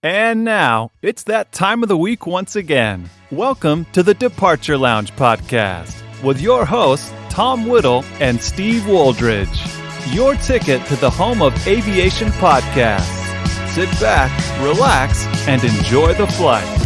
And now, it's that time of the week once again. Welcome to the Departure Lounge podcast with your hosts, Tom Whittle and Steve Wooldridge. Your ticket to the home of aviation podcasts. Sit back, relax, and enjoy the flight.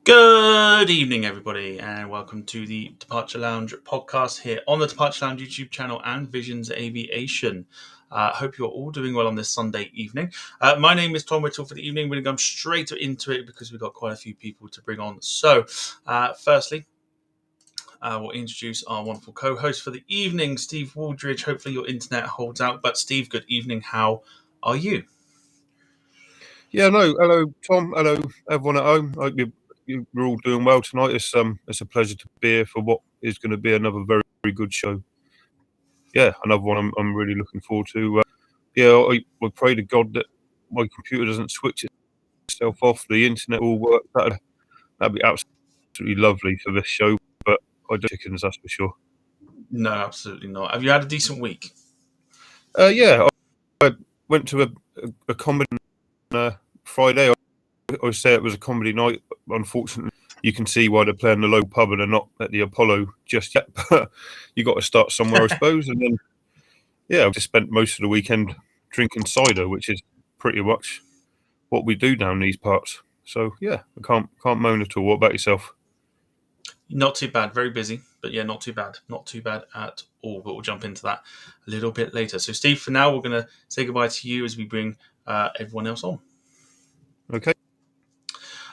Good evening, everybody, and welcome to the Departure Lounge podcast here on the Departure Lounge YouTube channel and Visions Aviation. Hope you're all doing well on this Sunday evening. My name is Tom Whittle for the evening. We're going to go straight into it because we've got quite a few people to bring on. So, firstly, we'll introduce our wonderful co-host for the evening, Steve Wooldridge. Hopefully your internet holds out. But Steve, good evening. How are you? Yeah, no, hello, Tom. Hello, everyone at home. I hope you're all doing well tonight. It's a pleasure to be here for what is going to be another very, very good show. Yeah, another one I'm really looking forward to. I pray to God that my computer doesn't switch itself off. The internet will work. That'd be absolutely lovely for this show. But I don't chickens, that's for sure. No, absolutely not. Have you had a decent week? Yeah, I went to a comedy Friday. I say it was a comedy night. Unfortunately, you can see why they're playing the local pub and they're not at the Apollo just yet. But you got to start somewhere, I suppose. And then, yeah, I just spent most of the weekend drinking cider, which is pretty much what we do down these parts. So yeah, I can't moan at all. What about yourself? Not too bad. Very busy, but yeah, not too bad. Not too bad at all. But we'll jump into that a little bit later. So, Steve, for now, we're going to say goodbye to you as we bring everyone else on. Okay.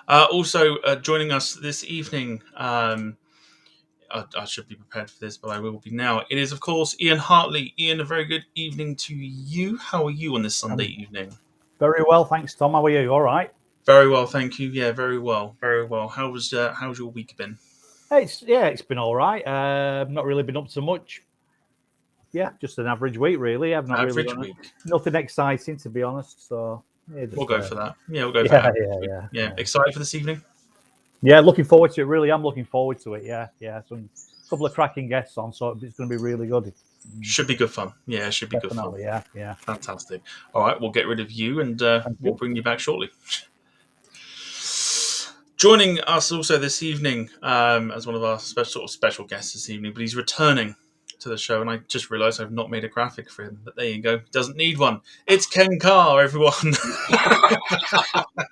Also, joining us this evening, I should be prepared for this, but I will be now. It is, of course, Ian Hartley. Ian, a very good evening to you. How are you on this Sunday evening? Very well, thanks, Tom. How are you? All right? Very well, thank you. Yeah, very well, very well. How's your week been? It's been all right. Not really been up to much. Yeah, just an average week, really. I've not Average really week. Nothing exciting, to be honest. So yeah, We'll go for that. Yeah, we'll go for that. Yeah. Excited for this evening? Yeah, looking forward to it. Really, I'm looking forward to it. Yeah. Some couple of cracking guests on, so it's going to be really good. Should be good fun. Yeah, it should be Definitely, good fun. Yeah. Fantastic. All right, we'll get rid of you and we'll bring you back shortly. Joining us also this evening as one of our special guests this evening, but he's returning to the show, and I just realised I've not made a graphic for him, but there you go. Doesn't need one. It's Ken Carr, everyone.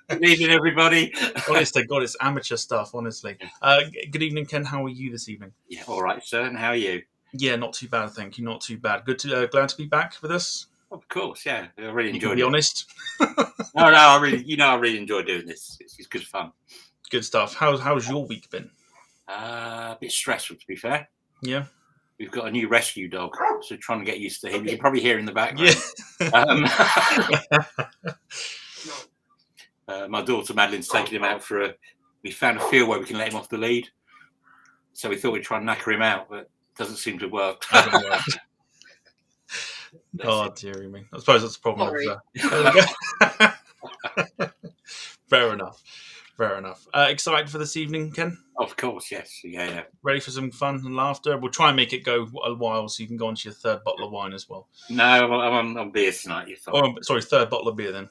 Good evening, everybody. Honest to God, it's amateur stuff, honestly. Good evening, Ken. How are you this evening? Yeah, all right, sir. And how are you? Yeah, not too bad, thank you. Not too bad. Glad to be back with us. Of course, yeah. I really enjoyed it. Be honest. No, I really enjoy doing this. It's good fun. Good stuff. How's your week been? A bit stressful, to be fair. Yeah. We've got a new rescue dog, so trying to get used to him. You can probably hear in the background. Yeah. My daughter Madeline's taking him out we found a field where we can let him off the lead. So we thought we'd try and knacker him out, but it doesn't seem to work. Oh, dearie me. I suppose that's the problem. There we go. Fair enough. Excited for this evening, Ken? Of course, yes. Yeah. Ready for some fun and laughter? We'll try and make it go a while so you can go on to your third bottle of wine as well. No, I'm on beer tonight. Third bottle of beer then.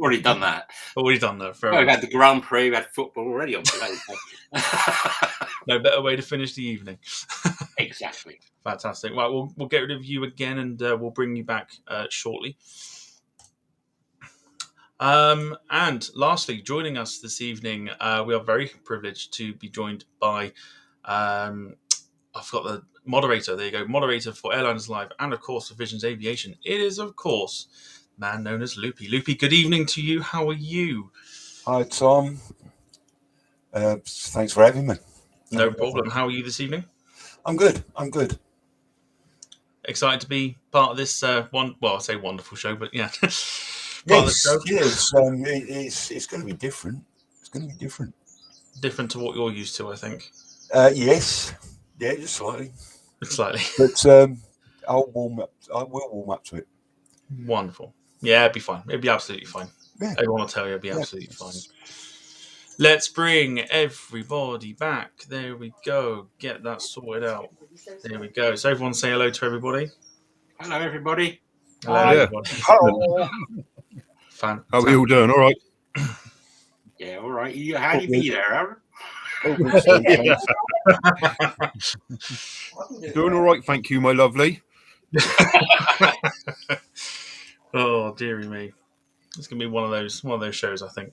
Already done that. Already done that. We've had the Grand Prix, we've had football already on today. No better way to finish the evening. Exactly. Fantastic. Right, we'll get rid of you again and we'll bring you back shortly. And lastly, joining us this evening, we are very privileged to be joined by, I've got the moderator. There you go. Moderator for Airliners Live and, of course, for Visions Aviation. It is, of course, man known as Loopy. Loopy, good evening to you. How are you? Hi, Tom. Thanks for having me. No problem. How are you this evening? I'm good. I'm good. Excited to be part of this I say wonderful show, but yeah. Yes, it's going to be different. It's going to be different. Different to what you're used to, I think. Yes. Yeah, just slightly. Slightly. But I will warm up to it. Wonderful. Yeah, it'd be fine. It'd be absolutely fine. Yeah. Everyone will tell you it'd be absolutely fine. Let's bring everybody back. There we go. Get that sorted out. There we go. So everyone say hello to everybody. Hello, everybody. Hello, everybody. Hello. Fantastic. How are we all doing? All right. Yeah, all right. How do you be there, Aaron? Doing all right, thank you, my lovely. Oh, dearie me. It's going to be one of those shows, I think.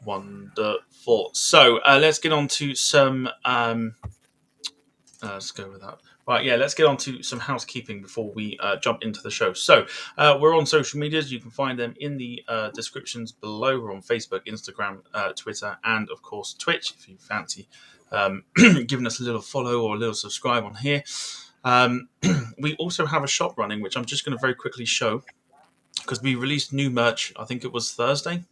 Wonderful. So let's get on to some... let's go with that. Right, yeah, let's get on to some housekeeping before we jump into the show. So we're on social medias. You can find them in the descriptions below. We're on Facebook, Instagram, Twitter, and, of course, Twitch, if you fancy giving us a little follow or a little subscribe on here. We also have a shop running, which I'm just going to very quickly show, because we released new merch. I think it was Thursday.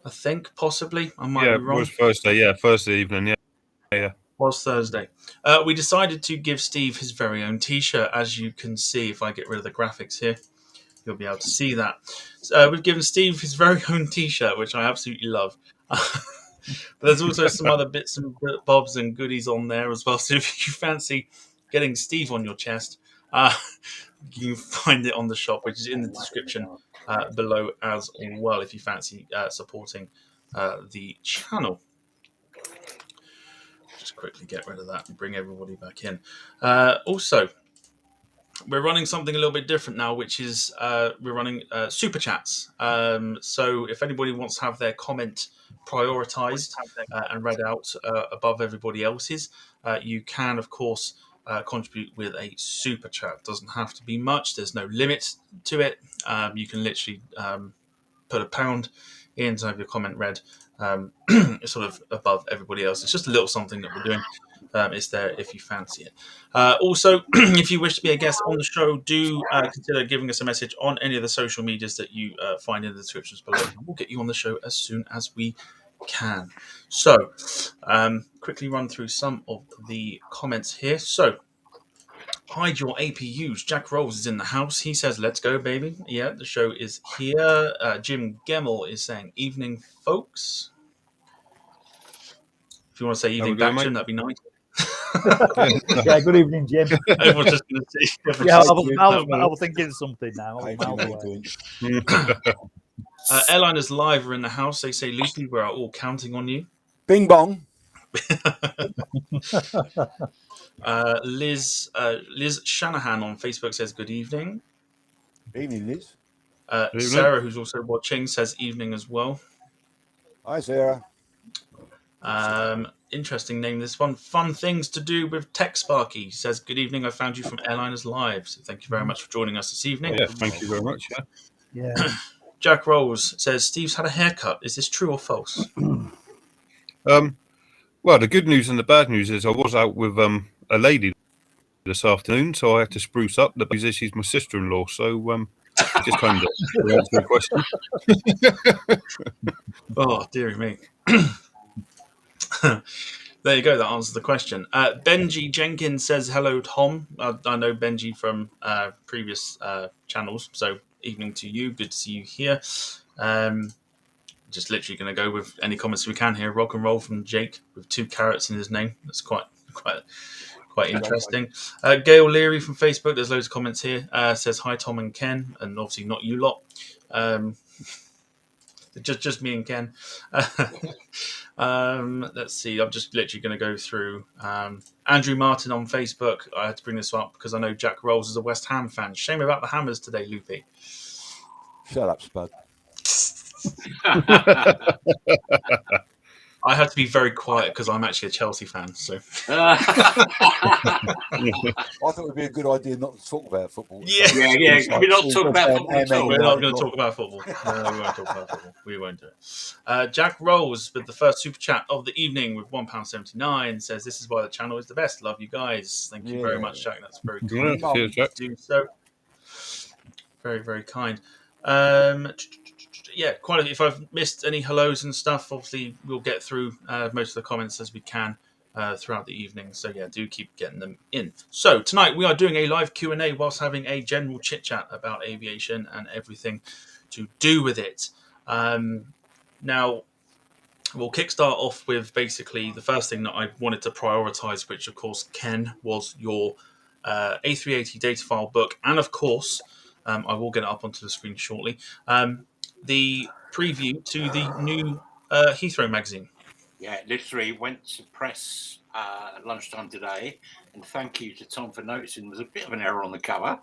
I think, possibly. I might be wrong. It was Thursday. Yeah, Thursday evening. Yeah. Was Thursday. We decided to give Steve his very own T-shirt. As you can see, if I get rid of the graphics here, you'll be able to see that. We've given Steve his very own T-shirt, which I absolutely love. But there's also some other bits and bobs and goodies on there as well. So if you fancy getting Steve on your chest, you can find it on the shop, which is in the description below as well, if you fancy supporting the channel. Just quickly get rid of that and bring everybody back in. Also, we're running something a little bit different now, which is we're running super chats. So if anybody wants to have their comment prioritized and read out above everybody else's, you can, of course, contribute with a super chat. Doesn't have to be much. There's no limit to it. You can literally put £1 in to have your comment read sort of above everybody else. It's just a little something that we're doing. It's there if you fancy it. Also, if you wish to be a guest on the show, do consider giving us a message on any of the social medias that you find in the descriptions below. We'll get you on the show as soon as we can. So, quickly run through some of the comments here. So, hide your APUs. Jack Rolls is in the house. He says, let's go, baby. Yeah, the show is here. Jim Gemmell is saying, evening, folks. If you want to say evening back to him, that'd be nice. Yeah, good evening, Jim. Everyone's just going to see. Yeah, I was thinking something now. Airliners Live are in the house. They say, Loopy, we're all counting on you. Bing bong. Liz Shanahan on Facebook says, good evening. Evening, Liz. Sarah, who's also watching, says evening as well. Hi, Sarah. Interesting name, this one. Fun things to do with Tech Sparky says, good evening. I found you from Airliners Live. So thank you very much for joining us this evening. Yeah, thank you very much. Yeah. Jack Rolls says, Steve's had a haircut. Is this true or false? Well, the good news and the bad news is I was out with a lady this afternoon, so I had to spruce up. The news is she's my sister-in-law, so just kind of answer the question. Oh, dearie me. There you go. That answers the question. Benji Jenkins says, hello, Tom. I know Benji from previous channels, so evening to you. Good to see you here. Just literally going to go with any comments we can here. Rock and roll from Jake with 2 carrots in his name. That's quite interesting. Gail Leary from Facebook. There's loads of comments here. Says hi, Tom and Ken, and obviously not you lot. Just me and Ken. Let's see. I'm just literally going to go through. Andrew Martin on Facebook. I had to bring this up because I know Jack Rolls is a West Ham fan. Shame about the Hammers today, Loopy. Shut up, Spud. I had to be very quiet because I'm actually a Chelsea fan. So I thought it would be a good idea not to talk about football. Yeah. Yeah. Can we not talk about football at all? we're not going to talk about football. No, we won't talk about football. We won't do it. Jack Rolls with the first super chat of the evening with £1.79 says, "This is why the channel is the best. Love you guys." Thank you very much, Jack. That's very kind. Yeah, cheers, Jack. Do so. Very, very kind. Yeah, quite. If I've missed any hellos and stuff, obviously we'll get through most of the comments as we can throughout the evening. So yeah, do keep getting them in. So tonight we are doing a live Q&A whilst having a general chit chat about aviation and everything to do with it. Now we'll kickstart off with basically the first thing that I wanted to prioritise, which of course, Ken, was your A380 data file book, and of course, I will get it up onto the screen shortly. The preview to the new Heathrow magazine. Yeah, literally went to press at lunchtime today, and thank you to Tom for noticing there was a bit of an error on the cover,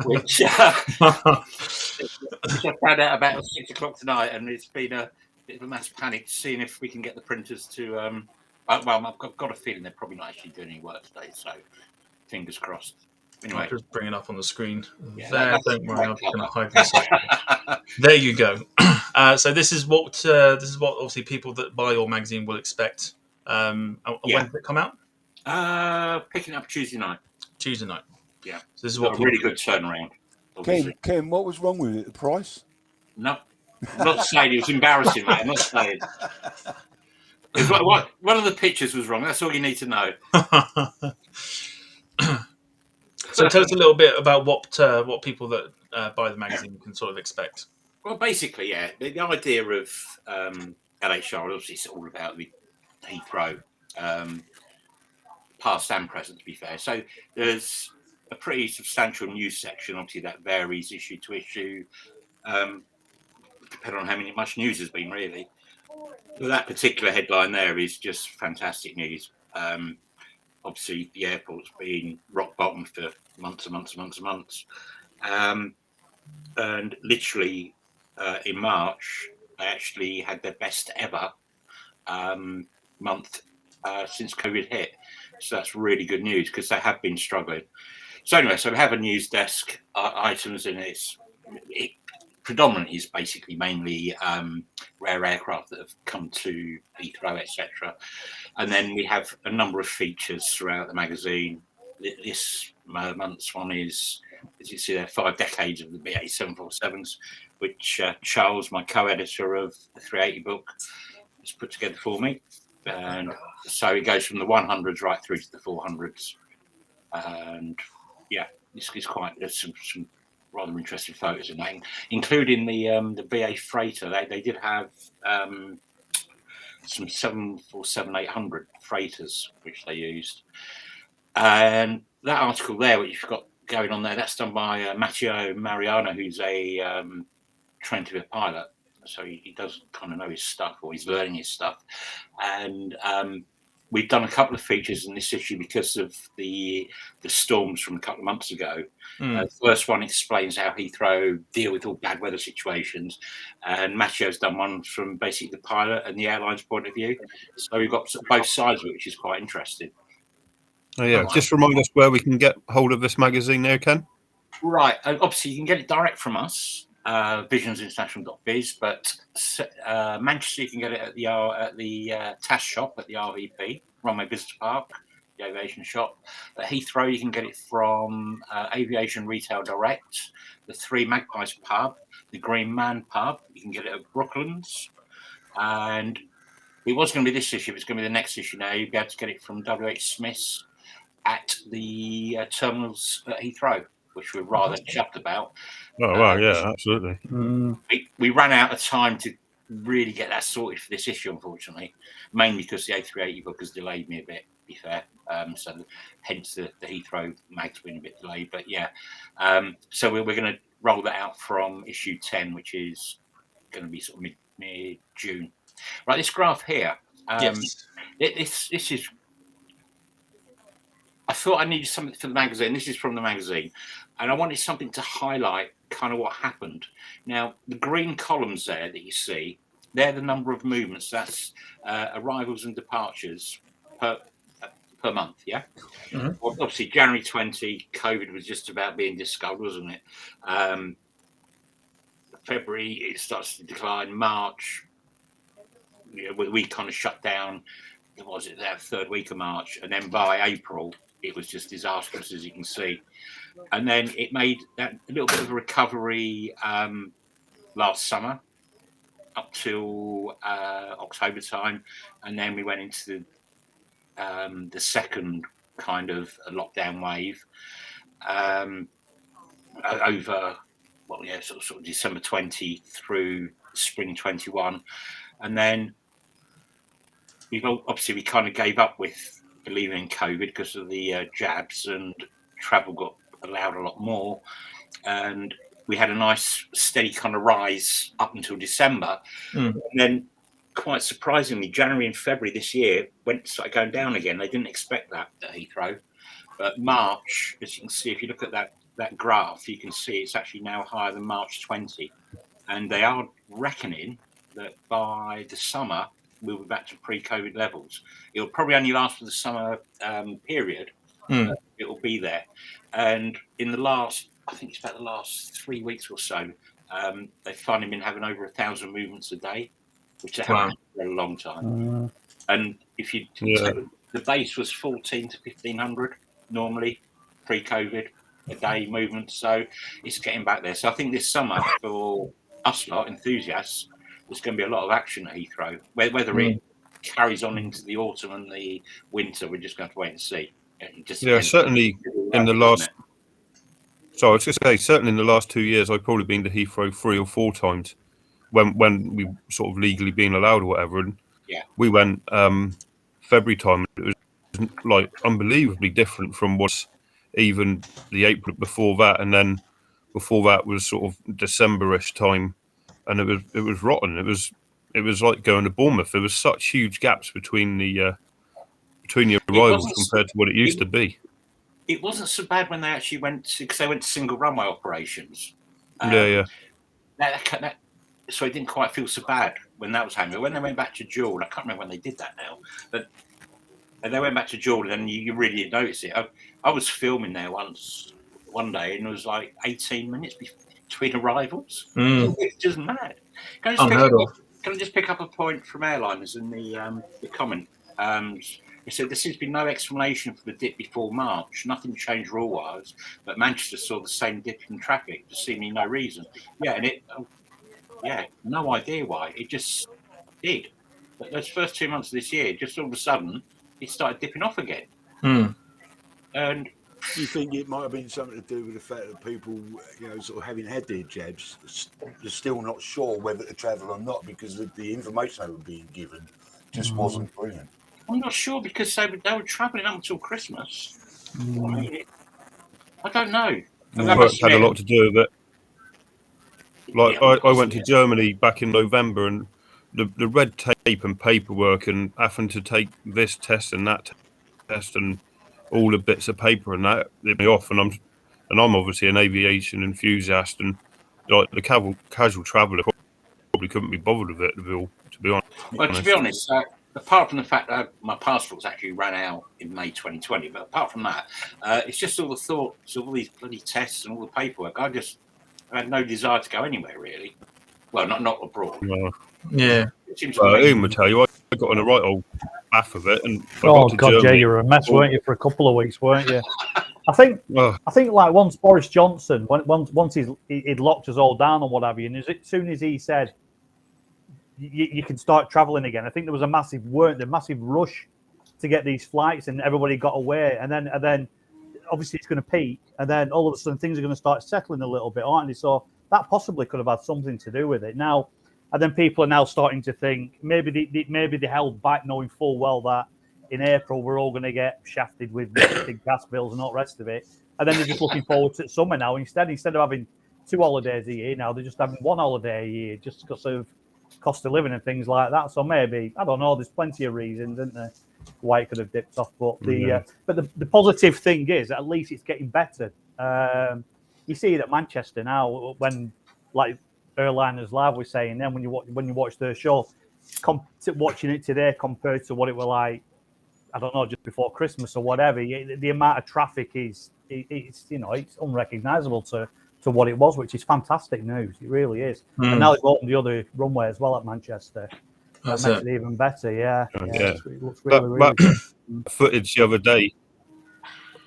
which I found out about 6 o'clock tonight, and it's been a bit of a mass panic seeing if we can get the printers to. Well, I've got a feeling they're probably not actually doing any work today, so fingers crossed. Anyway, I'll just bring it up on the screen. Yeah, don't worry, I'm going to hide this. There you go. So this is what obviously people that buy your magazine will expect. When did it come out? Picking up Tuesday night. Tuesday night. Yeah. So this is what a really good turnaround. Ken, what was wrong with it? The price? No, I'm not saying it was embarrassing, mate. I'm not saying. It's like, one of the pictures was wrong. That's all you need to know. So tell us a little bit about what people that buy the magazine can sort of expect. Well, basically, yeah, the idea of LHR, obviously, it's all about the Heathrow, past and present, to be fair. So there's a pretty substantial news section. Obviously, that varies issue to issue, depending on how much news has been, really. But that particular headline there is just fantastic news. Obviously, the airport's been rock bottom for months and months and months and months. And literally in March, they actually had their best ever month since COVID hit. So that's really good news because they have been struggling. So anyway, so we have a news desk items, and it predominantly is basically mainly rare aircraft that have come to Heathrow, etc. And then we have a number of features throughout the magazine. This month's one is, as you see there, 5 decades of the BA 747s, which Charles, my co-editor of the 380 book, has put together for me. And so it goes from the 100s right through to the 400s. And yeah, this is there's some rather interesting photos in that, including the BA freighter. They did have some 747-800 freighters which they used, and that article there which you've got going on there, that's done by Matteo Mariano, who's a trained to be a pilot, so he does kind of know his stuff, or he's learning his stuff. And we've done a couple of features in this issue because of the storms from a couple of months ago. The first one explains how Heathrow deal with all bad weather situations, and Matteo's done one from basically the pilot and the airline's point of view. So we've got both sides of it, which is quite interesting. Oh yeah, just remind us where we can get hold of this magazine there, Ken. Right, obviously you can get it direct from us, visionsinternational.biz, but Manchester you can get it at the TAS shop at the RVP, Runway Visitor Park, the Aviation shop. At Heathrow you can get it from Aviation Retail Direct, the Three Magpies pub, the Green Man pub. You can get it at Brooklands, and it was going to be this issue, it's going to be the next issue now. You'll be able to get it from WH Smith's at the terminals at Heathrow, which we're rather chuffed about. Oh, wow, yeah, absolutely. We ran out of time to really get that sorted for this issue, unfortunately, mainly because the A380 book has delayed me a bit, to be fair. So hence the Heathrow mag's been a bit delayed. But yeah, so we're going to roll that out from issue 10, which is going to be sort of mid-June. Right, this graph here, Yes. this is... I thought I needed something for the magazine. This is from the magazine. And I wanted something to highlight kind of what happened. Now, the green columns there that you see they're the number of movements. That's arrivals and departures per month. Yeah. Mhm. Well, obviously, January 20, COVID was just about being discovered, wasn't it? February, it starts to decline. March, we kind of shut down. What was it, that third week of March? And then by April, it was just disastrous, as you can see. And then it made that a little bit of a recovery last summer up till October time. And then we went into the second kind of lockdown wave over sort of December 20 through spring 21, and then we kind of gave up with believing in COVID because of the jabs, and travel got allowed a lot more, and we had a nice steady kind of rise up until December. And then quite surprisingly, January and February this year started going down again. They didn't expect that at Heathrow, but March, as you can see, if you look at that graph, you can see it's actually now higher than March 20, and they are reckoning that by the summer we'll be back to pre-COVID levels. It'll probably only last for the summer period. It will be there, and in the last, I think it's about the last 3 weeks or so, they've finally been having over 1,000 movements a day, which they haven't had for a long time. And if you the base was 1,400 to 1,500 normally pre-COVID a day movement, so it's getting back there. So I think this summer for us lot enthusiasts, there's going to be a lot of action at Heathrow. Whether it carries on into the autumn and the winter, we're just going to wait and see. Certainly in the last. So I was just say, certainly in the last 2 years, I've probably been to Heathrow 3 or 4 times when we sort of legally been allowed or whatever. And we went February time. It was like unbelievably different from what's even the April before that, and then before that was sort of December-ish time, and it was rotten. It was like going to Bournemouth. There was such huge gaps between the arrivals compared to what it used to be. It wasn't so bad when they actually went to single runway operations. So it didn't quite feel so bad when that was happening. When they went back to Jordan, I can't remember when they did that now, but they went back to Jordan, and you really didn't notice it. I was filming there one day, and it was like 18 minutes between arrivals. It's just mad. Can I just pick up a point from airliners in the comment? They said there seems to be no explanation for the dip before March. Nothing changed rule-wise, but Manchester saw the same dip in traffic for seemingly no reason. No idea why. It just did. But those first 2 months of this year, just all of a sudden, it started dipping off again. And do you think it might have been something to do with the fact that people, sort of having had their jabs, they're still not sure whether to travel or not because the information they were being given just wasn't brilliant? I'm not sure because they were travelling up until Christmas. I don't know. Work had a lot to do with it. Like I went to Germany back in November, and the red tape and paperwork and having to take this test and that test and all the bits of paper and that lit me off. And I'm obviously an aviation enthusiast, and like the casual traveller probably couldn't be bothered with it to be honest. Well, to be honest, apart from the fact that my passport's actually ran out in May 2020, but apart from that, it's just all the thoughts of all these bloody tests and all the paperwork. I had no desire to go anywhere really. Well, not abroad. Yeah. Ian would tell you, I got on a right old bath of it, and Germany. You were a mess, weren't you, for a couple of weeks, weren't you? I think like once Boris Johnson, once he'd locked us all down and what have you, and as soon as he said you can start traveling again, I think there was a massive rush to get these flights, and everybody got away, and then obviously it's going to peak, and then all of a sudden things are going to start settling a little bit, aren't they? So that possibly could have had something to do with it. Now, and then people are now starting to think maybe they held back, knowing full well that in April we're all going to get shafted with big gas bills and all the rest of it, and then they're just looking forward to summer now. Instead of having 2 holidays a year, now they're just having 1 holiday a year, just because of cost of living and things like that. So maybe, I don't know, there's plenty of reasons, isn't there, why it could have dipped off. But the positive thing is at least it's getting better. You see it at Manchester now, when like Airliners Live was saying. Then when you watch their show, watching it today compared to what it was like, I don't know, just before Christmas or whatever, the amount of traffic it's unrecognisable to what it was, which is fantastic news. It really is. And now they've opened the other runway as well at Manchester. That makes it even better. Yeah. It looks really good. Footage the other day.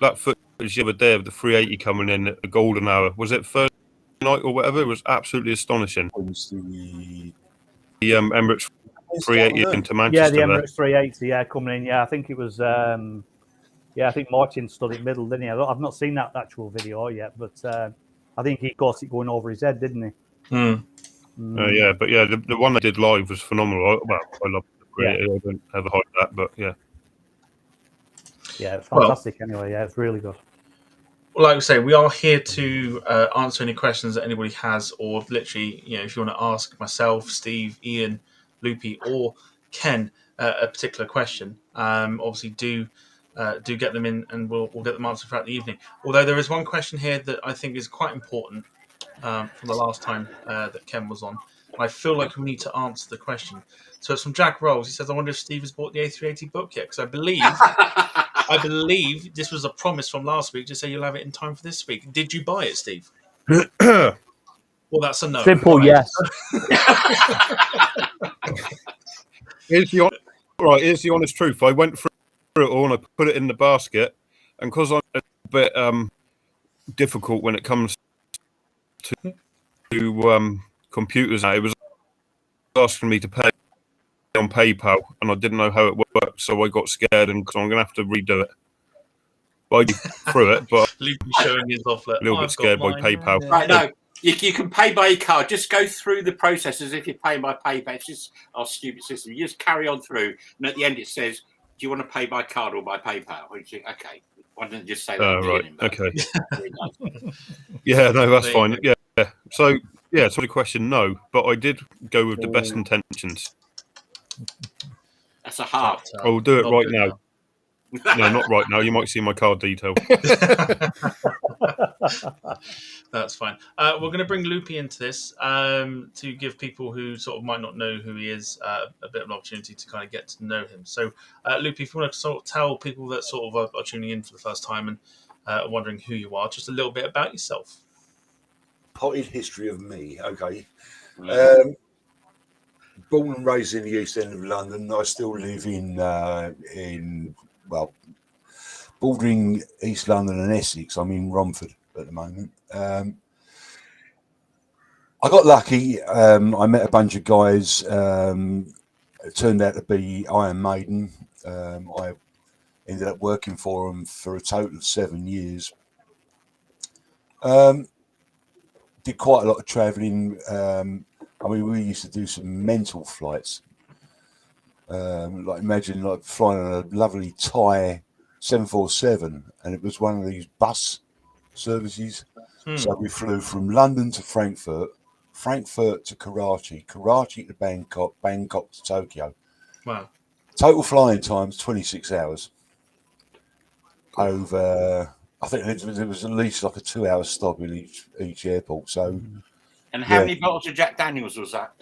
That footage the other day of the 380 coming in at the golden hour. Was it Thursday night or whatever? It was absolutely astonishing. It was the Emirates 380 into Manchester. Yeah, the Emirates 380. Coming in. Yeah, I think it was. I think Martin stood in the middle, didn't he? I've not seen that actual video yet, but I think he got it going over his head, didn't he? The one they did live was phenomenal. Well, I love the 380. I don't ever hide that, but yeah. Yeah, it's fantastic anyway. Yeah, it's really good. Well, like we say, we are here to answer any questions that anybody has, or literally, if you want to ask myself, Steve, Ian, Loopy, or Ken a particular question, obviously do get them in, and we'll get them answered throughout the evening. Although there is one question here that I think is quite important from the last time that Ken was on. And I feel like we need to answer the question. So it's from Jack Rolls. He says, "I wonder if Steve has bought the A380 book yet, because I believe this was a promise from last week to say you'll have it in time for this week. Did you buy it, Steve?" Well, that's a no. Simple yes. Here's the honest truth. I went through it all and I put it in the basket, and because I'm a bit difficult when it comes to computers, it was asking me to pay on PayPal, and I didn't know how it worked, so I got scared, and so I'm going to have to redo it. I through it, but Luke's showing his off. A little bit scared by PayPal. Right, no, you can pay by your card. Just go through the process as if you're paying by PayPal. It's just our stupid system. You just carry on through, and at the end it says, "Do you want to pay by card or by PayPal?" And you think, "Okay, why didn't you just say that?" Right. Okay. Yeah, no, that's fine. Yeah. So the question, no, but I did go with the best intentions. That's a heart. I will do it right now. No, not right now. You might see my card detail. That's fine. We're going to bring Loopy into this to give people who sort of might not know who he is a bit of an opportunity to kind of get to know him. So, Loopy, if you want to sort of tell people that sort of are tuning in for the first time and wondering who you are, just a little bit about yourself. Potted history of me. Okay. Born and raised in the East End of London. I still live in bordering East London and Essex. I'm in Romford at the moment. I got lucky. I met a bunch of guys. It turned out to be Iron Maiden. I ended up working for them for a total of 7 years. Did quite a lot of travelling. We used to do some mental flights. Imagine flying on a lovely Thai 747, and it was one of these bus services. So we flew from London to Frankfurt to Karachi to Bangkok, Bangkok to Tokyo. Wow. Total flying times 26 hours. Over, I think it was at least like a 2-hour stop in each airport. So. And how many bottles of Jack Daniels was that?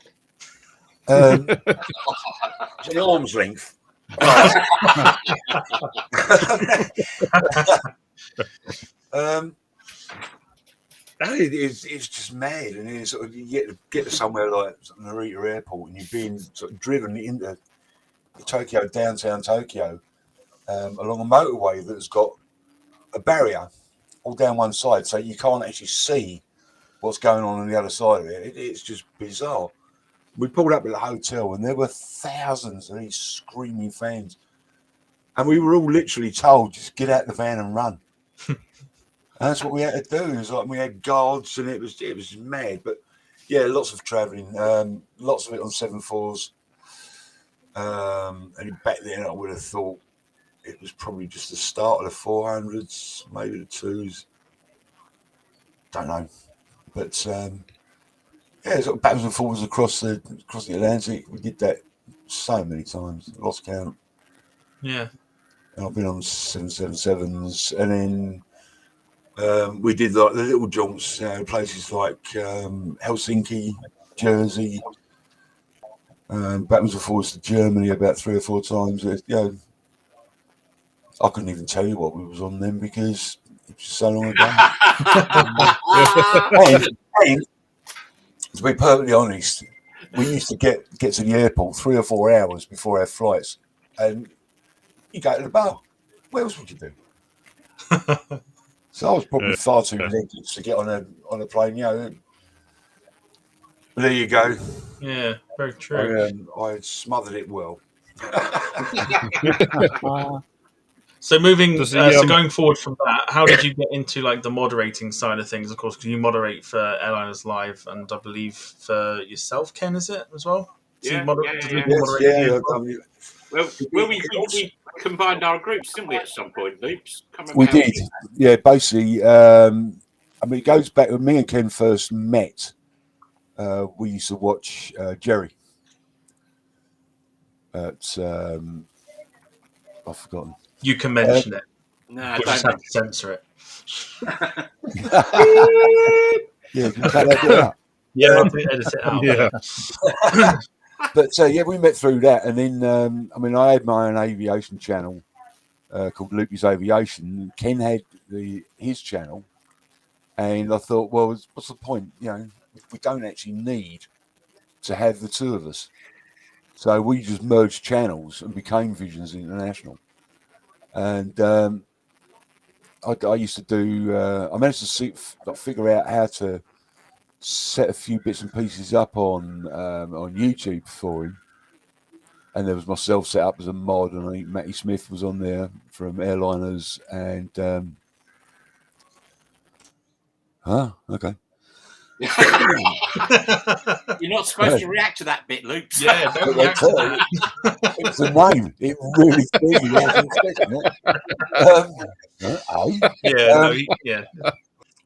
The arm's length. It's just mad, and then sort of you get to somewhere like Narita Airport, and you're being sort of driven into Tokyo, downtown Tokyo, along a motorway that's got a barrier all down one side, so you can't actually see what's going on the other side of it. It's just bizarre. We pulled up at the hotel, and there were thousands of these screaming fans, and we were all literally told, just get out the van and run. And that's what we had to do. It was like we had guards, and it was mad. But yeah, lots of travelling, lots of it on 747s. And back then, I would have thought it was probably just the start of the 400s, maybe the 2s. Don't know, but sort of backwards and forwards across the Atlantic. We did that so many times, lost count. Yeah. And I've been on 777s, and then We did like the little jaunts, places like Helsinki, Jersey, backwards and forwards to Germany about 3 or 4 times. I couldn't even tell you what we was on then because it was so long ago. and to be perfectly honest, we used to get to the airport 3 or 4 hours before our flights, and you go to the bar. What else would you do? So I was probably far too legless to get on a plane. But there you go. Yeah, very true. I smothered it well. So going forward from that, how did you get into like the moderating side of things? Of course, because you moderate for Airliners Live, and I believe for yourself, Ken, is it as well? Yeah. Well, we combined our groups, didn't we, at some point, Loops? We did. Yeah, basically, it goes back when me and Ken first met. We used to watch Jerry at I've forgotten. You can mention it. No, We'll just have to censor it. Yeah, can you cut that bit out? Yeah, I'll edit it out. Yeah. But we met through that, and then I had my own aviation channel called Loopy's Aviation. Ken had his channel, and I thought, well, what's the point? We don't actually need to have the two of us, so we just merged channels and became Visions International. And I used to do. I managed to figure out how to set a few bits and pieces up on YouTube for him, and there was myself set up as a mod, and I think Matty Smith was on there from Airliners, and okay. You're not supposed to react to that bit, Luke. Yeah, don't react to that. It's a name. It really wasn't expecting it.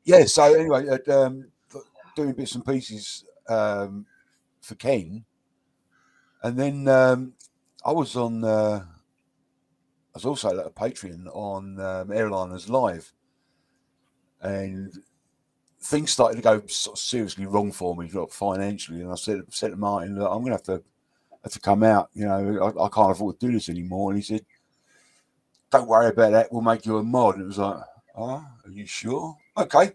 Yeah. So anyway, doing bits and pieces for Ken, and then I was also like a Patreon on Airliners Live, and things started to go sort of seriously wrong for me, financially. And I said to Martin, look, I'm going to have to come out. I can't afford to do this anymore. And he said, don't worry about that. We'll make you a mod. And it was like, are you sure? Okay.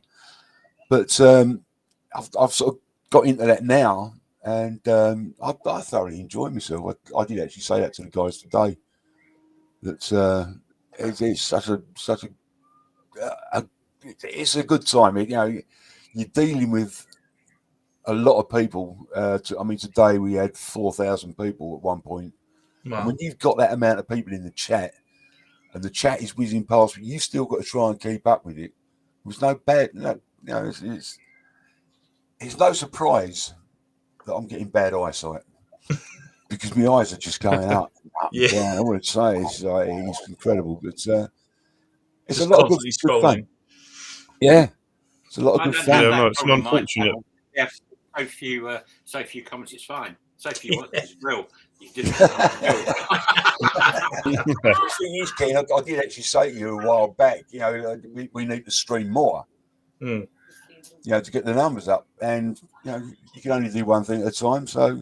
But I've sort of got into that now, and I thoroughly enjoy myself. I did actually say that to the guys today. That it's such a it's a good time. You're dealing with a lot of people. Today we had 4,000 people at one point. Wow. And when you've got that amount of people in the chat, and the chat is whizzing past, but you've still got to try and keep up with it. There's no bad. It's no surprise that I'm getting bad eyesight because my eyes are just going up and down. I want to say it's incredible, but it's a lot of good fun. Yeah, it's a lot of good fun. Yeah, it's unfortunate. Yeah, so few comments. It's fine. So few words. It's real. You did. The thing is, Ken, I did actually say to you a while back. We need to stream more. Mm. To get the numbers up, and you can only do one thing at a time. So,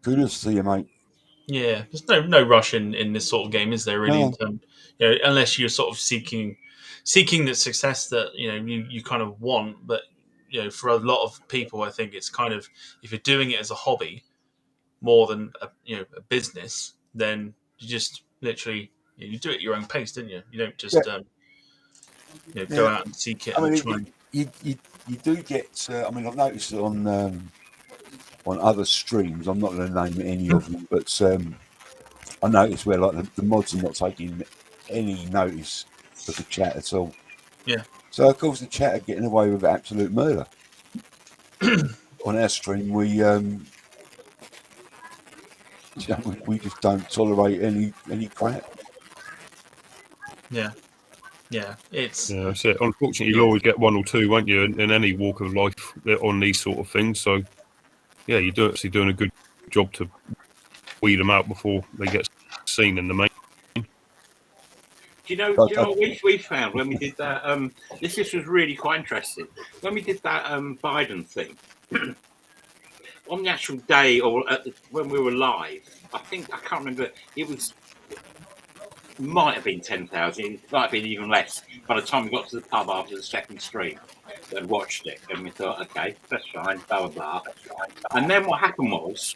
kudos to you, mate. Yeah, there's no rush in this sort of game, is there? Really, unless you're sort of seeking the success that you kind of want. But for a lot of people, I think it's kind of, if you're doing it as a hobby more than a business, then you just literally you do it at your own pace, don't you? You don't just go out and seek it. You do get. I've noticed on other streams. I'm not going to name any of them, but I noticed where like the mods are not taking any notice of the chat at all. Yeah. So of course the chat are getting away with absolute murder. On our stream, we just don't tolerate any crap. Yeah. Yeah, that's it. Unfortunately, you'll always get one or two, won't you, in any walk of life on these sort of things. So, yeah, you're actually doing a good job to weed them out before they get seen in the main. you know what we found when we did that? This was really quite interesting. When we did that Biden thing, on the actual day or when we were live, I can't remember. Might have been 10,000. It might have been even less. By the time we got to the pub after the second stream, and watched it, and we thought, okay, that's fine, blah blah blah. And then what happened was,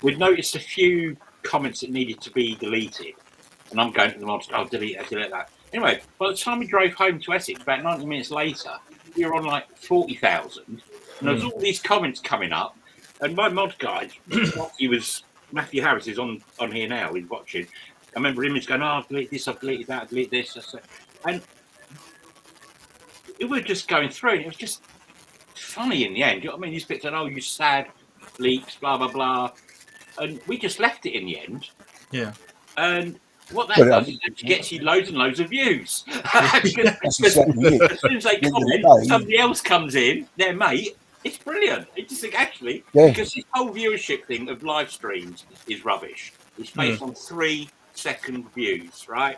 we'd noticed a few comments that needed to be deleted, and I'm going to the mods. I'll delete that. Anyway, by the time we drove home to Essex, about 90 minutes later, we were on like 40,000, and there was all these comments coming up. And my mod guy, Matthew Harris is on here now. He's watching. I remember him going, I've deleted this, I've deleted that, I've deleted this. And we were just going through, and it was just funny in the end. You know what I mean? These bits said, you sad leaks, blah, blah, blah. And we just left it in the end. Yeah. And what that does is it gets you loads and loads of views. As soon as they comment, somebody else comes in, their mate. It's brilliant. It's just actually, because this whole viewership thing of live streams is rubbish. It's based on 3-second views, right?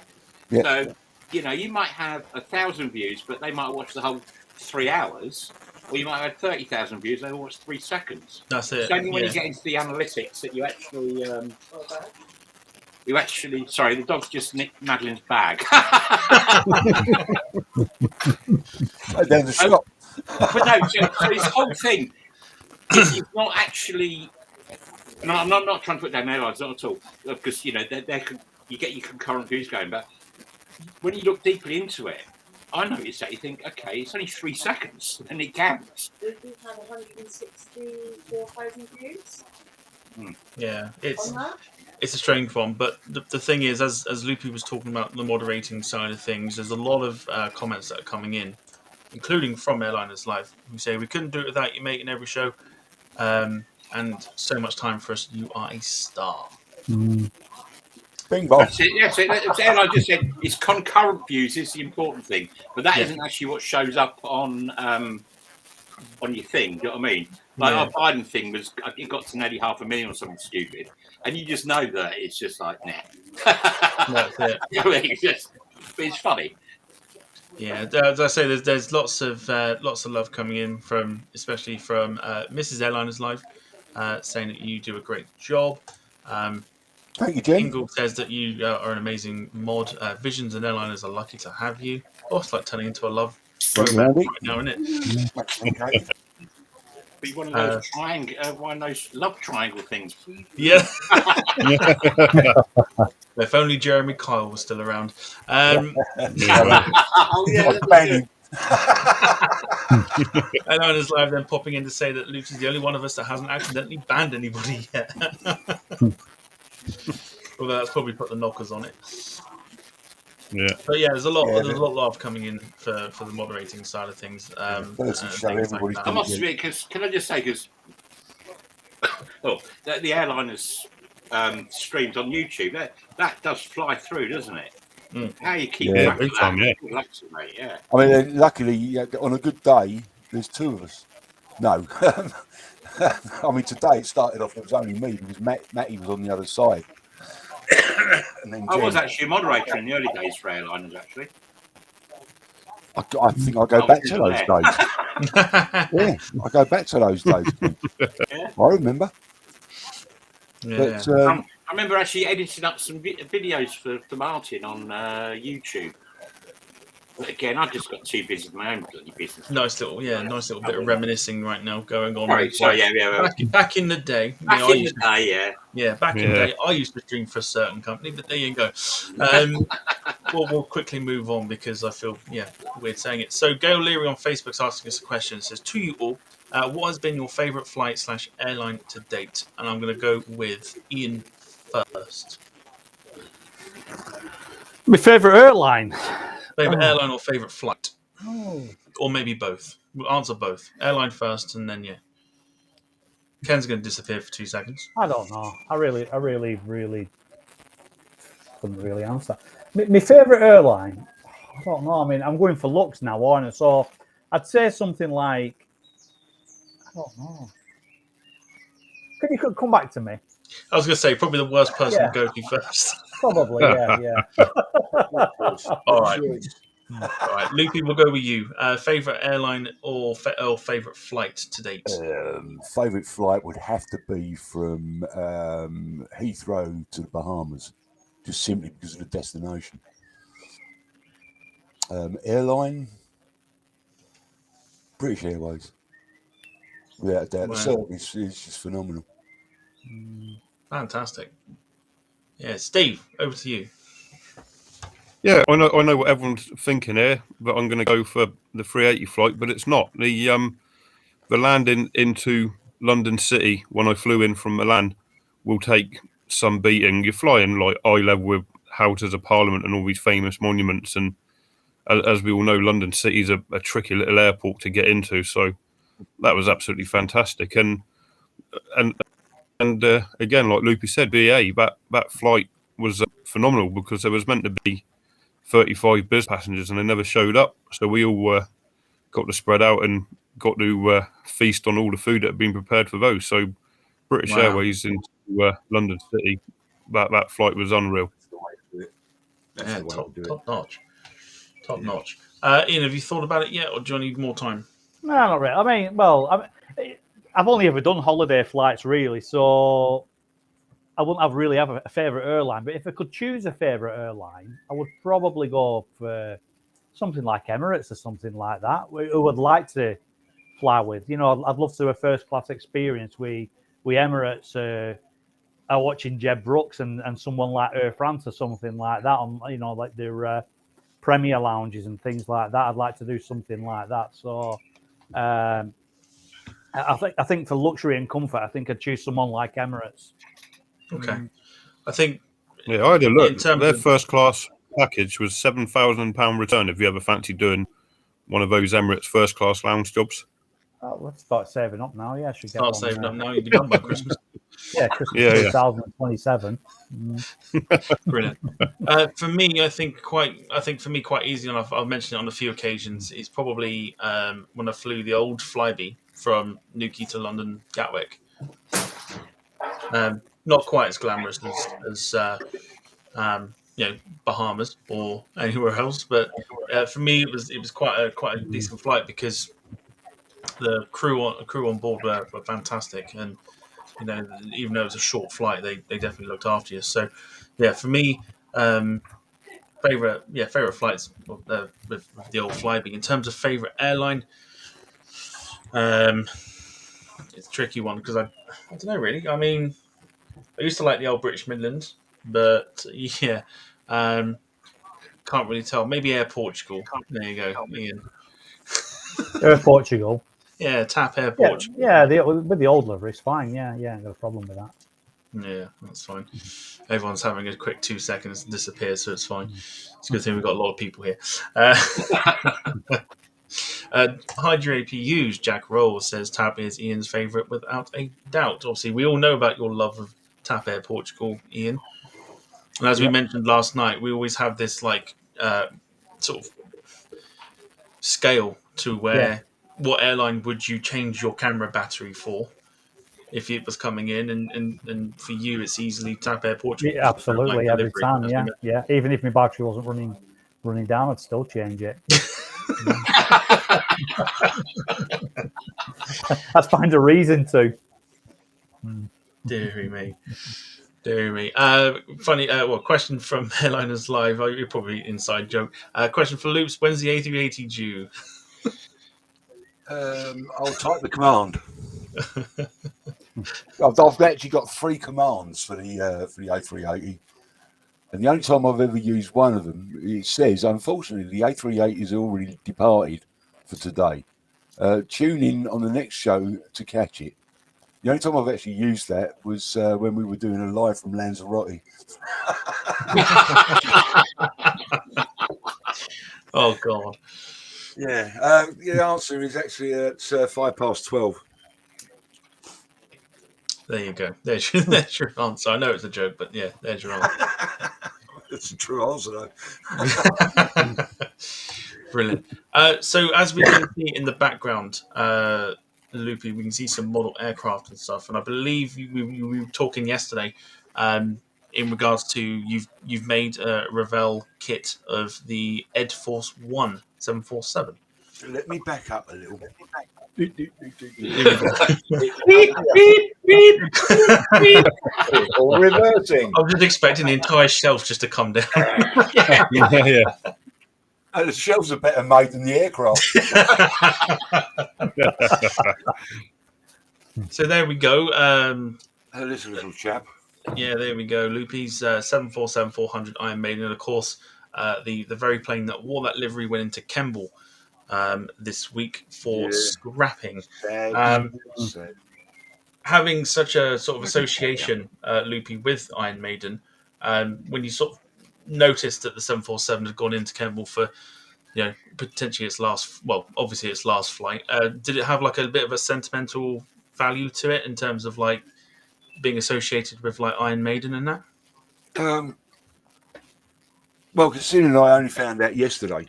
Yeah. So, you might have 1,000 views, but they might watch the whole 3 hours, or you might have 30,000 views, they watch 3 seconds. That's it. It's only when you get into the analytics that you actually, sorry, the dog's just nicked Madeline's bag. Down the shop. But no, so this whole thing is not actually. No, I'm not trying to put down airlines, not at all, because you get your concurrent views going. But when you look deeply into it, I noticed that you think, okay, it's only 3 seconds, and it counts. We've had 164,000 views. Yeah, it's a strange one, but the thing is, as Loopy was talking about the moderating side of things, there's a lot of comments that are coming in, including from Airliners Live, who say we couldn't do it without you, mate, in every show, and so much time for us. You are a star. Bing bong. That's it. Yes, Airline just said it's concurrent views is the important thing, but that isn't actually what shows up on your thing. Do you know what I mean? Like our Biden thing it got to nearly 500,000 or something stupid, and you just know that it's just like nah. That's it. I mean, it's funny. Yeah, as I say, there's lots of love coming in especially from Mrs. Airliners Live, saying that you do a great job. Thank you, Jen. Ingle says that you are an amazing mod. Visions and Airliners are lucky to have you. Oh, it's like turning into a love romance right now, isn't it? Be one of those love triangle things. Yeah. If only Jeremy Kyle was still around. Oh yeah. Airliners Live then popping in to say that Luke's is the only one of us that hasn't accidentally banned anybody yet. Although that's probably put the knockers on it. Yeah. But yeah, there's a lot of love coming in for the moderating side of things. I must admit, because can I just say, because the Airliners streams on YouTube, that does fly through, doesn't it? How you keep track of that? Mate, yeah. I mean, luckily, on a good day, there's 2 of us. No. I mean, today it started off, it was only me, because Matty was on the other side. And then I was actually a moderator in the early days for Airliners, actually. I think I'll go back to those days. Yeah, I go back to those days. I remember. Yeah. But, I remember actually editing up some videos for Martin on YouTube. But again, I've just got too busy with my own bloody business. Nice little bit of reminiscing right now going on. Back in the day. Back in the day, back in the day, I used to stream for a certain company, but there you go. We'll quickly move on because I feel weird saying it. So Gail Leary on Facebook's asking us a question. It says, to you all, what has been your favourite flight / airline to date? And I'm going to go with Ian first. My favourite airline. Favourite airline or favourite flight? Or maybe both. We'll answer both. Airline first, and then Ken's going to disappear for 2 seconds. I don't know. I really couldn't really answer. My favourite airline, I don't know. I mean, I'm going for looks now, aren't I? So I'd say something like, I don't know. Could you come back to me? I was going to say, probably the worst person to go to first. Probably, yeah. All right. Choice. All right, Loopy, we'll go with you. Favorite airline or favorite flight to date? Favourite flight would have to be from Heathrow to the Bahamas, just simply because of the destination. Airline, British Airways, without a doubt. Wow. The service is just phenomenal. Fantastic. Yeah, Steve, over to you. Yeah, I know what everyone's thinking here, but I'm going to go for the 380 flight. But it's not the landing into London City when I flew in from Milan will take some beating. You're flying like eye level with Houses of Parliament and all these famous monuments, and as we all know, London City is a tricky little airport to get into. So that was absolutely fantastic. And again, like Loopy said, BA that flight was phenomenal because there was meant to be 35 biz passengers and they never showed up. So we all got to spread out and got to feast on all the food that had been prepared for those. So British Wow. Airways into London City, that flight was unreal. Yeah, top notch. Top notch. Ian, have you thought about it yet, or do you need more time? No, not really. I mean, I've only ever done holiday flights, really, so I wouldn't really have a favourite airline. But if I could choose a favourite airline, I would probably go for something like Emirates or something like that. Who would like to fly with? You know, I'd love to do a first-class experience. We Emirates are watching Jeb Brooks and someone like Air France or something like that on, you know, like their Premier lounges and things like that. I'd like to do something like that. So I think for luxury and comfort, I think I'd choose someone like Emirates. Okay. I think. Yeah, I had a look. In terms Their of- first class package was £7,000 return if you ever fancy doing one of those Emirates first class lounge jobs. Oh, let's start saving up now. Yeah, I should get Start one. saving up now. You'll be done by Christmas. Yeah, Christmas Yeah, yeah. 2027. Brilliant. For me, I think for me quite easy, and I've mentioned it on a few occasions. Is probably when I flew the old Flybe from Newquay to London Gatwick. Not quite as glamorous as Bahamas or anywhere else, but for me it was quite a decent flight because the crew on board were fantastic, and you know, even though it was a short flight, they definitely looked after you. So yeah, for me, favorite flights with the old Flybe. In terms of favorite airline, it's a tricky one because I don't know really. I mean, I used to like the old British Midlands, but yeah, can't really tell. Maybe Air Portugal. There you go, Ian. Air Portugal. Yeah, TAP Air Yeah, Portugal. yeah. With the old livery, it's fine. Yeah, I've got a problem with that. Yeah, that's fine. Everyone's having a quick 2 seconds and disappear, so it's fine. It's a good thing we've got a lot of people here. Hide your APUs, Jack Roll says TAP is Ian's favourite without a doubt. Obviously, we all know about your love of TAP Air Portugal, Ian. And as we mentioned last night, we always have this like sort of scale to where what airline would you change your camera battery for if it was coming in, and for you it's easily TAP Air Portugal. Yeah, absolutely, every delivery, time. Yeah. Even if my battery wasn't running down, I'd still change it. I'd find a reason to. Dear me. Funny. Question from Airliners Live. You're probably inside joke. Question for Loops. When's the A380 due? I'll type the command. I've actually got 3 commands for the A380, and the only time I've ever used one of them, it says, unfortunately, the A380 is already departed for today. Tune in on the next show to catch it. The only time I've actually used that was when we were doing a live from Lanzarote. Oh God. Yeah. The answer is actually at 12:05. There you go. There's your answer. I know it's a joke, but yeah, there's your answer. That's a true answer, though. Brilliant. So as we can see in the background, Loopy, we can see some model aircraft and stuff. And I believe we were talking yesterday in regards to you've made a Revell kit of the Ed Force 1 747. Let me back up a little. Here we go. Beep, beep, beep, beep. Or reversing. I was just expecting the entire shelf just to come down. Yeah. And the shelves are better made than the aircraft. So there we go. This little chap. Yeah, there we go. Loopy's 747-400 Iron Maiden, and of course, the very plane that wore that livery went into Kemble this week for scrapping. Sad. Having such a sort of association, Loopy, with Iron Maiden, when you sort of noticed that the 747 had gone into Kemble for, potentially its last, well, obviously its last flight, did it have like a bit of a sentimental value to it in terms of like being associated with like Iron Maiden and that? Well, considering I only found out yesterday,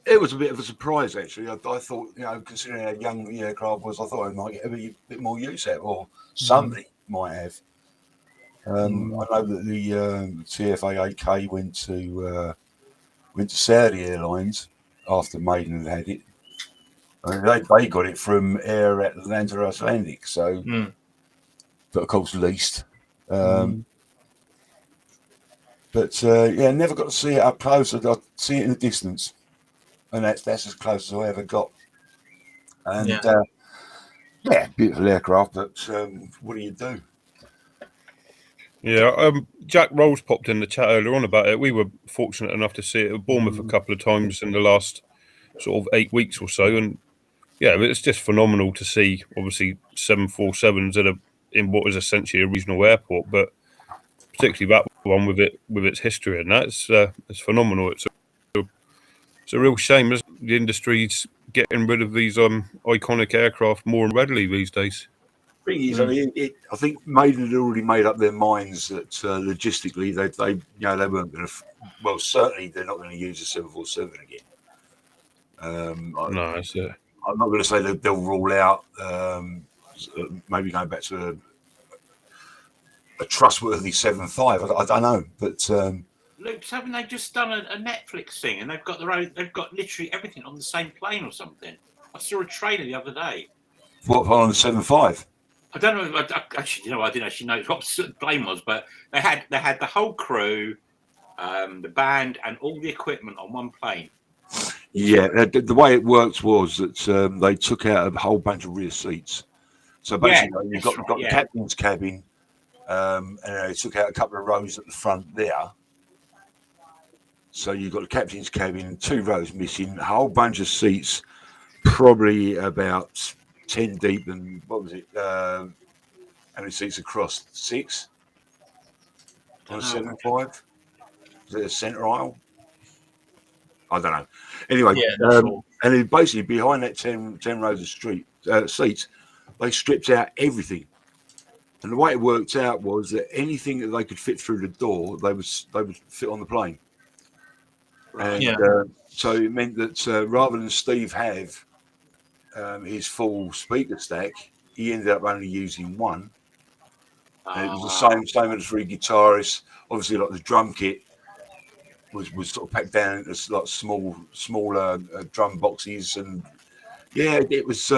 it was a bit of a surprise actually. I thought, considering how young the aircraft was, I thought I might get a bit more use out of it, or somebody might have. I know that the TFA-8K went to Saudi Airlines after Maiden had it. I mean, they got it from Air Atlanta Icelandic, so but of course leased. But never got to see it up close. I got to see it in the distance, and that's as close as I ever got. And beautiful aircraft, but what do you do? Yeah, Jack Rolls popped in the chat earlier on about it. We were fortunate enough to see it at Bournemouth a couple of times in the last sort of 8 weeks or so, and it's just phenomenal to see. Obviously, 747s in what is essentially a regional airport, but particularly that one with its history and that it's phenomenal. It's a real shame as the industry's getting rid of these iconic aircraft more readily these days. Thing is, I mean, I think Maiden had already made up their minds that logistically they weren't going to. Well, certainly they're not going to use a 747 again. No, that's it. I'm not going to say that they'll rule out maybe going back to a trustworthy 7.5. I don't know, but Luke, haven't they just done a Netflix thing and they've got literally everything on the same plane or something? I saw a trailer the other day. What on the 7.5? I don't know. Actually, I didn't actually know what the plane was, but they had the whole crew, the band, and all the equipment on one plane. Yeah, the way it worked was that they took out a whole bunch of rear seats. So basically, you've got the captain's cabin, and they took out a couple of rows at the front there. So you've got the captain's cabin, 2 rows missing, a whole bunch of seats, probably about 10 deep, and what was it? How many seats across? 6 on a 7.5? Is it a centre aisle? I don't know. Anyway, and then basically behind that 10 rows of seats, they stripped out everything. And the way it worked out was that anything that they could fit through the door, they would fit on the plane. And so it meant that rather than Steve have his full speaker stack, he ended up only using one. And it was the same as 3 guitarists. Obviously, like the drum kit was sort of packed down into like smaller drum boxes, and it was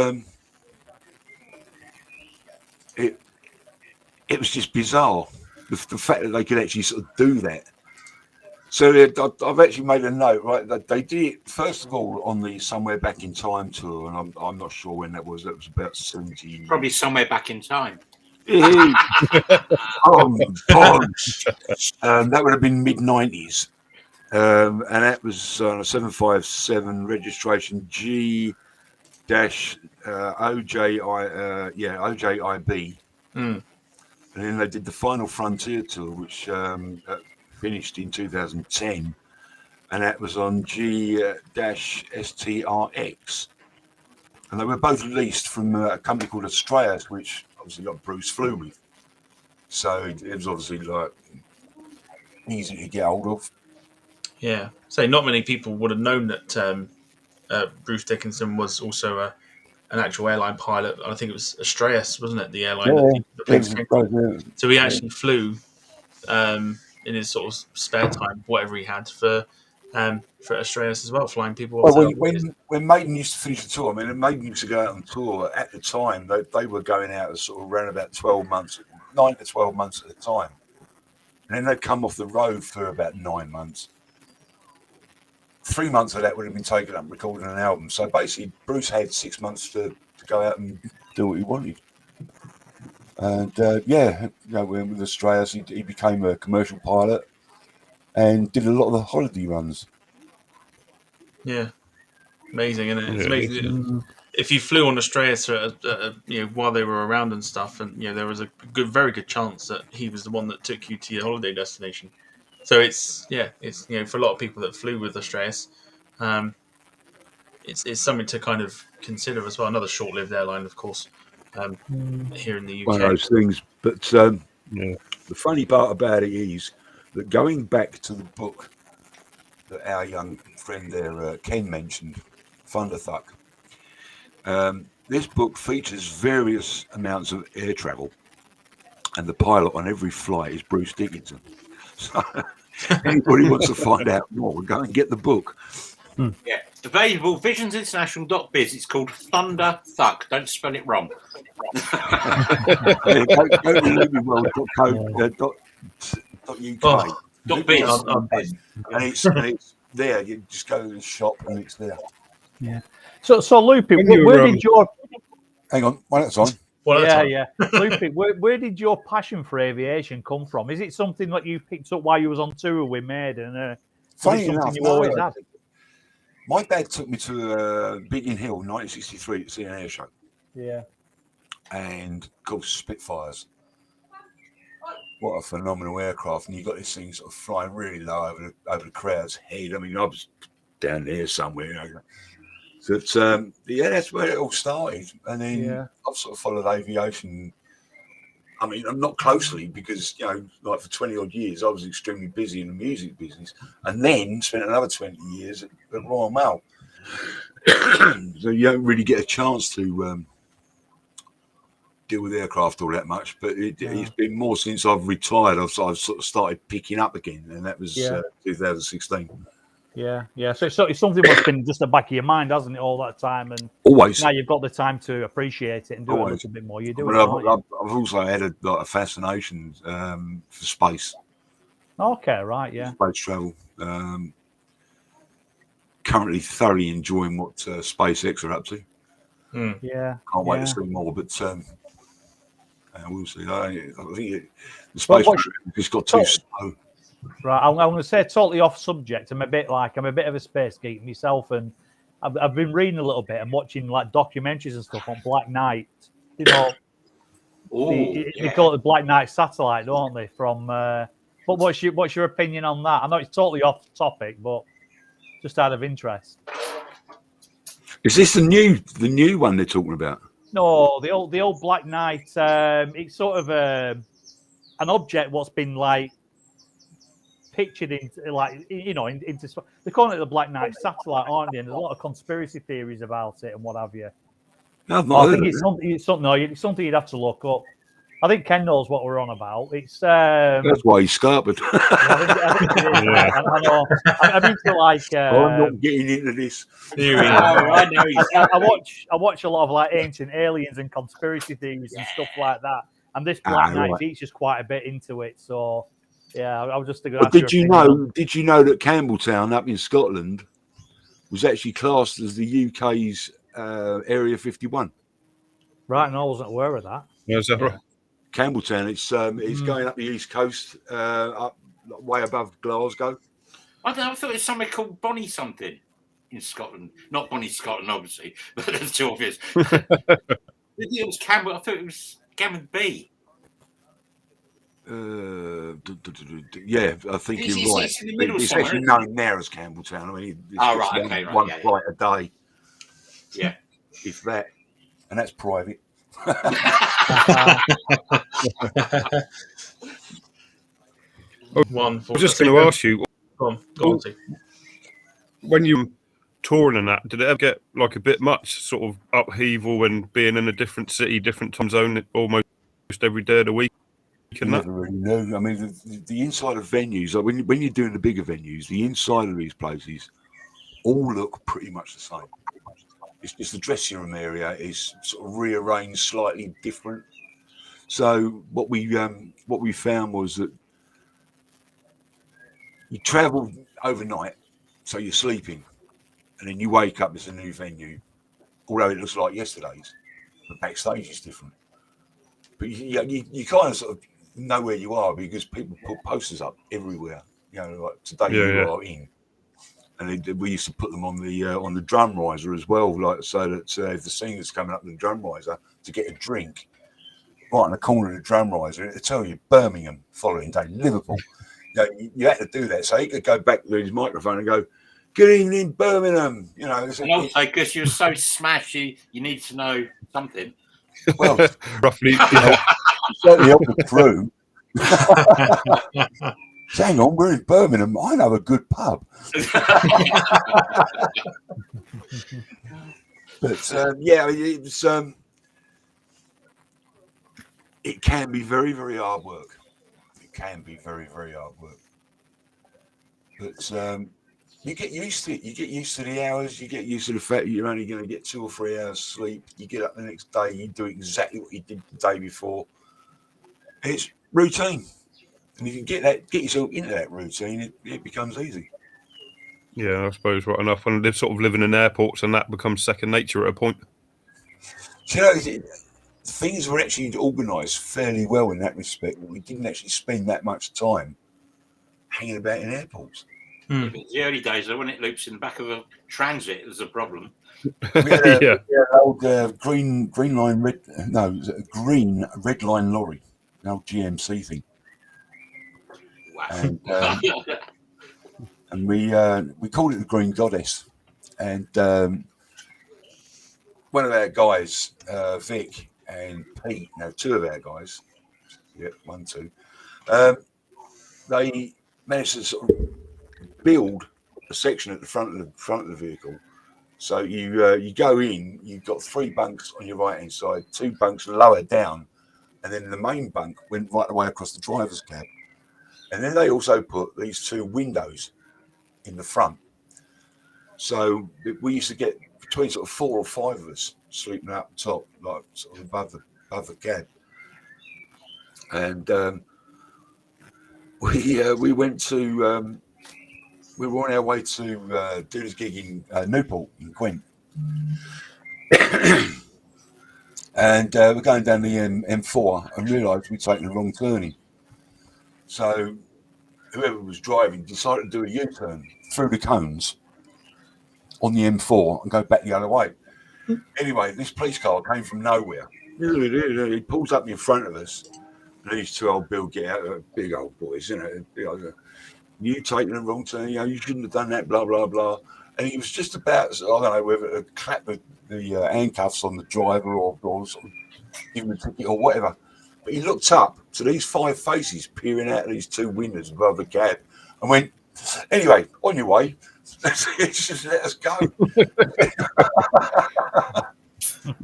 it was just bizarre the fact that they could actually sort of do that. So I've actually made a note, right? That they did it first of all on the Somewhere Back in Time tour, and I'm not sure when that was. That was about 70. Probably Somewhere Back in Time. Oh God! That would have been mid-90s, and that was on a 757 registration G-OJIB. And then they did the Final Frontier tour, which finished in 2010, and that was on G-STRX. And they were both leased from a company called Astraeus, which obviously like Bruce flew with. So it was obviously like easy to get hold of. Yeah. So not many people would have known that Bruce Dickinson was also an actual airline pilot. I think it was Astraeus, wasn't it? The airline Yeah, that the planes came from. yeah. So he actually flew in his sort of spare time, whatever he had for Astraeus as well, flying people off. Well, when Maiden used to finish the tour, I mean, Maiden used to go out on tour at the time. They were going out sort of around about 12 months, 9 to 12 months at a time. And then they'd come off the road for about 9 months. 3 months of that would have been taken up recording an album. So basically, Bruce had 6 months to go out and do what he wanted. And with Astraeus, he became a commercial pilot and did a lot of the holiday runs. Yeah, amazing, isn't it? It's amazing. If you flew on Astraeus while they were around and stuff, and there was a very good chance that he was the one that took you to your holiday destination. So it's for a lot of people that flew with Astraeus, it's something to kind of consider as well. Another short-lived airline, of course, here in the UK. One of those things. But the funny part about it is that going back to the book that our young friend there, Ken, mentioned, Thunderthuck, this book features various amounts of air travel, and the pilot on every flight is Bruce Dickinson. So anybody wants to find out more, go and get the book. Yeah, it's available visionsinternational.biz. It's called Thunderthuck. Don't spell it wrong. Go to livyworld.co.uk. .biz. And it's there. You just go to the shop and it's there. Yeah. So Loopy, where did your hang on, one at a time. Loopy, where did your passion for aviation come from? Is it something that you picked up while you was on tour with Maiden? Funny enough, you always had? My dad took me to Biggin Hill, 1963, to see an air show. Yeah. And of course, Spitfires. What a phenomenal aircraft! And you got this thing sort of flying really low over the crowd's head. I mean, I was down there somewhere. So that's where it all started. And then I've sort of followed aviation. I mean, I'm not closely because, like for 20 odd years, I was extremely busy in the music business and then spent another 20 years at Royal Mail. So you don't really get a chance to deal with aircraft all that much. But it's been more since I've retired. I've sort of started picking up again, and that was 2016. Yeah. So it's something that's been just the back of your mind, hasn't it, all that time? And always. Now you've got the time to appreciate it and do it a little bit more. You do. I've also had a fascination for space. Okay, right, yeah. Space travel. Currently thoroughly enjoying what SpaceX are up to. Yeah. Can't wait to see more, but we'll see. I think the space just got too slow. Right, I'm going to say totally off subject. I'm a bit of a space geek myself, and I've been reading a little bit and watching like documentaries and stuff on Black Knight. They call it the Black Knight satellite, don't they? From but what's your opinion on that? I know it's totally off topic, but just out of interest. Is this the new one they're talking about? No, the old Black Knight. It's sort of an object what's been like pictured into into they're calling it the Black Knight satellite, aren't they? And there's a lot of conspiracy theories about it and what have you. I think it's something you'd have to look up. I think Ken knows what we're on about. It's that's why he's scarpered. I think it is. I know. I'm into like. I'm not getting into this. I watch a lot of like ancient aliens and conspiracy theories and stuff like that. And this Black Knight features quite a bit into it. So yeah, I was just thinking. Did you know that Campbelltown up in Scotland was actually classed as the UK's Area 51? Right, no, I wasn't aware of that. Yeah, is that right? Campbelltown, it's going up the east coast, up way above Glasgow. I thought it was somewhere called Bonnie something in Scotland. Not Bonnie Scotland, obviously, but that's too obvious. It was Campbell. I thought it was Gammon B. Yeah, I think you're right. It's in the middle it's somewhere, actually known there as Campbelltown. I mean, it's one flight a day. Yeah, if that, and that's private. I was just going to ask you, go on, Steve. when you touring and that, did it ever get like a bit much sort of upheaval when being in a different city, different time zone, almost every day of the week? You never really know. I mean, the inside of venues, like when you're doing the bigger venues, the inside of these places all look pretty much the same. It's just the dressing room area is sort of rearranged slightly different. So what we found was that you travel overnight, so you're sleeping, and then you wake up as a new venue, although it looks like yesterday's. The backstage is different, but you kind of sort of know where you are because people put posters up everywhere. You know, like today you are in. And we used to put them on the drum riser as well, like so that if the singer's coming up the drum riser to get a drink, right in the corner of the drum riser, it'll tell you Birmingham following day, Liverpool. You had to do that, so he could go back to his microphone and go, "Good evening, Birmingham." You know, and also because you're so smashed, you need to know something. Well, roughly, certainly help the crew. Hang on, we're in Birmingham. I know a good pub. But it can be very, very hard work. It can be very, very hard work. But you get used to it. You get used to the hours. You get used to the fact that you're only going to get 2 or 3 hours sleep. You get up the next day. You do exactly what you did the day before. It's routine. And if you get yourself into that routine, it becomes easy. Yeah, I suppose right enough. And they're sort of living in airports, and that becomes second nature at a point. So, you know, things were actually organised fairly well in that respect. We didn't actually spend that much time hanging about in airports. It's the early days, though, when it loops in the back of a transit, there's a problem. We had an old green red line lorry, an old GMC thing. And we called it the Green Goddess, and one of our guys, Vic and Pete, 2 of our guys, 1, 2, they managed to sort of build a section at the front of the vehicle. So you go in, you've got 3 bunks on your right hand side, 2 bunks lower down, and then the main bunk went right the way across the driver's cab. And then they also put these 2 windows in the front. So we used to get between sort of 4 or 5 of us sleeping up top, like sort of above the cab. And we went to we were on our way to do this gig in Newport in Gwent. And we're going down the M4 and realised we'd taken the wrong turning. So whoever was driving decided to do a U-turn through the cones on the M4 and go back the other way. Anyway, this police car came from nowhere. He pulls up in front of us, and these 2 old Bill get out, big old boys, you taking the wrong turn, you shouldn't have done that, blah, blah, blah. And he was just about, I don't know, whether to clap the handcuffs on the driver or sort of give him a ticket or whatever. But he looked up to these 5 faces peering out of these 2 windows above the cab and went, "Anyway, on your way, just let us go."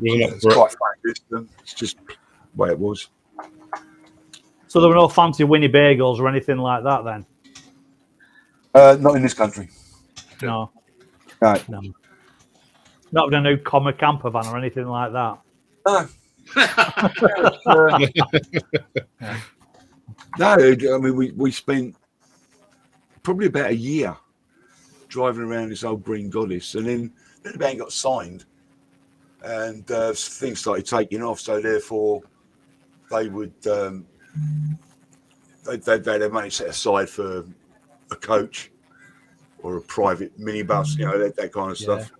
It's quite funny. It's just the way it was. So there were no fancy Winnebagos or anything like that then? Not in this country. No. No. Not with a new comma camper van or anything like that? No. No, I mean we spent probably about a year driving around this old Green Goddess, and then the band got signed, and things started taking off. So therefore, they would they'd have money set aside for a coach or a private minibus, that kind of stuff.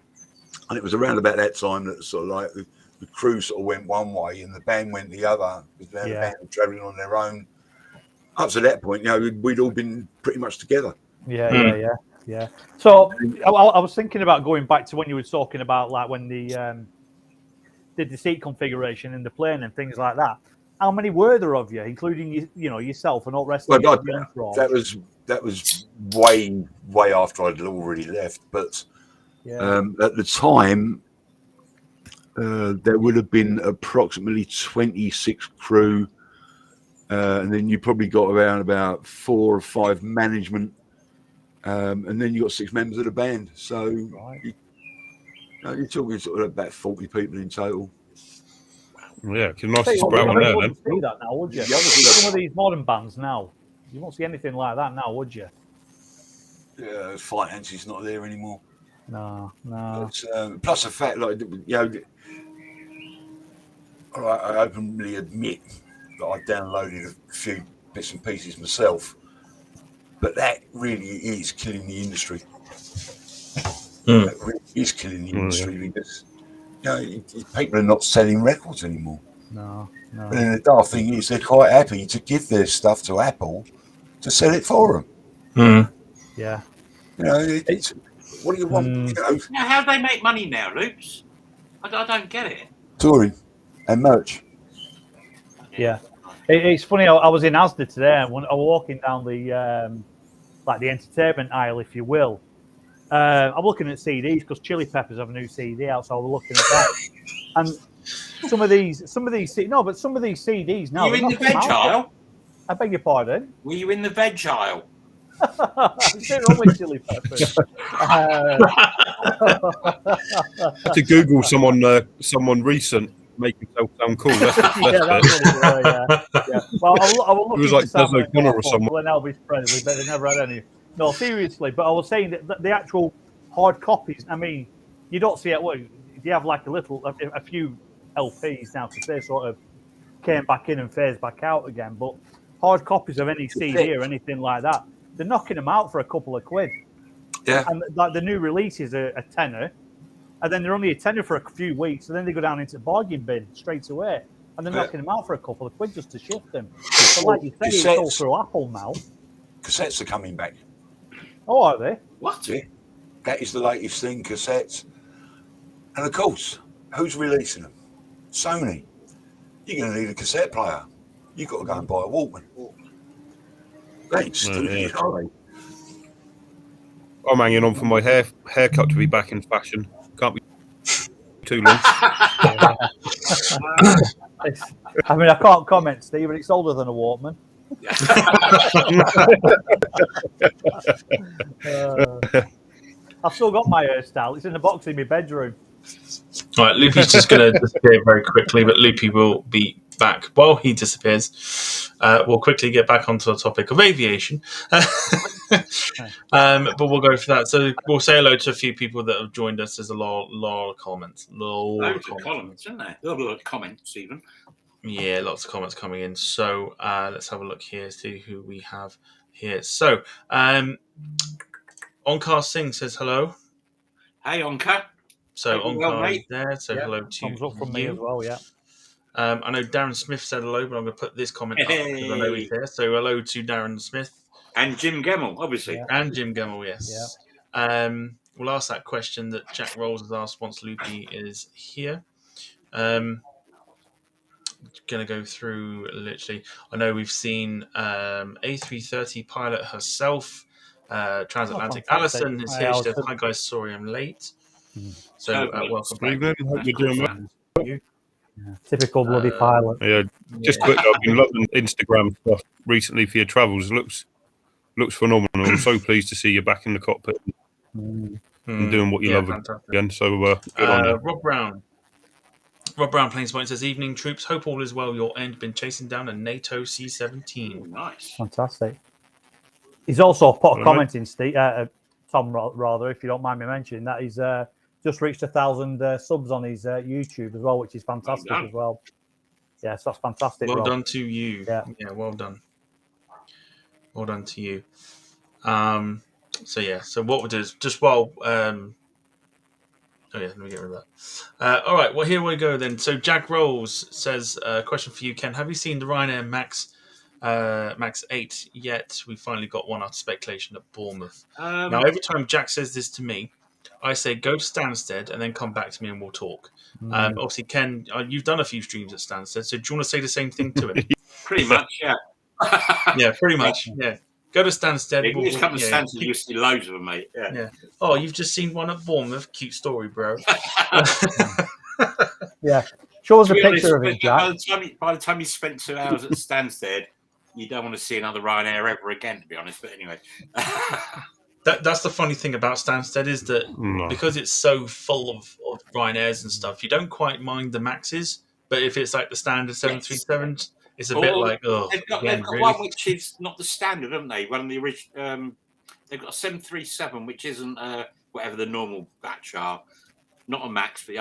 And it was around about that time that sort of like the crew sort of went one way and the band went the other. The band were travelling on their own. Up to that point, we'd all been pretty much together. Yeah. So I was thinking about going back to when you were talking about like when the did the seat configuration in the plane and things like that. How many were there of you, including yourself and all the rest of the that was way after I'd already left. But At the time, there would have been approximately 26 crew, and then you probably got around about 4 or 5 management, and then you got 6 members of the band. So you're talking sort of about 40 people in total. Yeah, can nicely spread on there. You wouldn't see that now, would you? Some of these modern bands now, you won't see anything like that now, would you? Yeah, finance is not there anymore. No. But, plus the fact, like, I openly admit that I downloaded a few bits and pieces myself, but that really is killing the industry. That really is killing the industry because people are not selling records anymore. No. And then the dark thing is they're quite happy to give their stuff to Apple to sell it for them. Yeah. What do you want? Now, how do they make money now, Loops? I don't get it. Touring and merch. Yeah. It's funny. I was in Asda today, and when I was walking down the the entertainment aisle, if you will. I'm looking at CDs because Chili Peppers have a new CD out, so I was looking at that. And some of these CDs now. Were you in the veg aisle? I beg your pardon. Were you in the veg aisle? They're only Chili Peppers. To Google someone recent, make himself sound cool. That's that's what it was. Yeah. Well, I was it was like Des O'Connor or someone. And Elvis Presley, but they never had any. No, seriously. But I was saying that the actual hard copies. I mean, you don't see it. Well, you have like a few LPs now because they sort of came back in and phased back out again. But hard copies of any CD or anything like that, they're knocking them out for a couple of quid. Yeah. And like the new releases are a tenner, and then they're only a tenner for a few weeks, and then they go down into the bargain bin straight away, and they're knocking them out for a couple of quid just to ship them. So like you say, it's all through Apple now. Cassettes are coming back. Oh, are they? What? Yeah. That is the latest thing, cassettes. And of course, who's releasing them? Sony. You're going to need a cassette player. You've got to go and buy a Walkman. They ain't stupid, are they? I'm hanging on for my haircut to be back in fashion. Can't be too long. I mean, I can't comment, Steve, but it's older than a Walkman. I've still got my hairstyle. It's in the box in my bedroom. All right, Loopy's just going to disappear very quickly, but Loopy will be back. While he disappears, we'll quickly get back onto the topic of aviation. But we'll go for that. So we'll say hello to a few people that have joined us. There's a lot of comments. Loads of comments, isn't there? A lot of comments, even. Yeah, lots of comments coming in. So let's have a look here, see who we have here. So Onkar Singh says hello. Hey, Onkar. So Onkar is there. So hello to thumbs up from me as well, yeah. I know Darren Smith said hello, but I'm going to put this comment up because I know he's there. So hello to Darren Smith. And Jim Gemmell, obviously. Yeah. And Jim Gemmell, yes. Yeah. We'll ask that question that Jack Rolls has asked once Loopy is here. Going to go through literally. I know we've seen A330 pilot herself, Transatlantic. Alison is here. She says, "Hi guys, sorry I'm late." So welcome back. Hope you're doing well. Typical bloody pilot. Yeah, just quick. I've been loving Instagram stuff recently for your travels. Looks phenomenal. I'm so pleased to see you back in the cockpit and doing what you love again. So good on you. Rob Brown Plains Point says, "Evening troops. Hope all is well. Your end been chasing down a NATO C-17. Ooh, nice, fantastic." He's also put a comment in, Steve, Tom, rather, if you don't mind me mentioning that he's just reached 1,000 subs on his YouTube as well, which is fantastic as well. Yes, that's fantastic. Well Rob. done to you. Yeah, well done. Well done to you. So what we'll do is just while let me get rid of that. All right, well, here we go then. So Jack Rolls says, question for you, Ken. Have you seen the Ryanair Max 8 yet? We finally got one after speculation at Bournemouth. Now, every time Jack says this to me, I say go to Stansted and then come back to me and we'll talk. Obviously, Ken, you've done a few streams at Stansted, so do you want to say the same thing to him? Pretty much, yeah. Yeah, pretty much, yeah. Go to Stansted. You just come to Stansted, you'll see loads of them, mate. Yeah. Oh, you've just seen one at Bournemouth. Cute story, bro. Yeah. Show us a To be picture honest, of it, Jack. by the time you spent 2 hours at Stansted, you don't want to see another Ryanair ever again, to be honest. But anyway. That's the funny thing about Stansted is that because it's so full of Ryanairs and stuff, you don't quite mind the Maxes. But if it's like the standard 737s, it's a bit like, oh, they've got really? one which is not the standard, haven't they? One of the original. They've got a 737, which isn't whatever the normal batch are. Not a Max, but the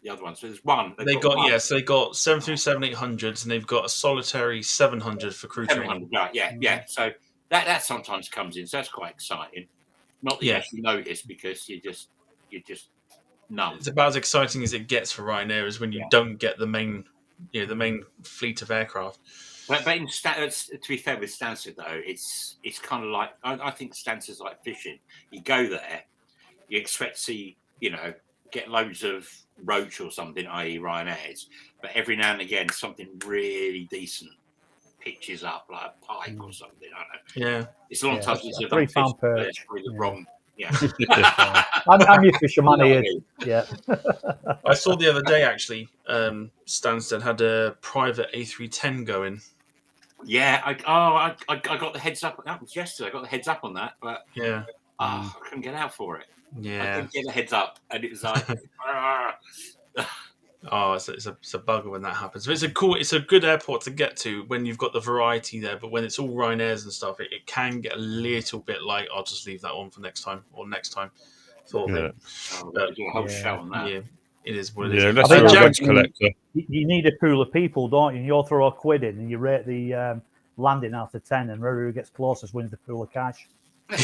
other one. So there's one. They got 737-800s, and they've got a solitary 700 for crew training. Yeah. So that sometimes comes in. So that's quite exciting. Not that you actually notice because you just numb. It's about as exciting as it gets for Ryanair is when you don't get the main fleet of aircraft. But to be fair with Stansted though, it's kind of like I think Stansted's like fishing. You go there, you expect to see get loads of roach or something, i.e. Ryanairs, but every now and again something really decent pitches up like a pike or something. I don't know. Yeah, it's a long time since I've £3 done per. It's probably the wrong. Yeah, I'm your fisherman here. Yeah. I saw the other day actually. Stansted had a private A310 going. Yeah, I got the heads up. That was yesterday. I got the heads up on that, but I couldn't get out for it. Yeah, I couldn't get the heads up, and it was like, it's a bugger when that happens. But it's a good airport to get to when you've got the variety there. But when it's all Ryanairs and stuff, it can get a little bit like I'll just leave that one for next time sort of thing. Do a whole show on that. Yeah, it is what it is. Yeah, that's a Jack's collector. You need a pool of people, don't you? And you'll throw a quid in and you rate the landing out of 10, and whoever gets closest wins the pool of cash. I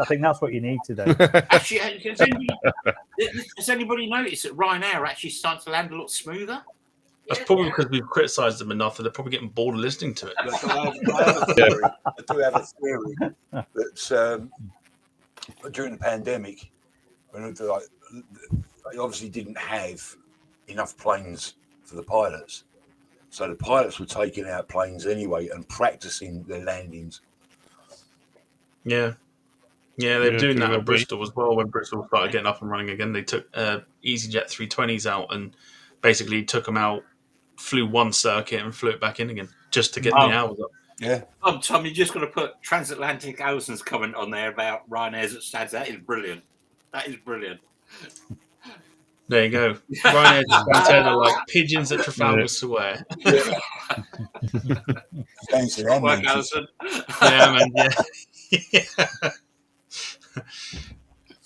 think that's what you need to do. Actually, has anybody noticed that Ryanair are actually starting to land a lot smoother? That's probably because we've criticised them enough that they're probably getting bored of listening to it. I do have a theory that during the pandemic, when they obviously didn't have enough planes for the pilots, so the pilots were taking out planes anyway and practicing their landings. Yeah, they're doing that at Bristol as well. When Bristol started getting up and running again, they took EasyJet 320s out and basically took them out, flew one circuit and flew it back in again just to get the hours up. Yeah. Tom, you're just going to put Transatlantic Allison's comment on there about Ryanair's at Stads. That is brilliant. There you go. Ryanair's are like pigeons at Trafalgar Square. Thanks for that, Work, Allison. Yeah, man. Yeah.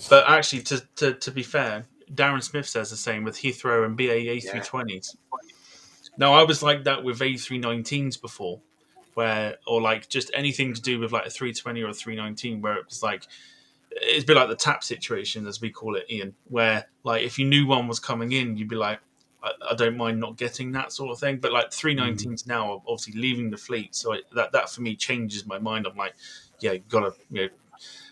But actually, to be fair, Darren Smith says the same with Heathrow and BAE A320s. Now, I was like that with A319s before, or like just anything to do with like a 320 or a 319, where it was like, it's a bit like the tap situation, as we call it, Ian, where like if you knew one was coming in, you'd be like, I don't mind not getting that sort of thing. But like 319s now are obviously leaving the fleet, so that for me changes my mind. I'm like, yeah, you've got to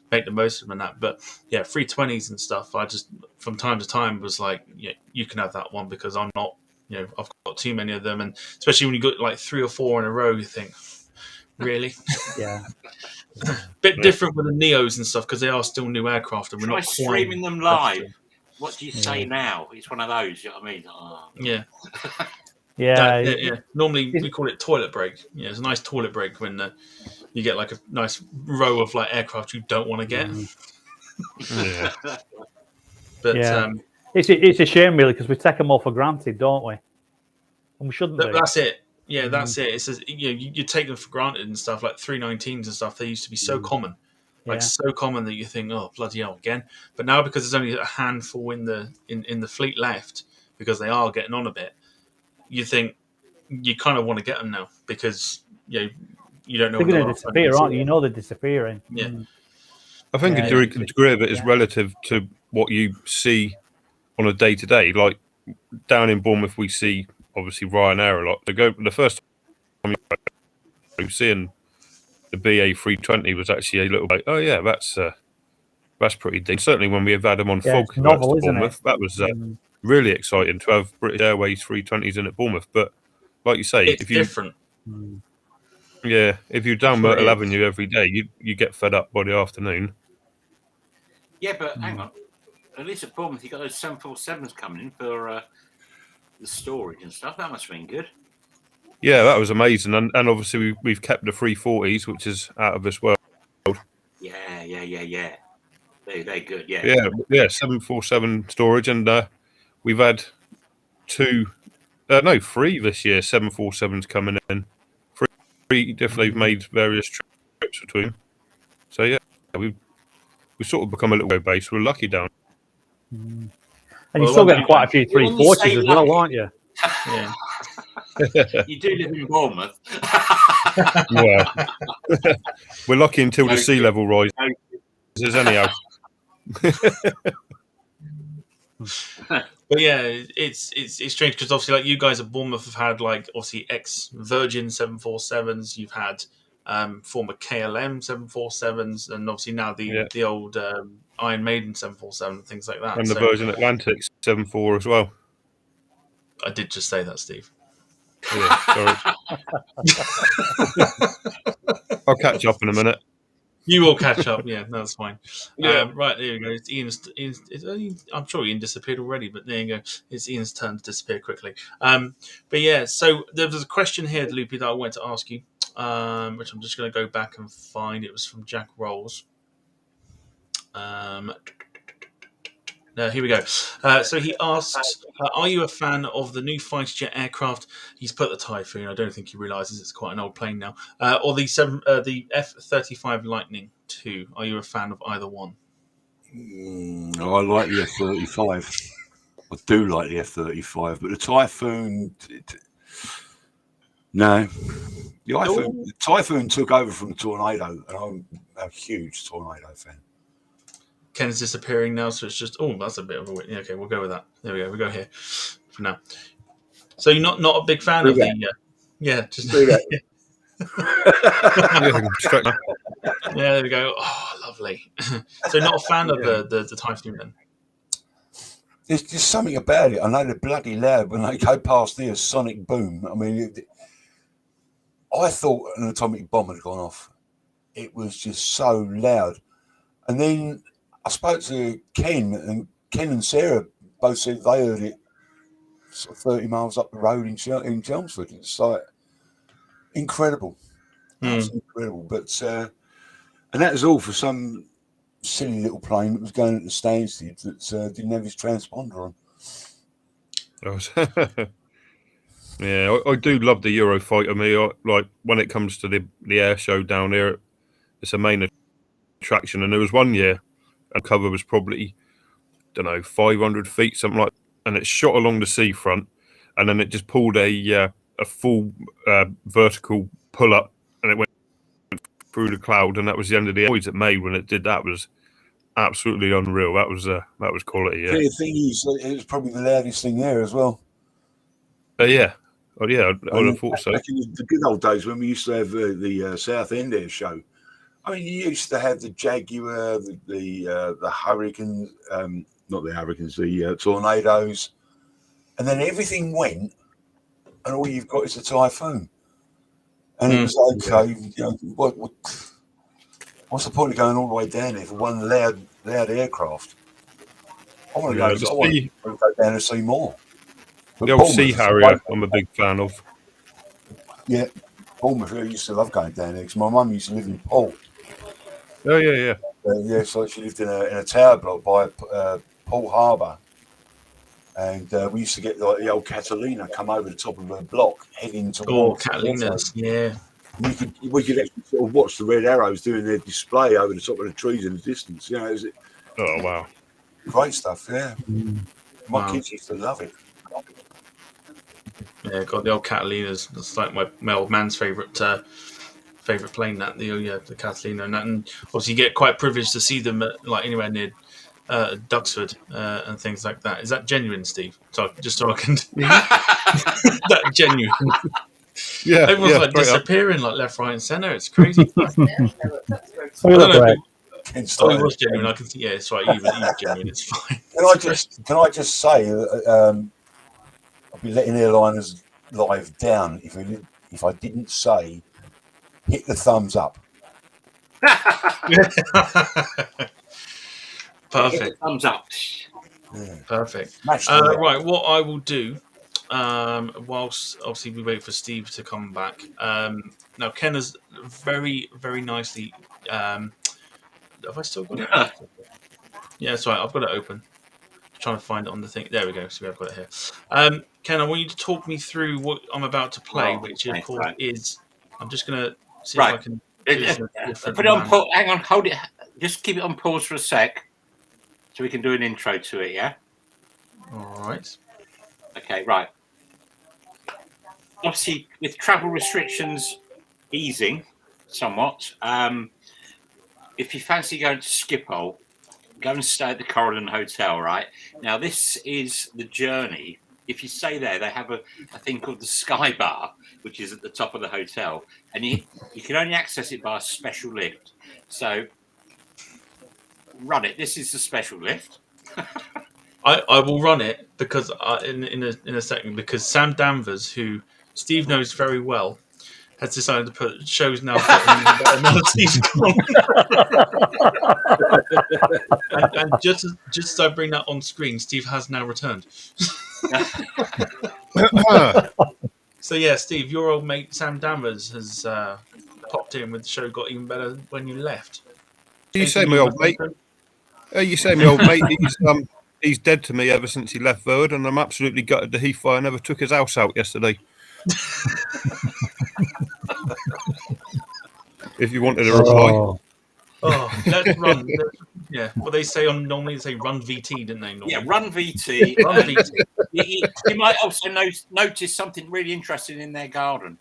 make the most of them and that. But yeah, 320s and stuff, I just from time to time was like, yeah, you can have that one because I'm not, I've got too many of them, and especially when you got like 3 or 4 in a row, you think, really? Yeah. Bit different with the Neos and stuff because they are still new aircraft, and we're not streaming them live. What do you say now? It's one of those. You know what I mean? Oh. Yeah. Yeah. Normally we call it toilet break. Yeah, it's a nice toilet break when you get like a nice row of like aircraft you don't want to get. Yeah. But it's a shame really because we take them all for granted, don't we? And we shouldn't. That's it. Yeah, that's it. It's you take them for granted and stuff like 319s and stuff. They used to be so common, so common that you think, oh bloody hell again. But now because there's only a handful in the fleet left because they are getting on a bit, you think you kind of want to get them now because you don't know. They're going to disappear, aren't you? You know they're disappearing. Yeah. I think a degree of it is relative to what you see on a day to day. Like down in Bournemouth, we see obviously Ryanair a lot. The first time you seeing the BA 320 was actually a little bit. Oh yeah, that's pretty deep. Certainly when we have had them on Fog to Bournemouth, that was really exciting to have British Airways 320s in at Bournemouth. But like you say, it's different. Yeah, if you're down Sure Myrtle is. Avenue every day, you get fed up by the afternoon. Yeah, but hang on. At least at Bournemouth, you got those 747s coming in for the storage and stuff. That must have been good. Yeah, that was amazing, and obviously we've kept the 340s, which is out of this world. Yeah. They're good. Yeah. Yeah, 747 storage, and we've had three this year. 747s coming in. Three definitely made various trips between. So yeah, we sort of become a little base. We're lucky down. And Well, you're still the getting one quite a few when you say 340s as well, lucky- aren't you? Yeah. You do live in Bournemouth. Well, we're lucky until the sea level rises. Anyhow. But yeah, it's strange because obviously, like, you guys at Bournemouth have had, like, obviously ex Virgin 747s. You've had former KLM 747s, and obviously now the old Iron Maiden 747, things like that. And the Virgin Atlantic 74 as well. I did just say that, Steve. Yeah, sorry. I'll catch up in a minute. You will catch up. Yeah, that's fine. Yeah. Right, there you go. It's I'm sure Ian disappeared already, but there you go. It's Ian's turn to disappear quickly. But yeah, so there was a question here, Loopy, that I wanted to ask you, which I'm just going to go back and find. It was from Jack Rolls. No, here we go. So he asks, are you a fan of the new fighter jet aircraft? He's put the Typhoon. I don't think he realises it's quite an old plane now. Or the F-35 Lightning II. Are you a fan of either one? I like the F-35. I do like the F-35, but the Typhoon... No. The Typhoon took over from the Tornado, and I'm a huge Tornado fan. Ken's disappearing now, so it's just... Oh, that's a bit of a... Okay, we'll go with that. There we go. We'll go here for now. So you're not a big fan of the... yeah, just... Do that. Yeah, there we go. Oh, lovely. So not a fan of the Typhoon then? There's just something about it. I know they're bloody loud when they go past the sonic boom. I mean, I thought an atomic bomb had gone off. It was just so loud. And then I spoke to Ken and Sarah both said they heard it sort of 30 miles up the road in Chelmsford. It's like incredible. That's incredible. But and that was all for some silly little plane that was going at the Stansted that didn't have his transponder on. Yeah, I do love the Eurofighter. Like when it comes to the air show down here, it's a main attraction. And there was one year, and cover was probably, 500 feet, something like, and it shot along the seafront, and then it just pulled a full vertical pull up, and it went through the cloud, and that was the end of the noise it made when it did. That was absolutely unreal. That was quality. Yeah. The thing is, it was probably the loudest thing there as well. Yeah. Oh yeah, I would have thought so. Back in the good old days when we used to have the South End Air Show, I mean, you used to have the Jaguar, the Hurricanes, not the Hurricanes, the Tornadoes, and then everything went, and all you've got is a Typhoon. And it was okay. What's the point of going all the way down there for one loud aircraft? I want to go down and see more. But the old Sea Harrier, I'm a big fan of. Yeah, Bournemouth. I used to love going down there because my mum used to live in Port. Oh yeah. So she lived in a tower block by Port Harbour, and we used to get like the old Catalina come over the top of the block, heading towards. Oh, Catalinas, yeah. We could actually sort of watch the red arrows doing their display over the top of the trees in the distance. Oh wow, great stuff. Yeah, my kids used to love it. Yeah, got the old Catalinas. That's like my old man's favourite plane. That the Catalina, and obviously you get quite privileged to see them at, like anywhere near Duxford and things like that. Is that genuine, Steve? So I can that genuine. Yeah, everyone's like disappearing like left, right, and centre. It's crazy. I don't know. It was genuine. I can see. Yeah, it's right. He was genuine. It's fine. Can I just say I'll be letting airliners live down if I didn't say hit the thumbs up. Perfect. Thumbs up. Yeah. Perfect. Smash the like. Right, what I will do, whilst obviously we wait for Steve to come back. Now Ken has very, very nicely. Have I still got it? Yeah, that's right. I've got it open. Trying to find it on the thing. There we go. So I've got it here. Ken, I want you to talk me through what I'm about to play, which of course is. I'm just going to see if I can do this in a different Put it on manner. pause. Hang on, hold it. Just keep it on pause for a sec, so we can do an intro to it. Yeah. All right. Okay. Right. Obviously, with travel restrictions easing somewhat, if you fancy going to Schiphol, go and stay at the Corridon Hotel. Right now, this is the journey. If you stay there, they have a thing called the Sky Bar, which is at the top of the hotel, and you can only access it by a special lift. So, run it. This is the special lift. I will run it because in a second, because Sam Danvers, who Steve knows very well, has decided to put shows now now Steve's gone. and just as I bring that on screen, Steve has now returned. So yeah, Steve, your old mate Sam Danvers has popped in with the show got even better when you left. You say my old mate. You say my old mate. He's dead to me ever since he left Verd, and I'm absolutely gutted that I never took his house out yesterday. If you wanted a reply. Oh, let's run. Yeah, what they say normally they say run VT, didn't they? Normally? Yeah, run VT. Run VT. You might also notice something really interesting in their garden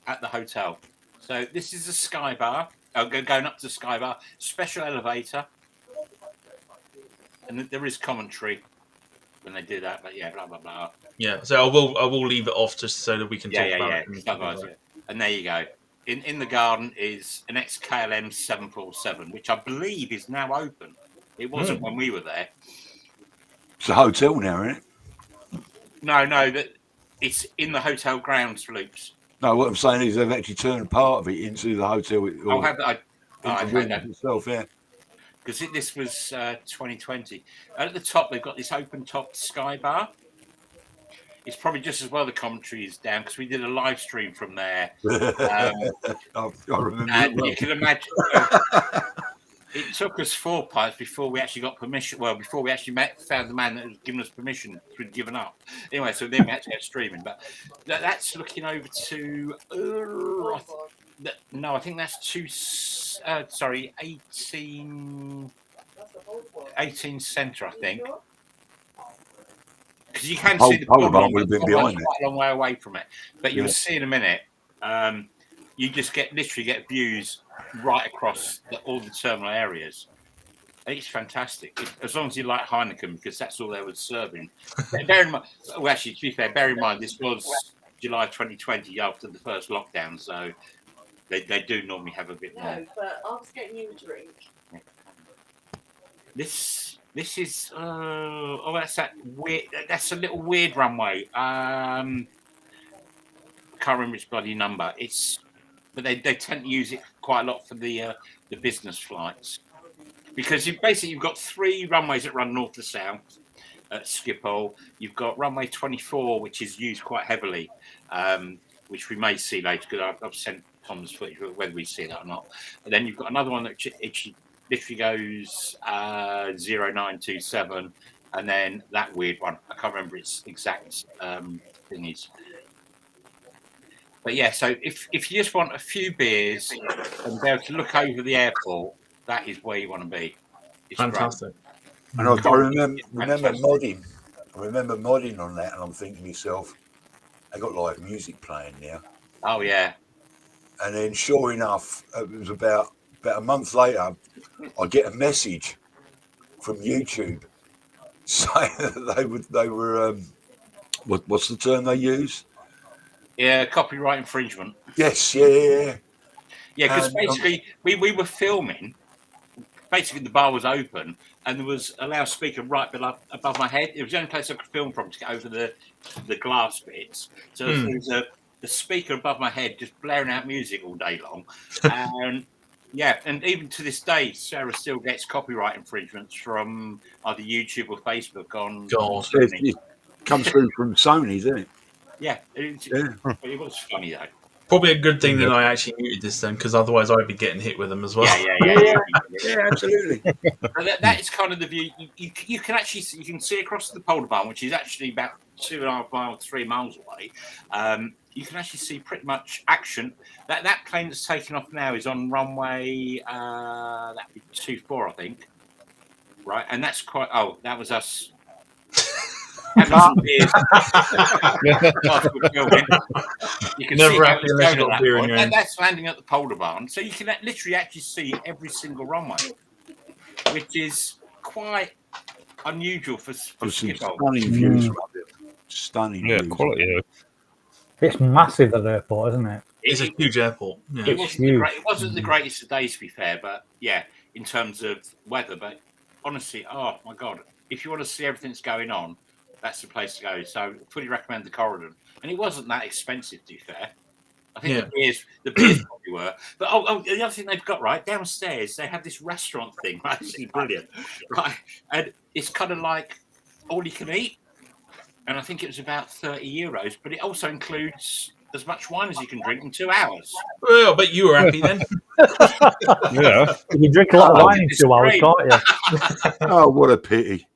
at the hotel. So this is a Sky Bar. Going up to the Sky Bar, special elevator, and there is commentary when they do that. But yeah, blah blah blah. Yeah, so I will leave it off just so that we can talk about it. Otherwise, and there you go. In the garden is an ex-KLM 747, which I believe is now open. It wasn't when we were there. It's a hotel now, isn't it? No, that it's in the hotel grounds, Loops. No, what I'm saying is they've actually turned part of it into the hotel. I'll have that. I found that itself, yeah. Because this was 2020. At the top, they've got this open-top Sky Bar. It's probably just as well the commentary is down because we did a live stream from there. I remember. And you can imagine, it took us 4 parts before we actually got permission. Well, before we actually found the man that was giving us permission, we'd given up. Anyway, so then we had to go streaming. But that's looking over to. I think that's 18 Centre, I think. Because you can see the Polybone would have been behind it. Quite a long way away from it. But you'll see in a minute, you just literally get views right across all the terminal areas. It's fantastic. As long as you like Heineken, because that's all they were serving. Bear in mind, well, actually, to be fair, bear in mind, this was July 2020 after the first lockdown, so they do normally have a bit more. No, but I was getting you a drink. Yeah. This is that's that weird. That's a little weird runway. Can't remember its bloody number. But they tend to use it quite a lot for the business flights because you've got 3 runways that run north to south at Schiphol. You've got runway 24, which is used quite heavily, which we may see later because I've sent Tom's footage whether we see that or not. And then you've got another one that literally goes 0927, and then that weird one. I can't remember its exact thingies. But yeah, so if you just want a few beers and be able to look over the airport, that is where you want to be. It's fantastic. Great. And I remember modding. I remember modding on that, and I'm thinking to myself, they got live music playing now. Oh yeah. And then, sure enough, it was about a month later, I get a message from YouTube saying that they were what's the term they use? Yeah, copyright infringement. Yes, yeah. Yeah, because basically we were filming. Basically, the bar was open, and there was a loudspeaker right above my head. It was the only place I could film from to get over the glass bits. So there the speaker above my head just blaring out music all day long. And yeah, and even to this day, Sarah still gets copyright infringements from either YouTube or Facebook on God. Sony. It comes through from Sony, doesn't it? Yeah, it was funny though. Probably a good thing that I actually muted this then, because otherwise I'd be getting hit with them as well. Yeah, absolutely. That is kind of the view. You can actually you can see across the polar barn, which is actually about 2.5 miles, 3 miles away. You can actually see pretty much action. That plane that's taken off now is on runway that'd be 24, I think. Right, and that's quite. Oh, that was us. Having some beers. You can Never see how happy it's unless going you've got at that beer in point. your hand. That's landing at the polar barn, so you can literally actually see every single runway, which is quite unusual for Some Schiphol. stunning views from up there. Stunning Yeah, views. quality. It's massive, that airport, isn't it? It's a huge airport. Yeah. It wasn't the greatest of days, to be fair, but yeah, in terms of weather. But honestly, oh my god, if you want to see everything that's going on, that's the place to go. So, fully recommend the Corridor. And it wasn't that expensive, to be fair. I think the beers probably were. But the other thing they've got right downstairs, they have this restaurant thing. Right, this is brilliant, right? And it's kind of like all you can eat. And I think it was about €30, but it also includes as much wine as you can drink in 2 hours. Well, but you were happy then. Yeah. You can drink a lot of wine in 2 hours, can't you? Oh, what a pity.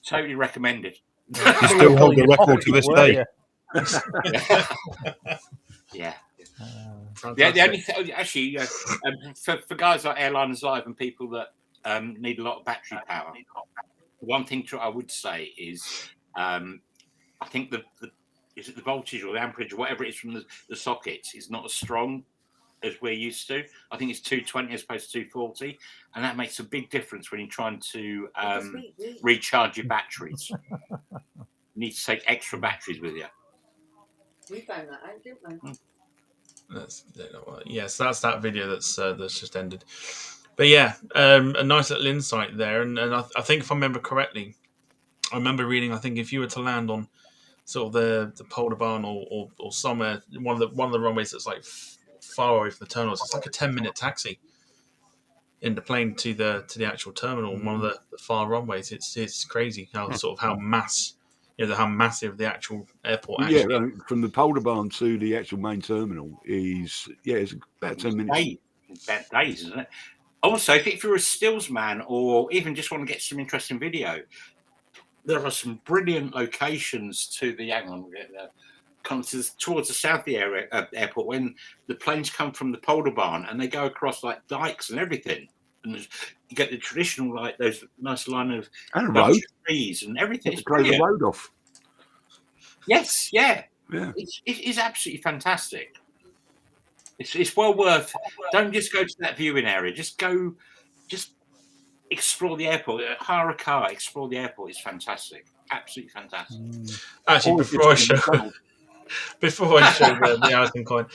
Totally recommended. You still hold the record to this day. Yeah. The only thing, actually, for guys like Airliners Live and people that need a lot of battery power, one thing I would say is I think the voltage or the amperage or whatever it is from the sockets is not as strong as we're used to. I think it's 220 as opposed to 240, and that makes a big difference when you're trying to recharge your batteries. You need to take extra batteries with you. We found that out, didn't we? Yes, that's that video that's just ended. But yeah, a nice little insight there, and I think if I remember correctly, I remember reading. I think if you were to land on sort of the polar barn or somewhere one of the runways that's like far away from the terminals, it's like a 10-minute taxi in the plane to the actual terminal. One of the far runways. It's crazy how how massive the actual airport actually is. From the polar barn to the actual main terminal is it's about 10 minutes. About days, isn't it? Also, if you're a stills man or even just want to get some interesting video, there are some brilliant locations to the towards the Southie airport when the planes come from the polar barn and they go across like dikes and everything, and you get the traditional like those nice line of trees and everything. It's close the road off. Yes, yeah. It is absolutely fantastic. It's well worth. Don't just go to that viewing area. Just explore the airport. Hire a car, explore the airport. It's fantastic. Absolutely fantastic. Actually, before I show the hours and coin,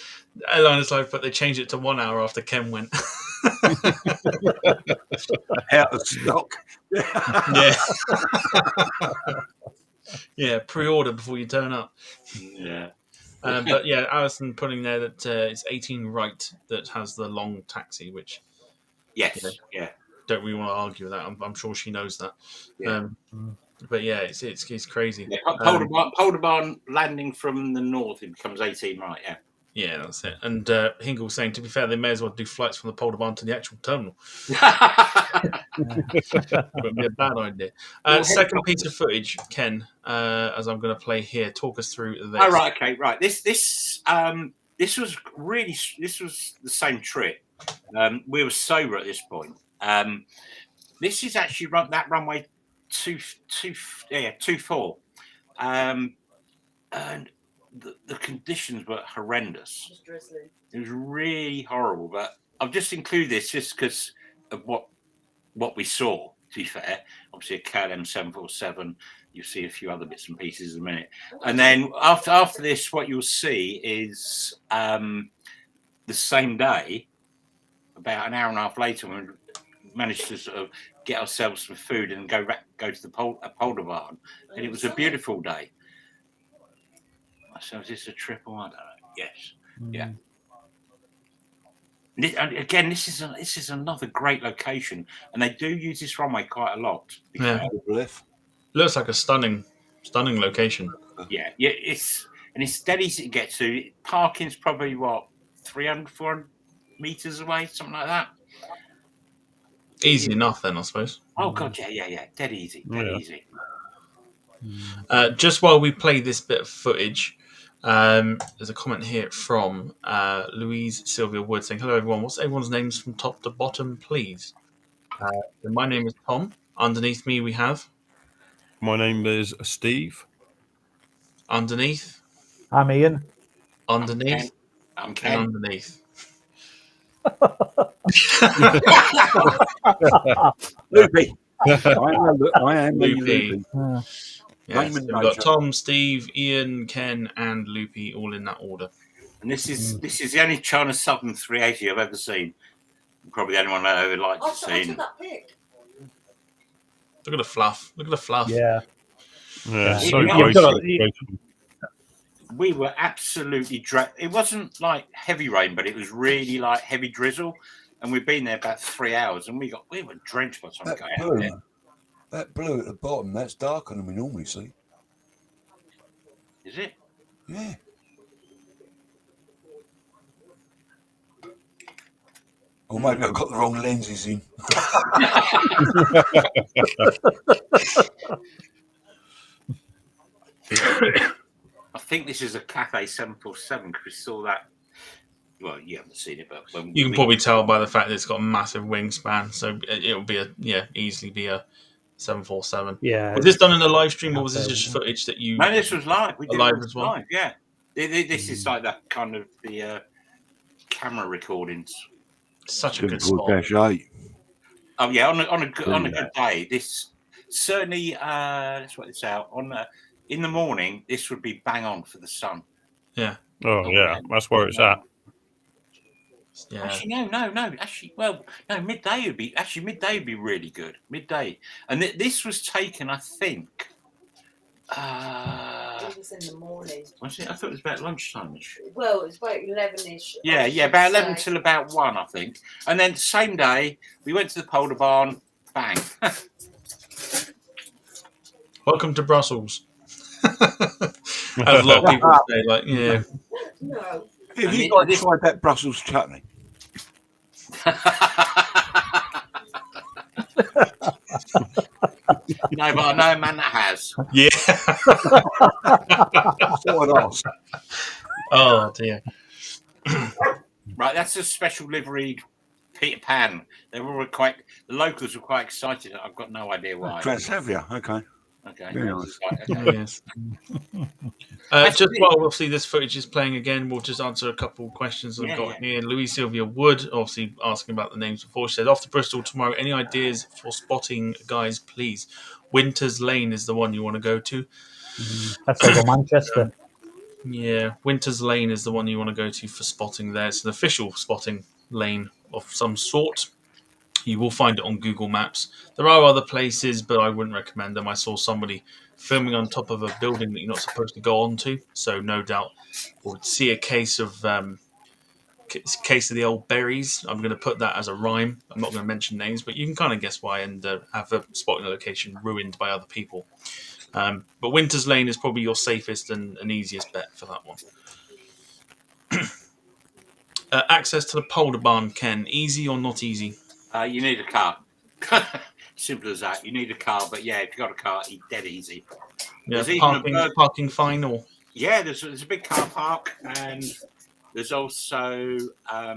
Airliners Live, but they changed it to 1 hour after Ken went. Out of stock. Yeah. Yeah, pre-order before you turn up. Yeah. But yeah, Alison putting there that it's 18 right that has the long taxi, which don't really want to argue with that. I'm sure she knows that. Yeah. But yeah, it's crazy. Yeah, polar barn landing from the north, it becomes 18 right. Yeah. Yeah, that's it. And Hingle saying, to be fair, they may as well do flights from the polar barn to the actual terminal. Wouldn't be a bad idea. Second piece of footage, Ken, as I'm going to play here. Talk us through this. Oh, right, okay, right. This was the same trip. We were sober at this point. This is actually that runway 24, and the conditions were horrendous. It was really horrible. But I've just included this just because of what we saw. To be fair, obviously a KLM 747. You'll see a few other bits and pieces in a minute, and then after this, what you'll see is the same day, about an hour and a half later, we managed to sort of get ourselves some food and go to the polar barn, and it was a beautiful day. So is this a triple? I don't know. Yes. Yeah. And again, this is another great location, and they do use this runway quite a lot. To be Yeah. fair. Looks like a stunning location. Yeah. It's dead easy to get to. Parking's probably what 300, 400 meters away, something like that. Easy enough, then, I suppose. Oh god, yeah. Dead easy. Easy. Just while we play this bit of footage, there's a comment here from Louise Sylvia Wood saying, "Hello everyone. What's everyone's names from top to bottom, please?" My name is Tom. Underneath me, we have. My name is Steve. Underneath. I'm Ian. Underneath. I'm Ken. And underneath. Loopy. I am Loopy. Yes, Name and we've got nature. Tom, Steve, Ian, Ken, and Loopy all in that order. And this is the only China Southern 380 I've ever seen. Probably the only one I ever liked to I see. took that pic. Look at the fluff. Look at the fluff. Yeah. Yeah, so You've great. got- We were absolutely it wasn't like heavy rain, but it was really like heavy drizzle. And we'd been there about 3 hours, and we were drenched by the time we got out there. That blue at the bottom, that's darker than we normally see. Is it? Yeah. Or maybe I've got the wrong lenses in. I think this is a Cathay 747 because we saw that. Well, you haven't seen it, but You can probably tell by the fact that it's got a massive wingspan, so it'll be easily be a 747. Yeah. Was this done in a live stream, or was this just footage that you? No, this was live. We did live it as well? live, yeah. This is like that kind of the camera recordings. Such a good spot. 8. Oh yeah, on a good day, this certainly. Let's work this out. In the morning, this would be bang on for the sun. Yeah. Oh yeah, that's where it's at. Yeah. Actually, no. Actually, well, no. Midday would be really good. Midday, and this was taken, I think. It was in the morning. Was it? I thought it was about lunchtime. Well, it was about 11ish. Yeah, about 11 till about 1, I think. And then same day, we went to the Polder Barn. Bang. Welcome to Brussels. As a lot of people say, like, yeah. No. Have you guys tried that Brussels chutney? No, but I know a man that has. Yeah. So I'd ask. Oh dear. Right, that's a special liveried Peter Pan. They were the locals were quite excited. I've got no idea why. Transavia, okay. Okay. Very nice. Yes. Just while obviously this footage is playing again, we'll just answer a couple of questions I've got here. Louise Sylvia Wood, obviously asking about the names before. She said, "Off to Bristol tomorrow. Any ideas for spotting, guys, please? Winters Lane is the one you want to go to." That's over Manchester. Yeah, Winters Lane is the one you want to go to for spotting there. It's an official spotting lane of some sort. You will find it on Google Maps. There are other places, but I wouldn't recommend them. I saw somebody filming on top of a building that you're not supposed to go onto, so no doubt we'll see a case of the old berries. I'm going to put that as a rhyme. I'm not going to mention names, but you can kind of guess why, and have a spotting location ruined by other people. But Winters Lane is probably your safest and easiest bet for that one. Access to the Polder Barn, Ken. Easy or not easy? You need a car. Simple as that. You need a car, but yeah, if you got a car, it's dead easy. Yeah, parking fine or? Yeah, there's a big car park, and there's also a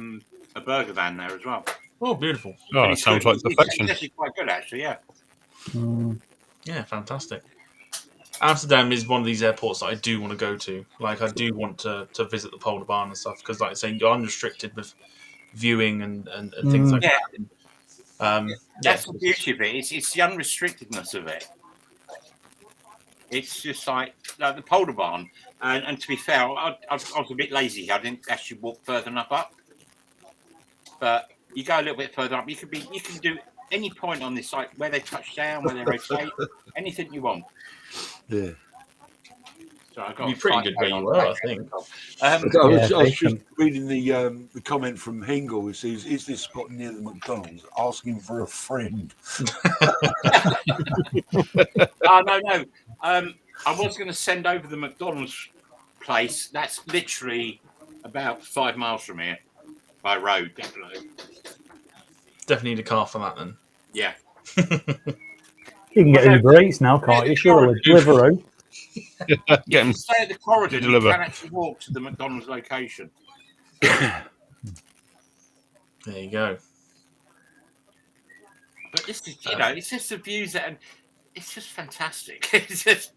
burger van there as well. Oh, beautiful! Oh, it sounds like perfection. It's actually quite good, actually. Yeah. Yeah, fantastic. Amsterdam is one of these airports that I do want to go to. Like, I do want to visit the Polder Barn and stuff because, like I say, you're unrestricted with viewing and things like that. That's the beauty of it. It's the unrestrictedness of it. It's just like the Polder Barn. And to be fair, I was a bit lazy. I didn't actually walk further enough up. But you go a little bit further up. You can do any point on this site where they touch down, where they rotate, anything you want. Yeah. So I got You'd be pretty good where you were, I think. I was just decent. reading the comment from Hingle. It says, "Is this spot near the McDonald's?" Asking for a friend. Oh, no. I was going to send over the McDonald's place. That's literally about 5 miles from here by road, definitely. Definitely need a car for that then. Yeah. You can get Uber Eats now, can't you? Surely, Deliveroo. If Get you him stay at the corridor, you deliver. can actually walk to the McDonald's location. There you go. But this is, it's just the views and it's just fantastic. It's just,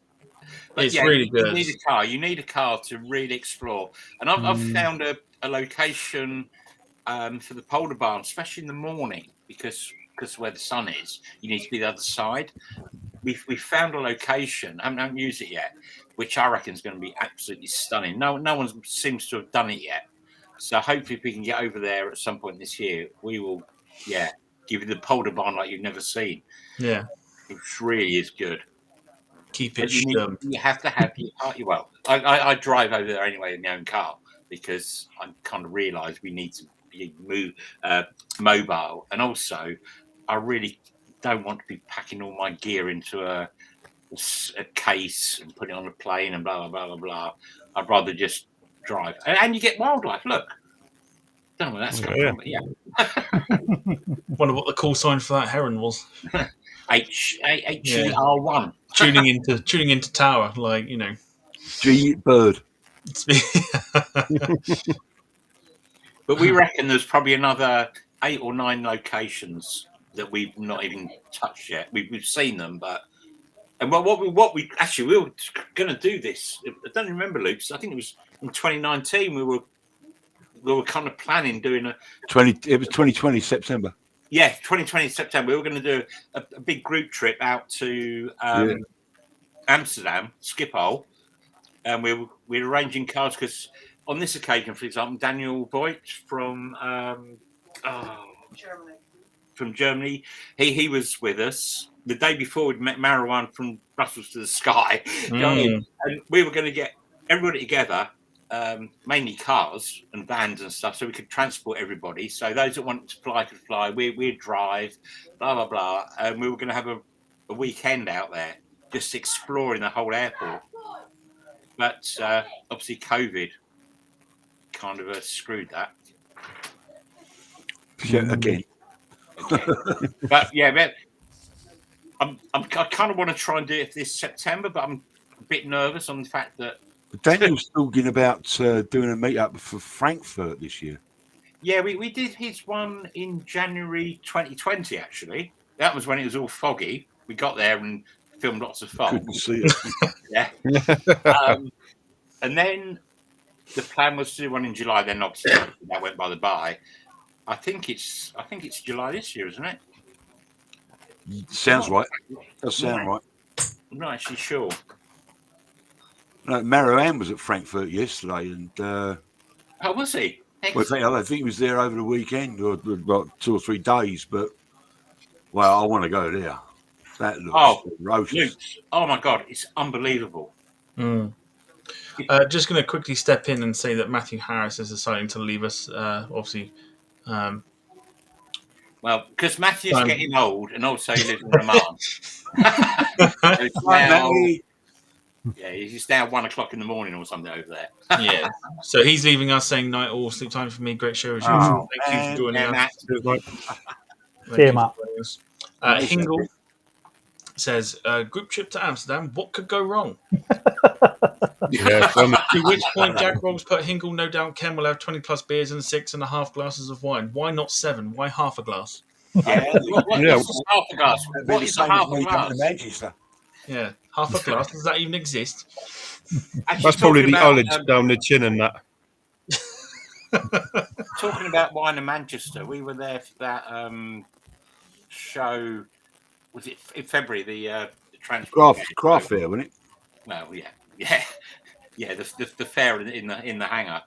but It's really you good. need a car. You need a car to really explore. And I've found a location for the polar barn, especially in the morning, because where the sun is, you need to be the other side. We found a location. I haven't used it yet, which I reckon is going to be absolutely stunning. No one seems to have done it yet. So hopefully, if we can get over there at some point this year, we will. Yeah, give you the polar barn like you've never seen. Yeah. It really is good. Keep But it you have to have your car. Well, I drive over there anyway in my own car because I kind of realise we need to be mobile, and also I really don't want to be packing all my gear into a case and putting it on a plane and blah blah blah blah blah. I'd rather just drive, and you get wildlife. Look, don't know where that's coming from, but yeah. Wonder what the call sign for that heron was. HER1. tuning into tower, like G bird. But we reckon there's probably another 8 or 9 locations that we've not even touched yet. We've seen them, but what we we were going to do this. I don't remember, Luke. I think it was in 2019. We were kind of planning doing It was 2020 September. Yeah, 2020 September. We were going to do a big group trip out to Amsterdam, Schiphol, and we're arranging cars because on this occasion, for example, Daniel Voigt from Germany, he was with us the day before. We'd met Marwan from Brussels to the Sky, and we were going to get everybody together. Mainly cars and vans and stuff, so we could transport everybody. So those that wanted to fly could fly. We'd drive, blah blah blah, and we were going to have a weekend out there, just exploring the whole airport. But obviously, COVID kind of screwed that. Yeah, again. But yeah, I kind of want to try and do it this September, but I'm a bit nervous on the fact that. Daniel's talking about doing a meetup for Frankfurt this year. Yeah, we did his one in January 2020, actually. That was when it was all foggy. We got there and filmed lots of fog. Couldn't see it. Yeah. And then the plan was to do one in July. Then obviously that went by the by. I think it's July this year, isn't it? Sounds right. Does sound right. I'm not actually sure. No, Marouane was at Frankfurt yesterday, and Oh, was he? well, I think he was there over the weekend or about 2 or 3 days. But I want to go there. That looks ferocious. Luke, oh my God, it's unbelievable. Just going to quickly step in and say that Matthew Harris is deciding to leave us. Obviously, well, because Matthew's getting old, and also he lives in Oman. Yeah, he's now 1 o'clock in the morning or something over there. Yeah, so he's leaving us, saying night all, sleep time for me. Great show as usual. Thank you for joining us. See you, Matt. Hingle says, group trip to Amsterdam, what could go wrong? Yeah, To which point Jack Rolls put Hingle, no doubt Ken will have 20 plus beers and 6.5 glasses of wine. Why not 7? Why half a glass? What's half a glass? What is a half a glass? Manchester. Yeah, half a glass. Does that even exist? Actually, that's probably the talking ullage about, down the chin and that. Talking about wine in Manchester, we were there for that show. Was it in February? The transport Craft fair, wasn't it? Well, yeah. The fair in the hangar.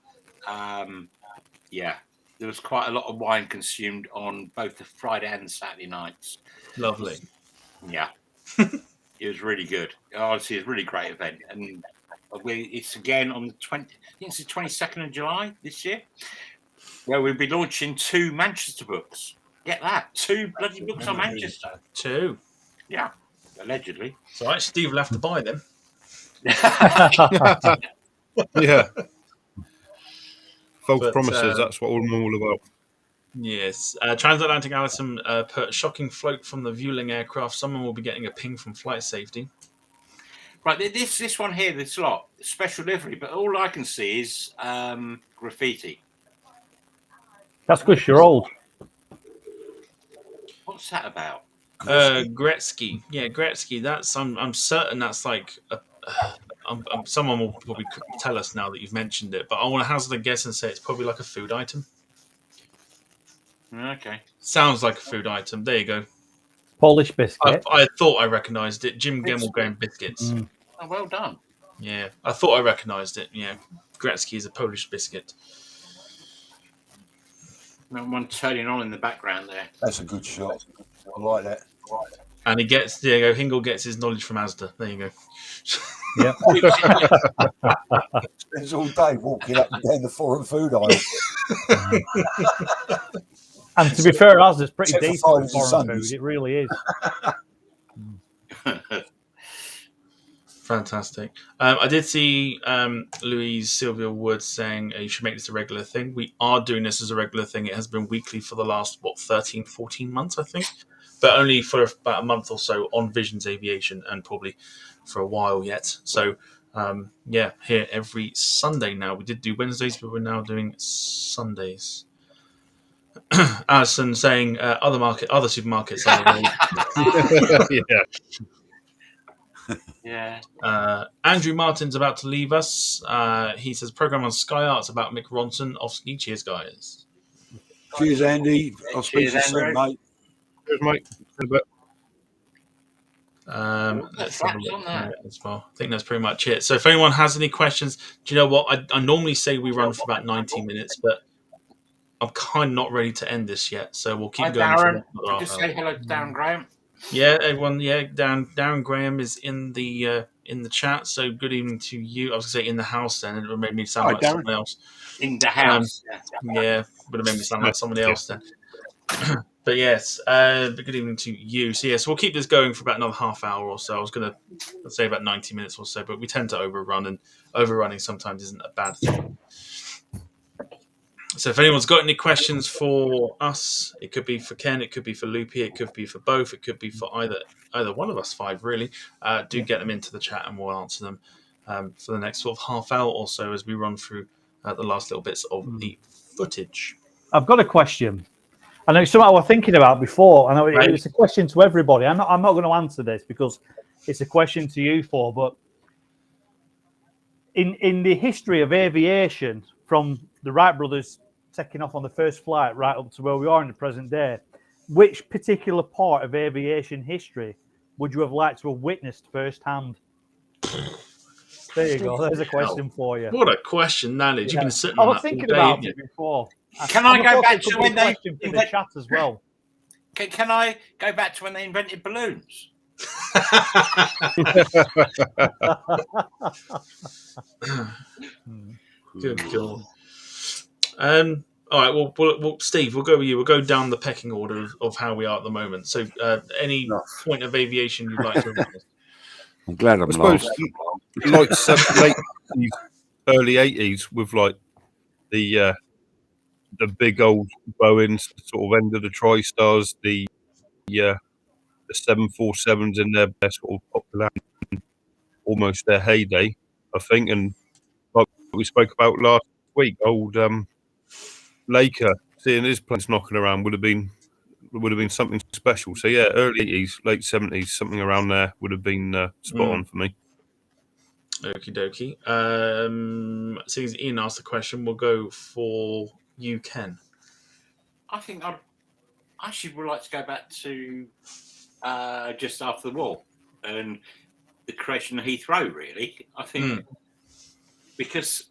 Yeah, there was quite a lot of wine consumed on both the Friday and Saturday nights. Lovely. Yeah, it was really good. Honestly, it was a really great event, and It's again on the 20. I think it's the 22nd of July this year. Where we'll be launching 2 Manchester books. Get that, 2 bloody books on Manchester. 2. Yeah, allegedly. So right, Steve will have to buy them. Yeah. False But, promises, that's what I'm all about. Yes. Transatlantic Allison put shocking float from the Vueling aircraft. Someone will be getting a ping from flight safety. Right, this one here, this lot, special livery, but all I can see is graffiti. That's because you're old. What's that about? Gretzky. Yeah, Gretzky. That's I'm certain that's like someone will probably tell us now that you've mentioned it, but I want to hazard a guess and say it's probably like a food item. Okay. Sounds like a food item. There you go. Polish biscuit. I thought I recognised it. Jim Gemmell going biscuits. Oh, well done. Yeah, I thought I recognised it. Yeah, Gretzky is a Polish biscuit. One turning on in the background there. That's a good shot. I like that. And he gets, there you go, Hingle gets his knowledge from Asda. There you go. Yeah. Spends all day walking up and down the foreign food aisle. And to be fair, Asda's pretty Except for decent Fridays for and foreign Sundays. food. It really is. Fantastic. I did see Louise Sylvia Wood saying you should make this a regular thing. We are doing this as a regular thing. It has been weekly for the last, 13, 14 months, I think. But only for about a month or so on Visions Aviation and probably for a while yet. So, here every Sunday now. We did do Wednesdays, but we're now doing Sundays. Alison saying other supermarkets are the way. Yeah. Yeah. Andrew Martin's about to leave us. He says program on Sky Arts about Mick Ronson off ski. Cheers, guys. Cheers, Andy. I'll speak to you soon, Andrew. mate. Cheers, mate. Let's have a look here as well. I think that's pretty much it. So if anyone has any questions, do you know what? I normally say we run for about 90 minutes, but I'm kind of not ready to end this yet. So we'll keep Hi, going. Darren. For another Just half say hour. hello to Darren Graham. Yeah, everyone. Yeah, Darren Graham is in the chat. So good evening to you. I was going to say in the house then, and it made me sound Hi, like Darren. someone else. In the house. Yeah, would have made me sound like somebody else then. But yes, good evening to you. So yes, we'll keep this going for about another half hour or so. I was going to say about 90 minutes or so, but we tend to overrun, and overrunning sometimes isn't a bad thing. So if anyone's got any questions for us, it could be for Ken, it could be for Loopy, it could be for both, it could be for either one of us 5 really. Do get them into the chat and we'll answer them for the next sort of half hour or so as we run through the last little bits of the footage. I've got a question. I know something I was thinking about before. I know Right. it's a question to everybody. I'm not going to answer this because it's a question to you four. But in the history of aviation, from the Wright brothers taking off on the first flight right up to where we are in the present day, which particular part of aviation history would you have liked to have witnessed firsthand? There you go. There's a question for you. What a question that is. You've been sitting I on was that thinking all day, about haven't it before. Can I And go thought back it could to be a when they question for the chat as well? Can I go back to when they invented balloons? Good God. All right, well, Steve, we'll go with you. We'll go down the pecking order of how we are at the moment. So, any point of aviation you'd like to remind us? I'm glad I'm I suppose like late early 80s with like the big old Boeings, sort of end of the TriStars, the 747s in their sort of popularity, almost their heyday, I think. And like we spoke about last week, old Laker, seeing his planes knocking around would have been something special. So yeah, early 80s, late 70s, something around there would have been spot on for me. Okie dokie. Seeing as Ian asked the question, we'll go for you, Ken. I think I actually would like to go back to just after the war and the creation of Heathrow, really. I think because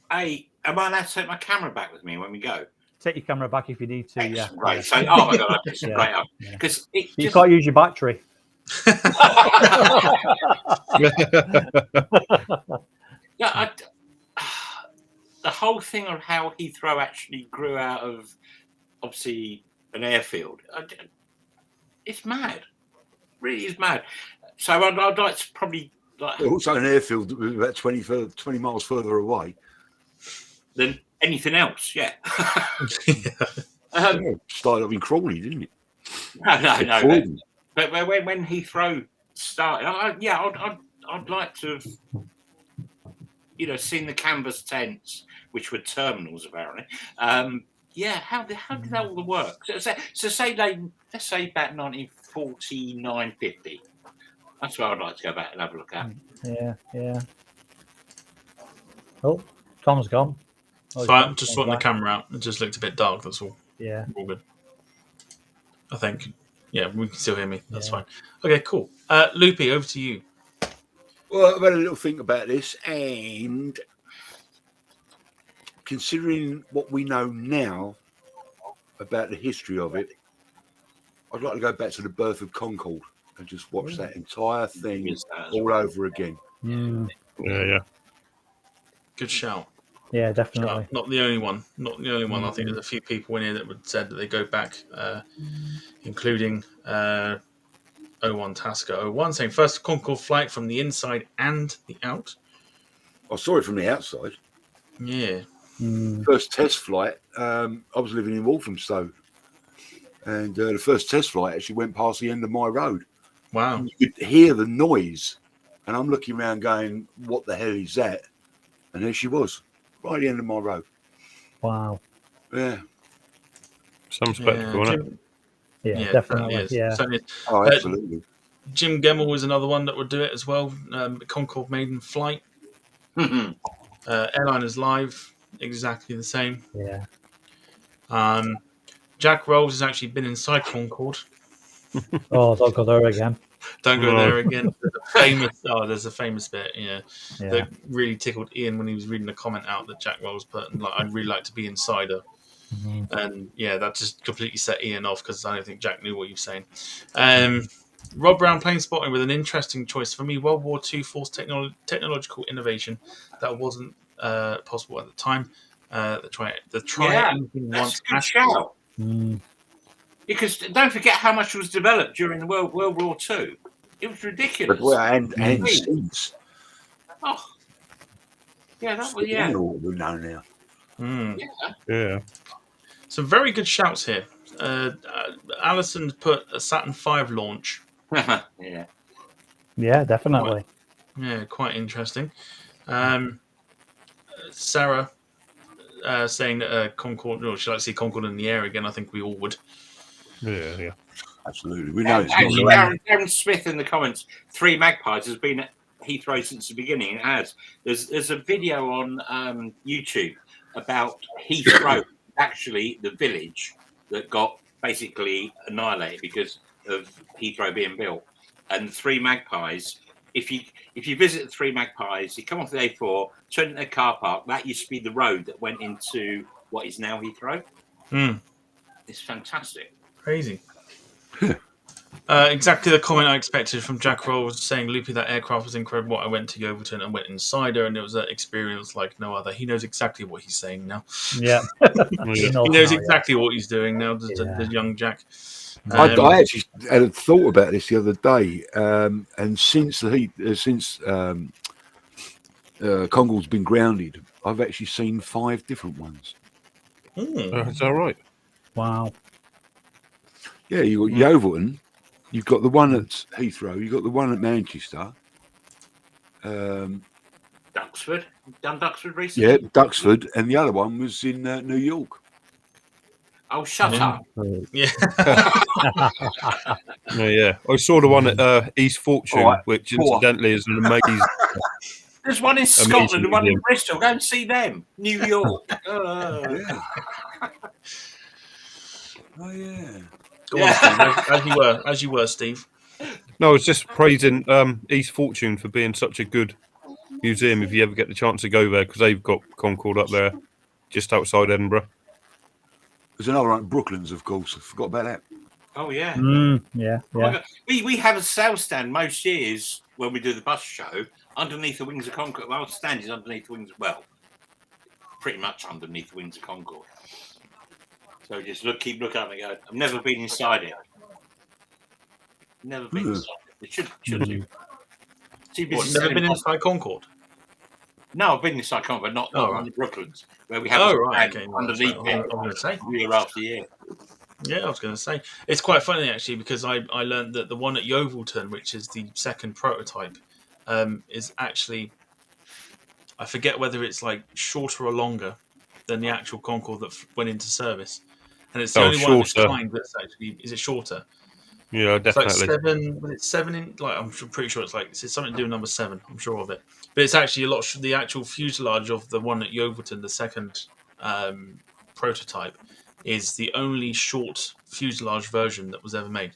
am I allowed to take my camera back with me when we go? Take your camera back if you need to. Yeah. Right. So, oh my God, it's great. Yeah. Because You can't use your battery. Yeah, the whole thing of how Heathrow actually grew out of obviously an airfield, it's mad. Really is mad. So I'd like to probably like Also, an airfield that was about 20 miles further away. than anything else. Yeah. Started up in Crawley, didn't it? No. But when Heathrow started, I'd like to have, seen the canvas tents, which were terminals apparently. How did that all work? So say let's say about 1949, 50. That's where I'd like to go back and have a look at. Yeah. Oh, Tom's gone. So I'm just sorting the camera out. It just looked a bit dark, that's all. Yeah. All good. I think. Yeah, we can still hear me. That's fine. Okay, cool. Loopy, over to you. Well, I've had a little think about this, and considering what we know now about the history of it, I'd like to go back to the birth of Concorde and just watch that entire thing all over again. Yeah. Good shout. Yeah, definitely. Not the only one. Not the only one. I think there's a few people in here that would said that they go back, including 01 Tasker 01 saying first Concorde flight from the inside and the out. I saw it from the outside. Yeah. First test flight, I was living in Walthamstow, and the first test flight actually went past the end of my road. Wow. You could hear the noise, and I'm looking around going, what the hell is that? And there she was, right at the end of my road. Wow. Yeah. Some spectacle, isn't it? Yeah, definitely. Yeah. Oh, absolutely. Jim Gemmell was another one that would do it as well. Concorde Maiden flight. Airliners Live, exactly the same. Yeah. Jack Rolls has actually been inside Concorde. Oh, don't go there again. Don't go there again. There's a famous bit, that really tickled Ian when he was reading the comment out that Jack Rolls put. And, I'd really like to be insider. And that just completely set Ian off because I don't think Jack knew what he was saying. Rob Brown plane spotting with an interesting choice for me. World War II forced technological innovation that wasn't possible at the time. The try anything once. Good shout. Because don't forget how much was developed during the World War II. It was ridiculous. But, and since. Oh. Yeah, that was, yeah. What we know now. Yeah. Some very good shouts here. Alison put a Saturn V launch. Yeah, definitely. Quite interesting. Sarah saying that Concorde, she'd like to see Concorde in the air again. I think we all would. Yeah. Absolutely. We know it's actually, not Darren Smith in the comments, 3 Magpies has been at Heathrow since the beginning. It has. There's a video on YouTube about Heathrow, actually the village that got basically annihilated because of Heathrow being built. And 3 Magpies, if you visit the 3 Magpies, you come off the A4, turn into the car park, that used to be the road that went into what is now Heathrow. It's fantastic. Crazy. Exactly the comment I expected from Jack Rolls saying, Loopy, that aircraft was incredible. I went to Yeovilton and went inside her, and it was an experience like no other. He knows exactly what he's saying now. Yeah. He knows exactly what he's doing now, the young Jack. I actually had a thought about this the other day, and since Concorde's been grounded, I've actually seen 5 different ones. Is that right? Wow. Yeah, you got Yeovilton, you've got the one at Heathrow, you've got the one at Manchester. Duxford. Done Duxford recently? Yeah, Duxford, and the other one was in New York. Oh, shut up. Yeah. I saw the one at East Fortune, which incidentally is an amazing. There's one in Scotland and one in Bristol. Go and see them. New York. Yeah. Oh, yeah. Go on, Steve, as you were, Steve. No, I was just praising East Fortune for being such a good museum if you ever get the chance to go there, because they've got Concorde up there just outside Edinburgh. There's another one at Brooklands, of course. I forgot about that. Oh yeah. Yeah, Oh my yeah. God. We have a sales stand most years when we do the bus show underneath the Wings of Concord. Our stand is underneath the Wings. Well, pretty much underneath the Wings of Concord. So just keep looking up and go. I've never been inside it. Never been inside it. It should do. What, never been inside Concord? No, I've been inside Concord, but not right. in the Brooklands, where we have underneath it year after year. Yeah, I was going to say. It's quite funny, actually, because I learned that the one at Yeovilton, which is the second prototype, is actually, I forget whether it's like shorter or longer than the actual Concorde that went into service. And it's the only one of its kind that's actually, is it shorter? Yeah, definitely. It's 7 in, like, I'm pretty sure it's something to do with number 7, I'm sure of it. But it's actually a lot, the actual fuselage of the one at Yeovilton, the second prototype, is the only short fuselage version that was ever made.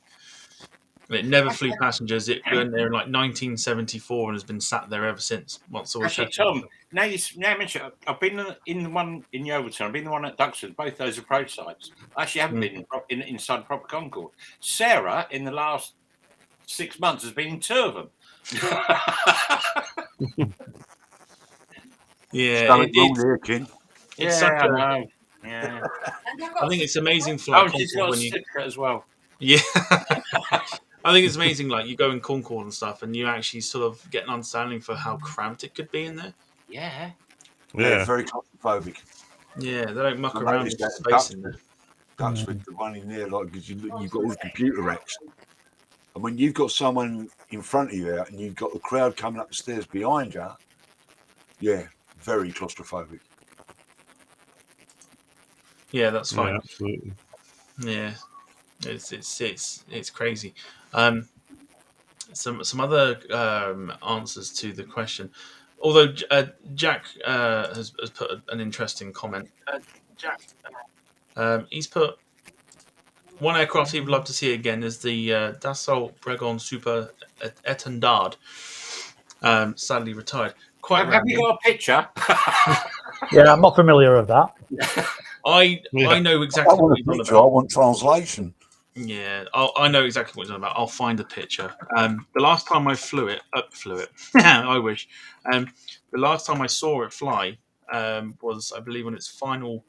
And it never flew passengers. It went there in like 1974 and has been sat there ever since. Actually, Tom, now you mention it, I've been in the one in Yeovilton, I've been the one at Duxford. Both those are prototypes. I actually haven't been inside proper Concorde. Sarah, in the last 6 months, has been in 2 of them. Yeah, it's such a know. Yeah, I think it's amazing flight. Oh, she's got a certificate as well. Yeah, I think it's amazing. Like you go in Concorde and stuff, and you actually sort of get an understanding for how cramped it could be in there. Yeah, it's very claustrophobic. Yeah, they don't muck around with space in there. Duxford, the one in there, like because you've got all the computer racks, and when you've got someone in front of you and you've got the crowd coming up the stairs behind you, yeah, very claustrophobic. Yeah, that's fine. Yeah, absolutely. Yeah, it's crazy. Some other answers to the question. Although Jack has put an interesting comment. He's put one aircraft he would love to see again is the Dassault Breguet Super Étendard. Sadly retired. Have you got a picture? Yeah, I'm not familiar with that. I know exactly what he's on about. I want translation. Yeah, I know exactly what he's on about. I'll find a picture. The last time I flew it. I wish. The last time I saw it fly was, I believe, on its final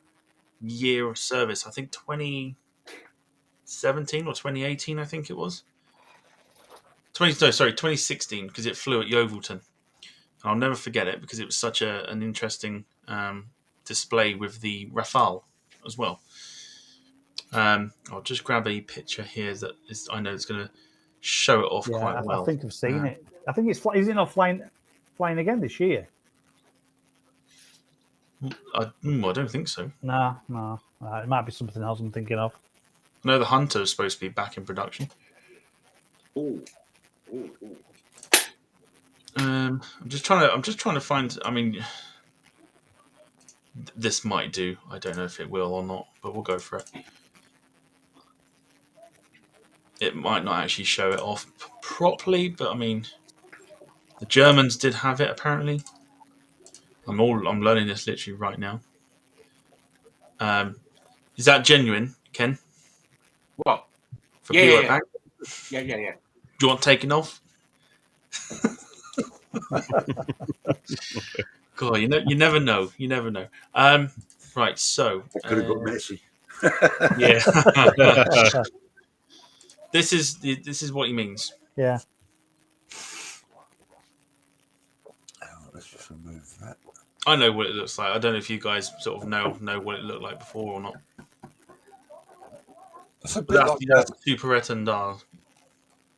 year of service. I think 2017 or 2018. I think it was 2016, because it flew at Yeovilton. And I'll never forget it because it was such an interesting display with the Rafale as well. I'll just grab a picture here that I know it's going to show it off quite well. I think I've seen it. I think is it not flying again this year? I don't think so. No. It might be something else I'm thinking of. No, the Hunter is supposed to be back in production. I'm just trying to find. I mean, this might do. I don't know if it will or not, but we'll go for it. It might not actually show it off properly, but I mean, the Germans did have it apparently. I'm learning this literally right now. Is that genuine, Ken? What? For people back? Yeah. Do you want taking off? God, you never know. You never know. Right, so I could have got messy. Yeah. This is what he means. Yeah. Let's just remove that. I know what it looks like. I don't know if you guys sort of know what it looked like before or not. It's a bit like that's Super Étendard.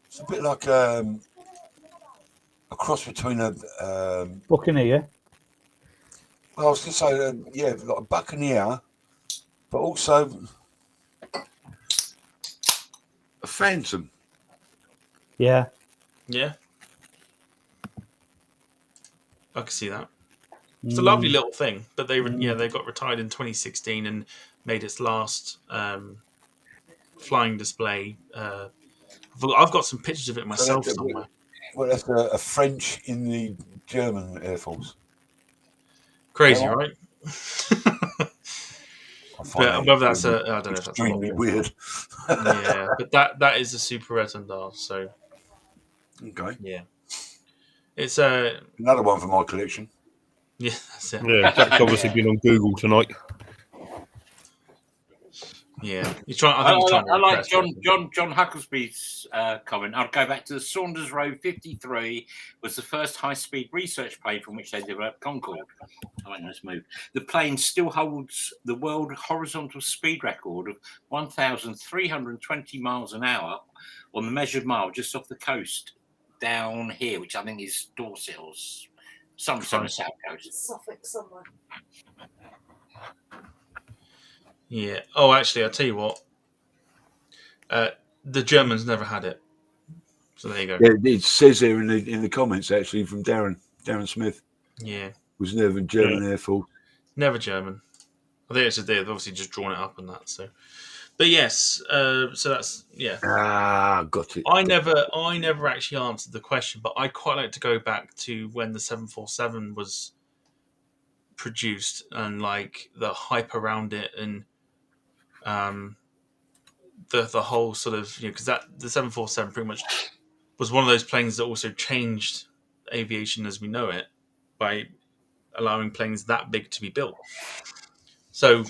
It's a bit like a cross between a Buccaneer. Well, I was going to say, like a Buccaneer, but also a Phantom. Yeah. Yeah. I can see that. It's a lovely little thing, but they got retired in 2016 and made its last flying display. I've got some pictures of it myself somewhere. Well, that's a French in the German Air Force. Crazy, right? I find But whether that's I don't know if that's extremely weird. Yeah, but that is a super retardar. So Okay, yeah, it's another one for my collection. yeah, that's it. Yeah, Jack's obviously been on Google tonight. Yeah, he's trying. I think he's trying to I like impress people. John Hucklesby's comment. I'll go back to the Saunders Road 53 was the first high-speed research plane from which they developed Concorde. I won't let's move. The plane still holds the world horizontal speed record of 1,320 miles an hour on the measured mile just off the coast down here, which I think is Dorset or some south coast. Suffolk somewhere. Yeah. Oh, actually, I'll tell you what. The Germans never had it. So there you go. Yeah, it says there in the comments actually from Darren Smith. Yeah. Was never German Air Force. Never German. I think it's just they've obviously just drawn it up on that. So, but yes. So that's Got it. I never actually answered the question, but I'd quite like to go back to when the 747 was produced and like the hype around it and the whole sort of because that the 747 pretty much was one of those planes that also changed aviation as we know it by allowing planes that big to be built. So,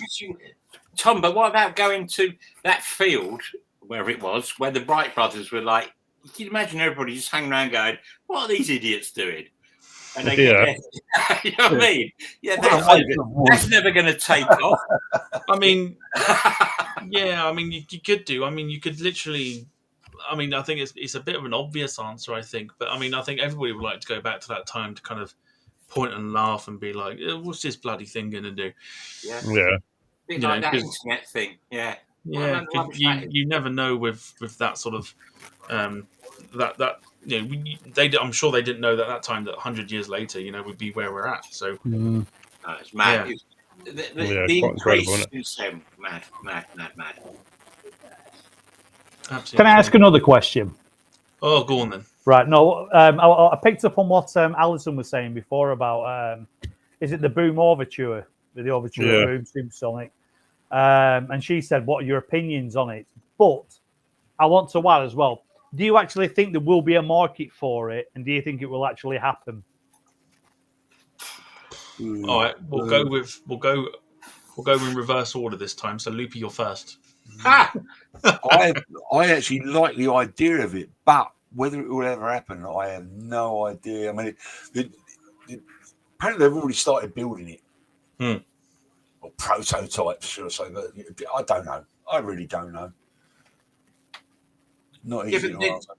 Tom, but what about going to that field where it was, where the Bright brothers were like, you can imagine everybody just hanging around going, what are these idiots doing? And they get there. You know what I mean? Yeah, that's never going to take off. I mean, yeah, I mean, you could do. I mean, you could literally. I mean, I think it's a bit of an obvious answer, I think. But, I mean, I think everybody would like to go back to that time to kind of point and laugh and be like, what's this bloody thing going to do? Yeah. You like know, that internet thing. Yeah. Yeah, you never know with that sort of that you know I'm sure they didn't know that at that time that 100 years later we'd be where we're at. So it's mad. Yeah. The increase is mad. Absolutely. Can I ask another question? Oh, go on then. Right. No, I picked up on what Alison was saying before about is it the Boom Overture, the Overture Boom Supersonic, and she said, "What are your opinions on it?" But I want to add as well. Do you actually think there will be a market for it, and do you think it will actually happen? All right, we'll go in reverse order this time. So, Loopy, you're first. I actually like the idea of it, but whether it will ever happen, I have no idea. I mean, apparently they've already started building it, or prototypes, should I say? But I don't know. I really don't know. Not easy to answer.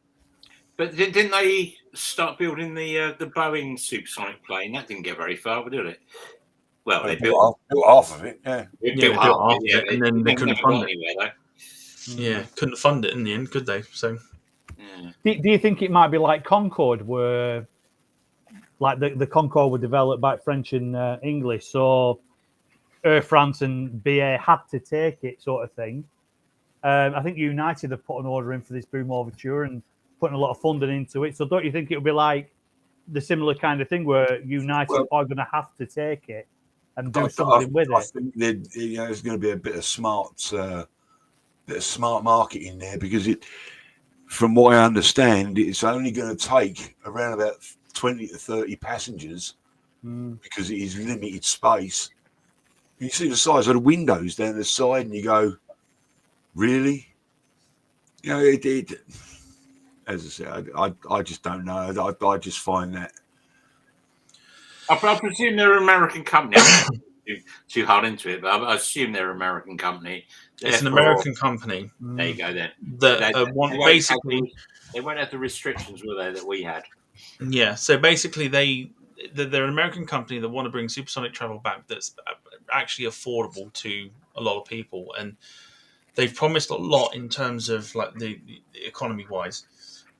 But didn't they start building the Boeing supersonic plane? That didn't get very far, did it? Well, they built half of it. Yeah, they built half of it, and then they couldn't fund it. Anywhere, Yeah, couldn't fund it in the end, could they? So, do you think it might be like Concorde, where like the Concorde were developed by French and English, so Air France and BA had to take it, sort of thing. I think United have put an order in for this Boom Overture and putting a lot of funding into it. So don't you think it'll be like the similar kind of thing where United are going to have to take it and do something with it? I think there's going to be a bit of smart marketing there, because from what I understand, it's only going to take around about 20 to 30 passengers because it is limited space. You see the size of the windows down the side, and you go, "Really?" It as I said, I just don't know. I just find that. I presume they're an American company. I'm not too hard into it, but I assume they're an American company. It's an American company. There you go. Then basically they won't have the restrictions, will they, that we had? Yeah. So basically, they're an American company that want to bring supersonic travel back. That's actually affordable to a lot of people, and they've promised a lot in terms of like the economy wise.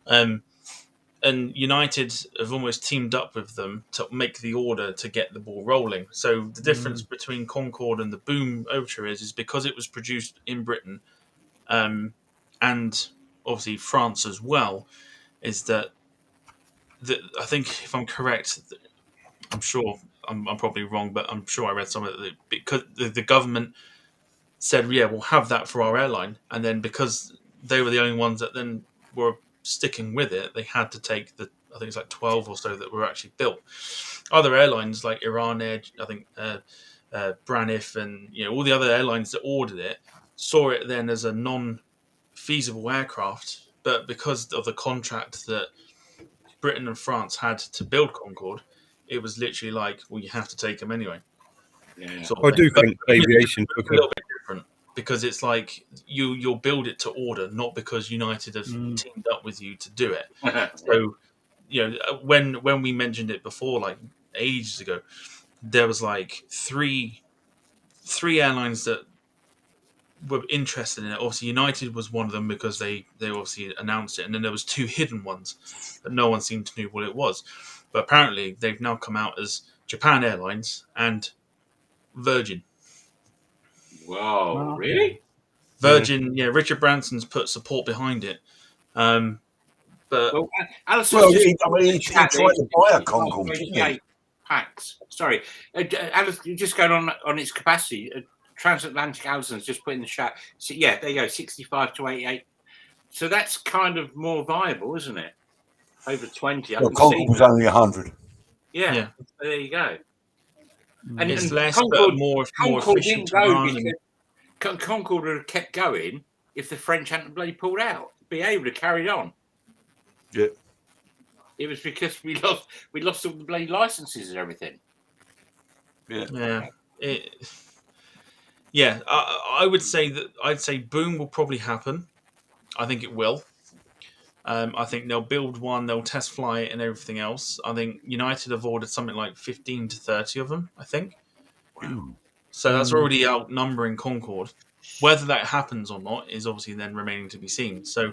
And United have almost teamed up with them to make the order to get the ball rolling. So the difference between Concorde and the Boom Overture is because it was produced in Britain, and obviously France as well, is that I think, if I'm correct, I'm sure I'm probably wrong, but I'm sure I read somewhere that because the government said, yeah, we'll have that for our airline. And then because they were the only ones that then were sticking with it, they had to take I think it's like 12 or so that were actually built. Other airlines like Iran Air, I think Braniff, and all the other airlines that ordered it saw it then as a non-feasible aircraft. But because of the contract that Britain and France had to build Concorde, it was literally like, well, you have to take them anyway. Yeah. Sort of I thing. do But think aviation took a little bit different because it's like you'll build it to order, not because United have teamed up with you to do it. So, when we mentioned it before, like ages ago, there was like three airlines that were interested in it. Obviously, United was one of them because they obviously announced it, and then there was two hidden ones that no one seemed to know what it was. But apparently, they've now come out as Japan Airlines and Virgin. Whoa, really? Virgin, Richard Branson's put support behind it. But Well, Alice he tried to buy a Concorde, didn't he? Packs. Sorry, Alice, you're just going on its capacity. Transatlantic Allison's just put in the chat. So, yeah, there you go, 65 to 88. So that's kind of more viable, isn't it? Over 20. Well, Concorde was only 100. Yeah. There you go. And it's and less, Concorde, but more Concorde efficient. didn't go because Concorde would have kept going if the French hadn't bloody pulled out. Be able to carry on. Yeah. It was because we lost all the bloody licenses and everything. Yeah. I would say that I'd say boom will probably happen. I think it will. I think they'll build one, they'll test fly it and everything else. I think United have ordered something like 15 to 30 of them, I think. So that's already outnumbering Concorde. Whether that happens or not is obviously then remaining to be seen. So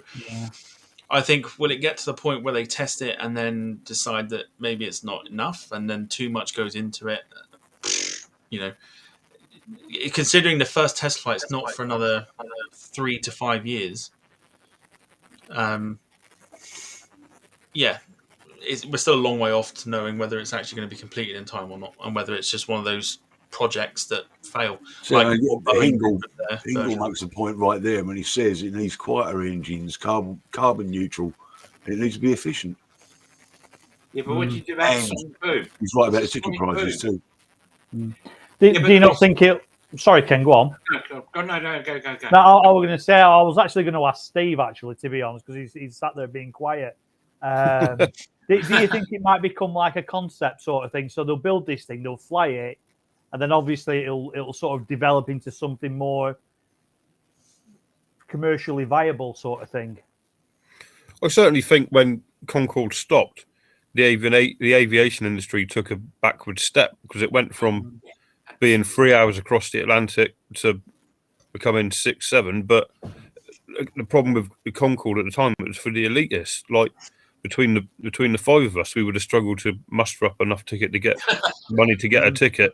I think, will it get to the point where they test it and then decide that maybe it's not enough and then too much goes into it? Considering the first test flight's not for another 3 to 5 years, we're still a long way off to knowing whether it's actually going to be completed in time or not, and whether it's just one of those projects that fail. So Hingle makes a point right there when he says it needs quieter engines, carbon neutral. It needs to be efficient. Yeah, but what do you do about boom? He's right about the ticket prices too. Do you not think it? Sorry, Ken, go on. Go. No, go. No, I was going to say, I was actually going to ask Steve, actually, to be honest, because he's sat there being quiet. Do you think it might become like a concept sort of thing? So they'll build this thing, they'll fly it, and then obviously it'll sort of develop into something more commercially viable sort of thing. I certainly think when Concorde stopped, the aviation industry took a backward step because it went from being 3 hours across the Atlantic to becoming 6, 7. But the problem with the Concorde at the time, it was for the elitists. Like between the five of us, we would have struggled to muster up enough ticket to get money to get a ticket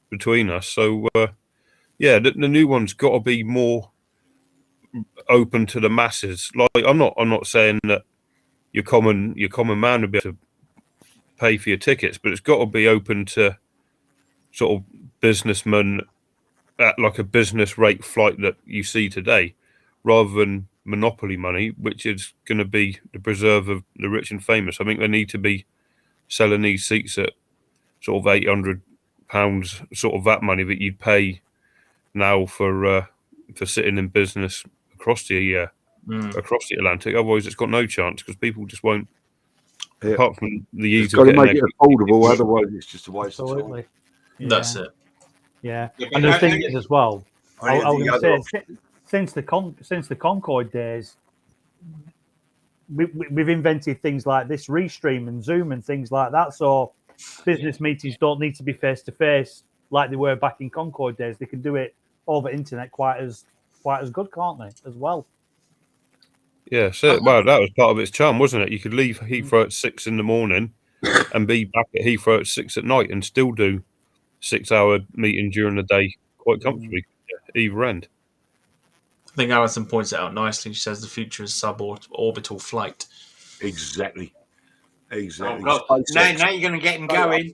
between us. So the new one's got to be more open to the masses. Like I'm not saying that your common man would be able to pay for your tickets, but it's got to be open to sort of businessmen at like a business rate flight that you see today, rather than monopoly money, which is going to be the preserve of the rich and famous. I think they need to be selling these seats at sort of £800, sort of that money that you'd pay now for sitting in business across the Atlantic. Otherwise, it's got no chance because people just won't. Yeah. Apart from the ease got of to getting make it affordable, otherwise it's just a waste of time. Yeah. That's it. Yeah, and the thing is as well, I was going to say, since the Concorde days, we've invented things like this Restream and Zoom and things like that. So business meetings don't need to be face to face like they were back in Concorde days. They can do it over internet quite as good, can't they? As well. Yeah, so that was part of its charm, wasn't it? You could leave Heathrow at 6 in the morning and be back at Heathrow at 6 at night and still do 6-hour meeting during the day quite comfortably, either end. I think Alison points it out nicely. She says the future is suborbital flight. Exactly. Oh, now you're going to get him going.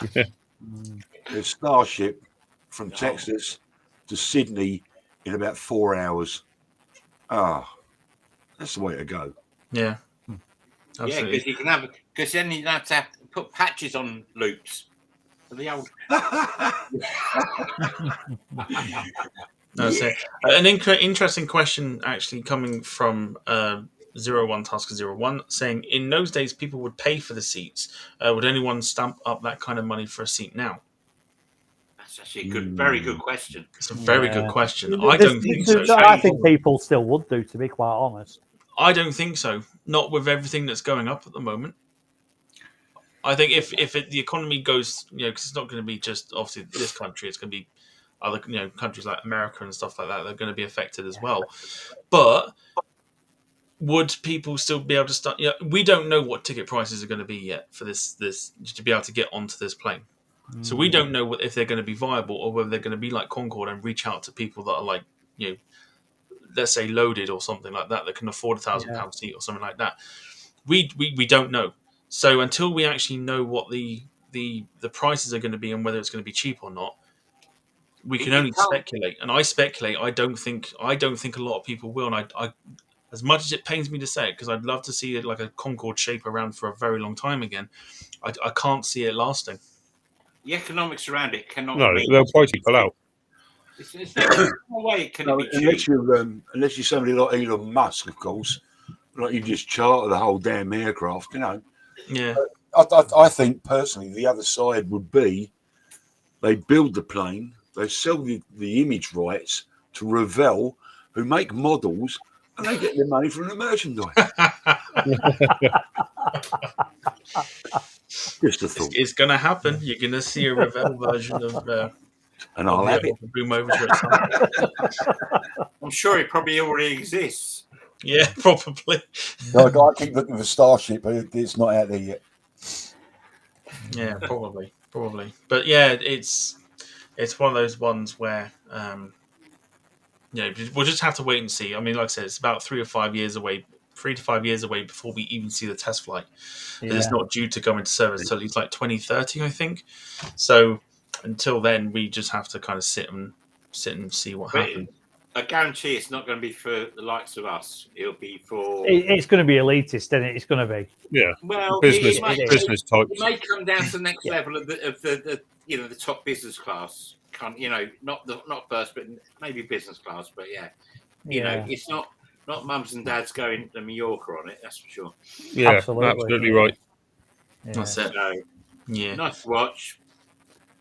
The Starship from Texas to Sydney in about 4 hours. That's the way to go. Yeah. Yeah, Absolutely. because then you have to put patches on loops. For the old. That's it. An interesting question actually coming from 01 Tasker 01 saying, in those days people would pay for the seats. Would anyone stamp up that kind of money for a seat now? That's actually a very good question. It's a very good question. I don't think so. I think people still would do, to be quite honest. I don't think so. Not with everything that's going up at the moment. I think if the economy goes, because it's not going to be just obviously this country, it's going to be other countries like America and stuff like that. They're going to be affected as well. But would people still be able to start? We don't know what ticket prices are going to be yet for this to be able to get onto this plane. So we don't know if they're going to be viable or whether they're going to be like Concorde and reach out to people that are like let's say loaded or something like that can afford £1,000 seat or something like that. We don't know. So until we actually know what the prices are going to be and whether it's going to be cheap or not, we can only speculate. And I speculate. I don't think a lot of people will. And I as much as it pains me to say it, because I'd love to see it like a Concorde shape around for a very long time again, I can't see it lasting. The economics around it cannot. No, they'll price people out. There's no way it can be cheap. Unless you're somebody like Elon Musk, of course, like you just charter the whole damn aircraft, Yeah. I think personally the other side would be they build the plane, they sell the image rights to Revell, who make models, and they get their money from the merchandise. Just a thought. It's going to happen. You're going to see a Revell version of. And I'll have it. Boom over to it. I'm sure it probably already exists. Yeah, probably. No, I keep looking for Starship, but it's not out there yet. Yeah, probably. But yeah, it's one of those ones where we'll just have to wait and see. I mean, like I said, it's about 3 to 5 years away before we even see the test flight. Yeah. It's not due to go into service until at least like 2030, I think. So until then, we just have to kind of sit and see what happens. I guarantee it's not going to be for the likes of us. It'll be for. It's going to be elitist, isn't it? It's going to be. Yeah. Well, business type. It may come down to the next level of the top business class. Not first, but maybe business class. But it's not mums and dads going to Mallorca on it. That's for sure. Yeah, absolutely right. Yeah. That's it. So, nice to watch.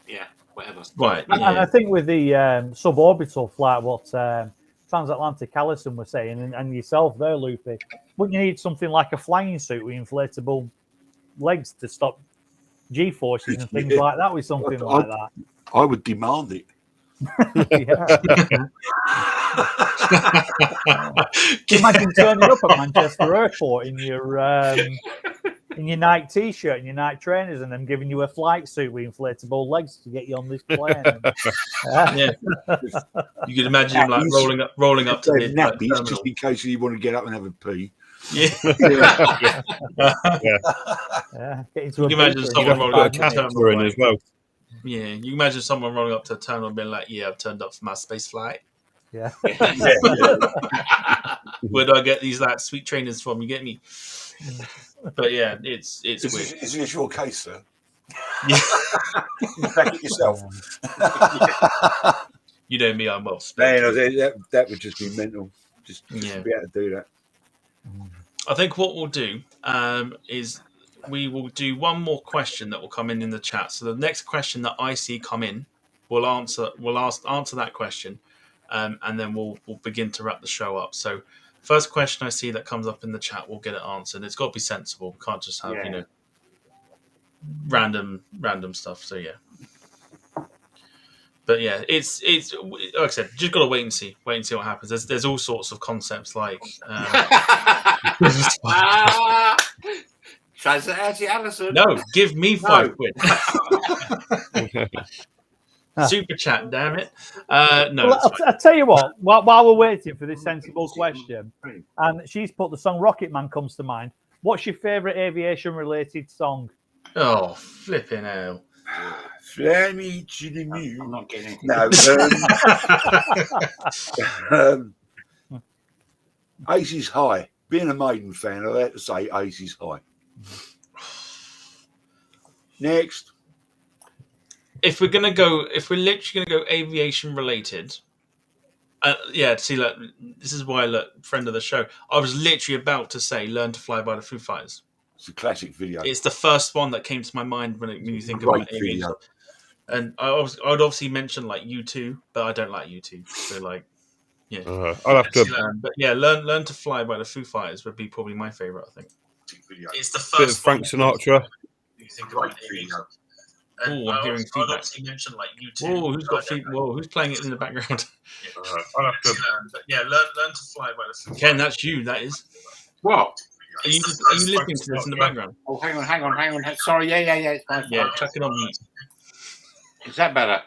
Yeah, whatever. Right. And I think with the suborbital flight, what Transatlantic Allison was saying, and yourself there, Loopy, wouldn't you need something like a flying suit with inflatable legs to stop G-forces and things like that with something like that? I would demand it. Imagine turning up at Manchester Airport in your Nike t-shirt and your Nike trainers, and them giving you a flight suit with inflatable legs to get you on this plane. Yeah, you could imagine him like rolling up to the nappies just in case you want to get up and have a pee. Yeah. You can imagine someone rolling up to a terminal as well. Yeah, you can imagine someone rolling up to a terminal and being like, "Yeah, I've turned up for my space flight." Yeah. Where do I get these like sweet trainers from? You get me? But yeah, it's weird. Is this your case, sir? Yeah. Back it yourself. You know me, I'm well. Man, that would just be mental. Just to be able to do that. I think what we'll do is we will do one more question that will come in the chat. So the next question that I see come in, we'll answer that question, and then we'll begin to wrap the show up. So first question I see that comes up in the chat, we'll get it answered. It's got to be sensible. We can't just have random stuff. So yeah. But yeah, it's like I said, just got to wait and see what happens. There's all sorts of concepts like. Transatlantic Allison. No, give me £5. Super chat, damn it. No. Well, I'll tell you what. While we're waiting for this sensible question, and she's put the song "Rocket Man" comes to mind. What's your favourite aviation-related song? Oh, flipping hell! Fly me to the moon. I'm not getting anything. No. Ace is high. Being a Maiden fan, I have to say Ace is high. Next. If we're literally gonna go aviation related, see, look, this is why, look, friend of the show, I was literally about to say "Learn to Fly" by the Foo Fighters. It's a classic video. It's the first one that came to my mind when you think Great about aviation. video. And I would obviously mention like U2, but I don't like U2. So like, yeah, I'll have to. but yeah, "Learn to Fly" by the Foo Fighters would be probably my favorite. I think. It's the Bit of first Frank Sinatra. You think about aviation. Oh, I'm hearing feedback. Mention like U2. Oh, who's got feedback? Whoa, who's playing it in the background? I'll have to. But yeah, learn to fly by the Foo Fighters. Ken, that's you. That is. What? Are you listening to this in the background? Oh, hang on. Sorry, yeah. It's my fault. Yeah, chuck it on mute. Is that better?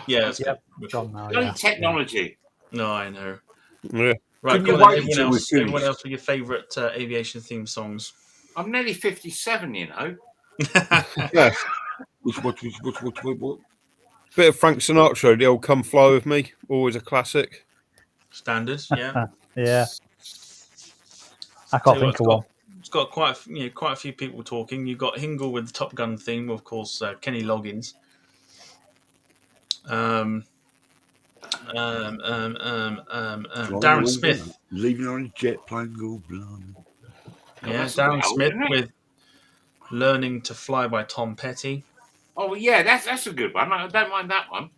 Yeah, that's Yep. good. John now, Bloody yeah. technology. No, I know. Yeah. Right, Can you go on, wait then. until we're Everyone finished? else with your favourite aviation theme songs. I'm nearly 57, you know. Yeah. What? Bit of Frank Sinatra, the old "Come Fly with Me," always a classic. Standard, yeah. Yeah. I can't think of one. It's got quite a few people talking. You've got Hingle with the Top Gun theme, of course. Kenny Loggins. Darren Smith. Leaving on a jet plane, go blind. Yeah, that's Darren well, Smith isn't it? with "Learning to Fly" by Tom Petty. Oh, yeah, that's a good one. I don't mind that one.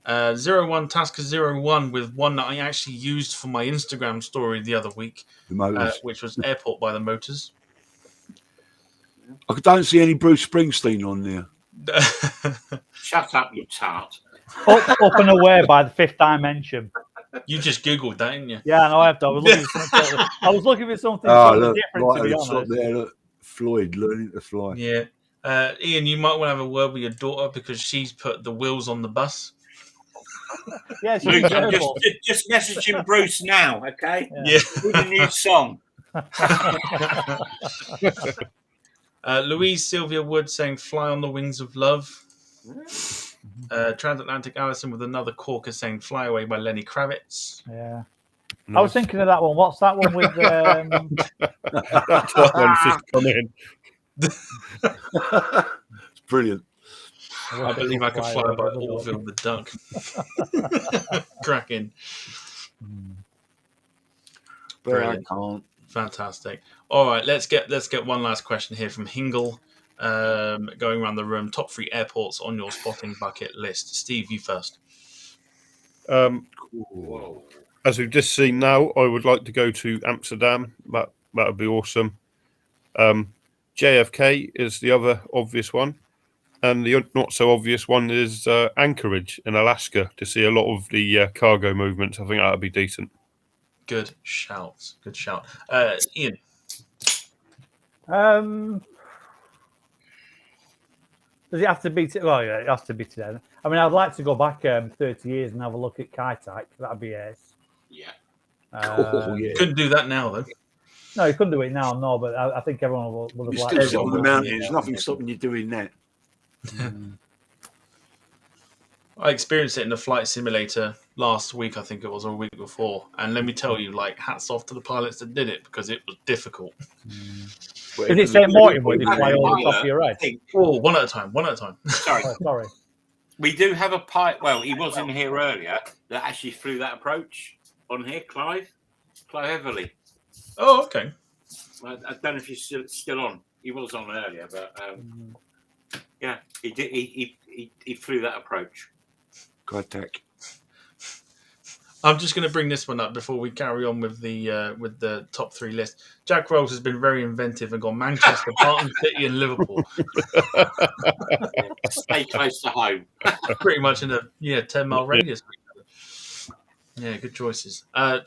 01 Tasker 01 with one that I actually used for my Instagram story the other week, The Motors. which was "Airport" by the Motors. I don't see any Bruce Springsteen on there. Shut up, you tart. Up and Away by the Fifth Dimension. You just Googled that, didn't you? Yeah, no, I have to. I was looking for something Oh, totally look, different, right to at be the top honest. there, look. Floyd learning to fly. Yeah. Ian, you might want to have a word with your daughter because she's put the wheels on the bus. Yeah, she's Luke, I'm incredible. just messaging Bruce now, okay? Yeah. With a new song. Louise Sylvia Wood saying "Fly on the Wings of Love." Transatlantic Allison with another corker saying "Fly Away" by Lenny Kravitz. Yeah. Nice. I was thinking of that one. What's that one with? That top one's just come in. It's brilliant. I believe I could fly by Orville the Duck. Cracking. But Brilliant. I can't. Fantastic. All right, let's get one last question here from Hingle. Going around the room, top 3 airports on your spotting bucket list. Steve, you first. As we've just seen now, I would like to go to Amsterdam. That would be awesome. JFK is the other obvious one. And the not so obvious one is Anchorage in Alaska to see a lot of the cargo movements. I think that would be decent. Good shout. Good shout. Ian. Does it have to be? Well, yeah, it has to be today. I mean, I'd like to go back 30 years and have a look at Kaitaik. That'd be ace. Yeah. Yeah. Couldn't do that now, though. No, you couldn't do it now, no. But I think everyone would You have still liked sit on the it. mountain. There's nothing stopping you doing that. I experienced it in the flight simulator last week, I think it was, or a week before. And let me tell you, like, hats off to the pilots that did it because it was difficult. But Did it say Morton when you fly over the top of your I head? think, Oh, one at a time. sorry, Oh, sorry. we do have a pilot. Well, he was in here earlier that actually flew that approach on here, Clive Everly. Oh, okay. I don't know if he's still on. He was on earlier, but yeah, he did. He flew that approach. Kaitaik. I'm just going to bring this one up before we carry on with the top 3 list. Jack Rolls has been very inventive and gone Manchester, Barton City, and Liverpool. Stay close to home. Pretty much in a 10-mile radius. Yeah, good choices.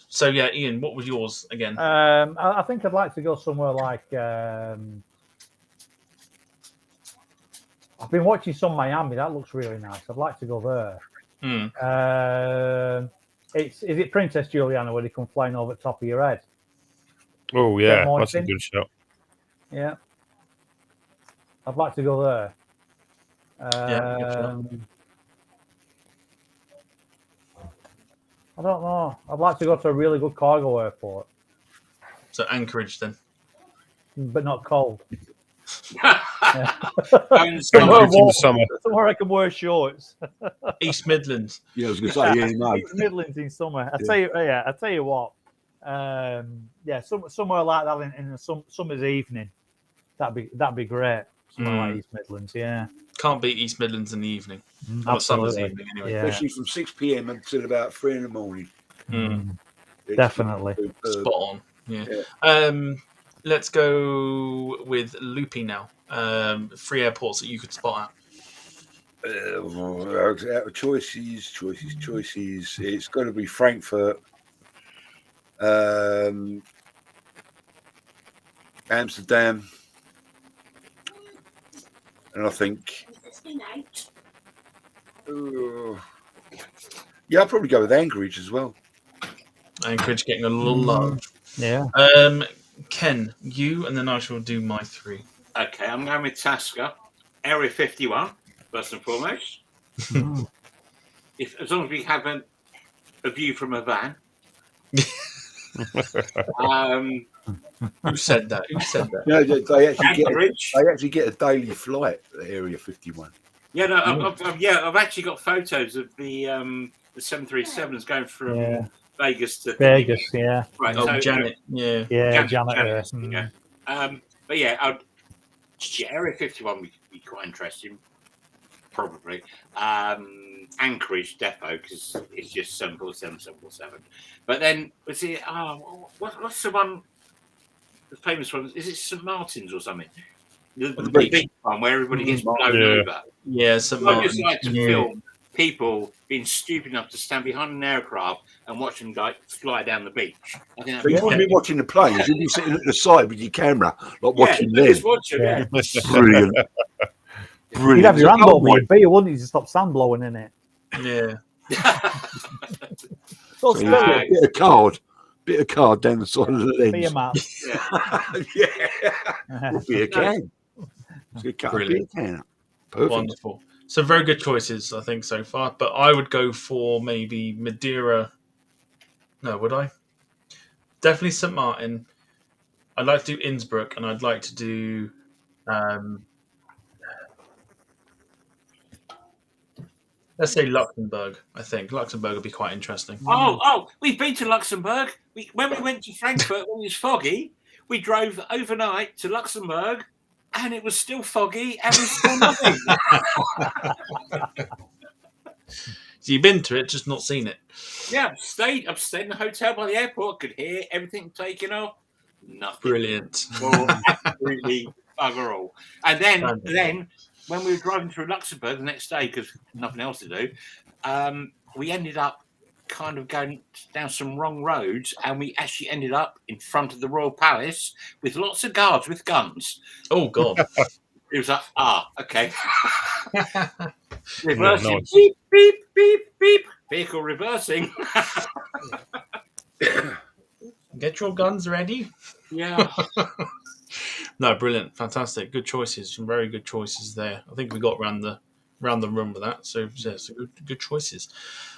So yeah, Ian, what was yours again? I think I'd like to go somewhere like. I've been watching some Miami. That looks really nice. I'd like to go there. Is it Princess Juliana where they come flying over the top of your head? Oh, yeah. Morton. That's a good shot. Yeah. I'd like to go there. Yeah, I don't know. I'd like to go to a really good cargo airport, so Anchorage then. but not cold. Somewhere in the summer. Somewhere I can wear shorts. East Midlands. Yeah, I was going to say, yeah, no. East Midlands in summer. I tell you what. Somewhere like that in the summer's evening. That'd be great. Somewhere like East Midlands, yeah. Can't beat East Midlands in the evening. Absolutely. Summer's evening anyway. Yeah. Especially from 6 p.m. until about 3 in the morning. Definitely. Spot on. Yeah. Let's go with Loopy now. 3 airports that you could spot at. Out of choices. It's got to be Frankfurt, Amsterdam, and I think. Yeah, I'll probably go with Anchorage as well. Anchorage getting a little love. Yeah. Ken, you, and then I shall do my 3. Okay, I'm going with Tasker, Area 51, first and foremost. As long as we have a view from a van. Who said that? No, they actually get a daily flight at Area 51. Yeah, no, I've actually got photos of the 737s going from Vegas to Vegas. Yeah. Right. Oh, so, Janet. Yeah. Janet. Yeah. But yeah, Area 51 would be quite interesting, probably. Anchorage Depot, because it's just 747. But then, what's the one, the famous one? Is it St. Martin's or something? The big one where everybody gets blown over. Yeah, St. I Martin's. just like to film people being stupid enough to stand behind an aircraft and watch them fly down the beach. I think So you wouldn't be watching the planes, you'd be sitting at the side with your camera, like watching them. Just watch them, Brilliant. You'd have your hand over your beer, wouldn't you, to stop sand blowing in it? Yeah. So a bit of card down the side of the lens. Beer mat. Yeah. Would be a can. Brilliant. Can. Perfect. Wonderful. So very good choices, I think, so far. But I would go for maybe Madeira. No, would I? Definitely St. Martin. I'd like to do Innsbruck, and I'd like to do let's say Luxembourg. I think Luxembourg would be quite interesting. Oh, we've been to Luxembourg. When we went to Frankfurt when it was foggy, we drove overnight to Luxembourg, and it was still foggy, and we saw nothing. So you've been to it, just not seen it. Yeah, I've stayed in the hotel by the airport. Could hear everything taken off. Nothing. Brilliant. Absolutely bugger all. And then when we were driving through Luxembourg the next day, because nothing else to do, we ended up kind of going down some wrong roads, and we actually ended up in front of the Royal Palace with lots of guards with guns. Oh, God. It was like, okay. Reversing. Nice. Beep, beep, beep, beep. Vehicle reversing. Get your guns ready. Yeah. No, brilliant. Fantastic. Good choices. Some very good choices there. I think we got around the room with that. So, yeah, so good choices.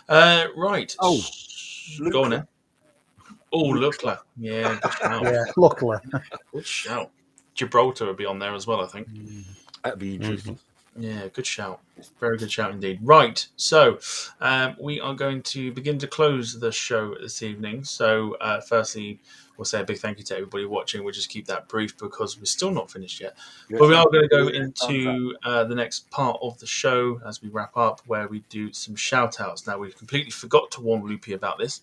Right. Oh, go on then. Oh, Luckler. Yeah, good shout. Yeah, Luckler. Good shout. Gibraltar would be on there as well, I think. That'd be interesting. Yeah, good shout. Very good shout indeed. Right, so we are going to begin to close the show this evening. So firstly, we'll say a big thank you to everybody watching. We'll just keep that brief because we're still not finished yet. But we are going to go into the next part of the show as we wrap up, where we do some shout-outs. Now, we've completely forgot to warn Loopy about this,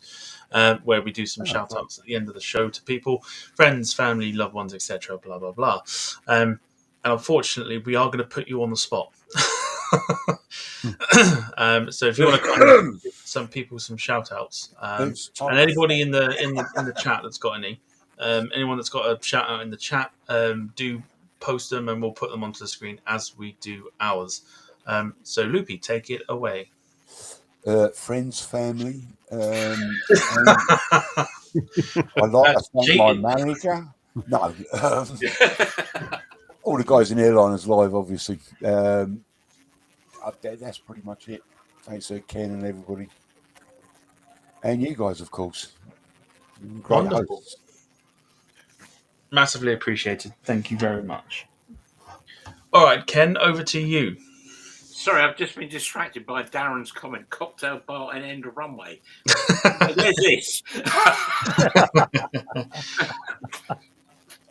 where we do some shout-outs at the end of the show to people, friends, family, loved ones, etc., blah, blah, blah. And unfortunately, we are going to put you on the spot. So if you want to kind of give some people some shout outs, and anybody in the chat that's got any, anyone that's got a shout out in the chat, do post them and we'll put them onto the screen as we do ours. So Loopy, take it away. Friends, family. I like to thank my manager. No. All the guys in Airliners Live, obviously. that's pretty much it. Thanks to Ken and everybody. And you guys, of course. Great Wonderful. hosts. Massively appreciated. Thank you very much. All right, Ken, over to you. Sorry, I've just been distracted by Darren's comment. Cocktail bar and end of runway. Where's this?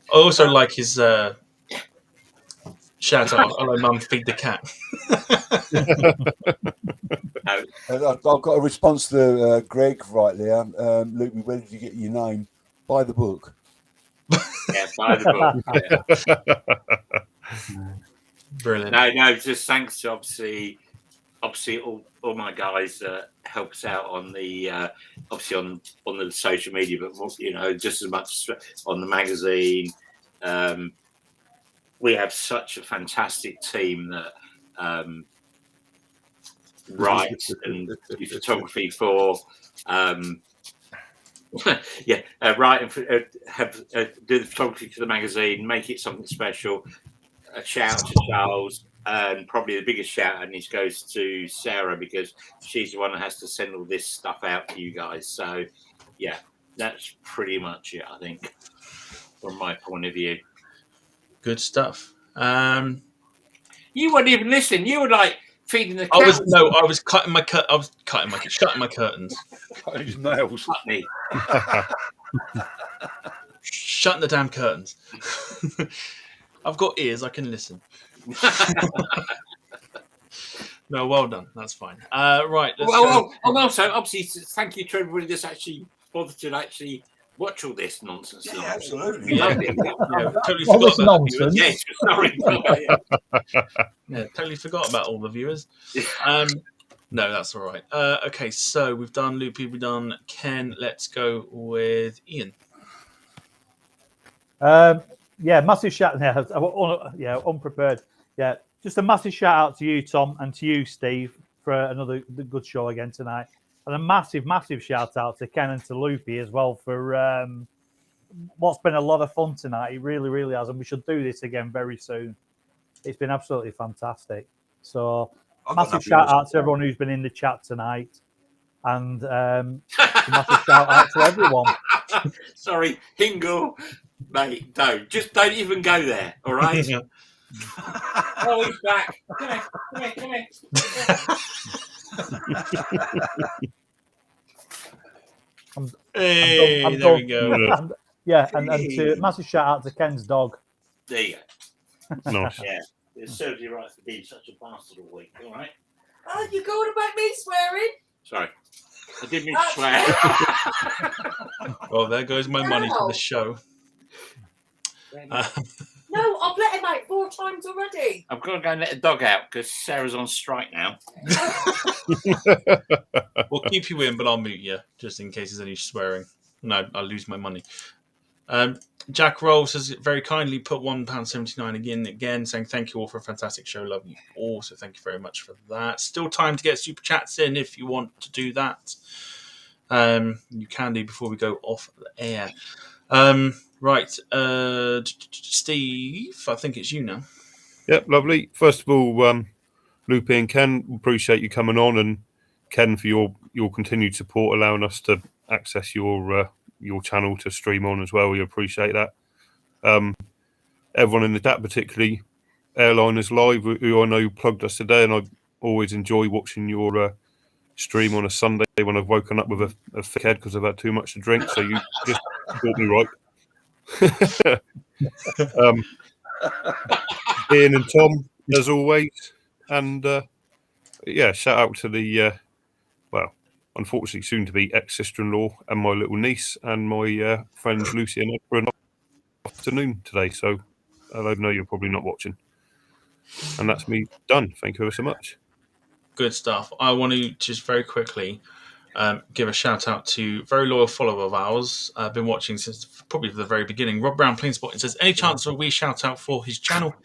I also like his shout out. Hello, Mum, feed the cat. No. I've got a response to Greg right there. Loopy, where did you get your name? Buy the book. Yeah, by the book. Yeah. Brilliant. No, just thanks to obviously all my guys that help us out on the obviously on the social media, but more, just as much on the magazine. We have such a fantastic team that writes and do photography for. Write and do the photography for the magazine, make it something special. A shout out to Charles, and probably the biggest shout out goes to Sarah, because she's the one that has to send all this stuff out to you guys. So, yeah, that's pretty much it, I think, from my point of view. Good stuff. You weren't even listening. You were like feeding the cat. I was cutting my shutting my curtains. Cutting his nails. Shutting the damn curtains. I've got ears, I can listen. No, well done. That's fine. Right. Let's go. And also, obviously, thank you to everybody that's actually bothered to actually watch all this nonsense. Yeah, absolutely. Totally All forgot this about the viewers. nonsense. Sorry. Yeah, totally forgot about all the viewers. No, that's all right. Okay, so we've done Loopy, we've done Ken. Let's go with Ian. Yeah, massive shout out. Yeah, unprepared. Yeah, just a massive shout out to you, Tom, and to you, Steve, for another good show again tonight. And a massive, massive shout out to Ken and to Loopy as well for what's been a lot of fun tonight. It really, really has. And we should do this again very soon. It's been absolutely fantastic. So, massive shout out to everyone who's been in the chat tonight. And massive shout out to everyone. Sorry, Hingle. Mate, don't even go there, all right? Oh, he's back. Come here. Hey, there we go. And to massive shout out to Ken's dog. There you go. Nice. Yeah, it serves you right for being such a bastard all week, all right? Oh, you're going about me swearing? Sorry, I didn't mean to swear. Well, there goes my money for the show. No, I've let him out 4 times already. I'm going to go and let the dog out because Sarah's on strike now. We'll keep you in, but I'll mute you just in case there's any swearing. No, I'll lose my money. Jack Rolls has very kindly put £1.79 again, saying thank you all for a fantastic show. Love you all. So thank you very much for that. Still time to get super chats in if you want to do that. You can do before we go off the air. Right, Steve, I think it's you now. Yep, lovely. First of all, Loopy and Ken, appreciate you coming on, and Ken for your continued support, allowing us to access your channel to stream on as well. We appreciate that. Everyone in the chat, particularly Airliners Live, who I know plugged us today, and I always enjoy watching your stream on a Sunday when I've woken up with a thick head because I've had too much to drink. So you just got me right. Ian and Tom, as always, and shout out to the unfortunately soon to be ex-sister-in-law and my little niece and my friends Lucy and Ed for an afternoon today. So I know you're probably not watching, and that's me done. Thank you ever so much. Good stuff. I want to just very quickly give a shout out to very loyal follower of ours. I've been watching since probably the very beginning. Rob Brown Plain Spotting says, any chance of a wee shout out for his channel?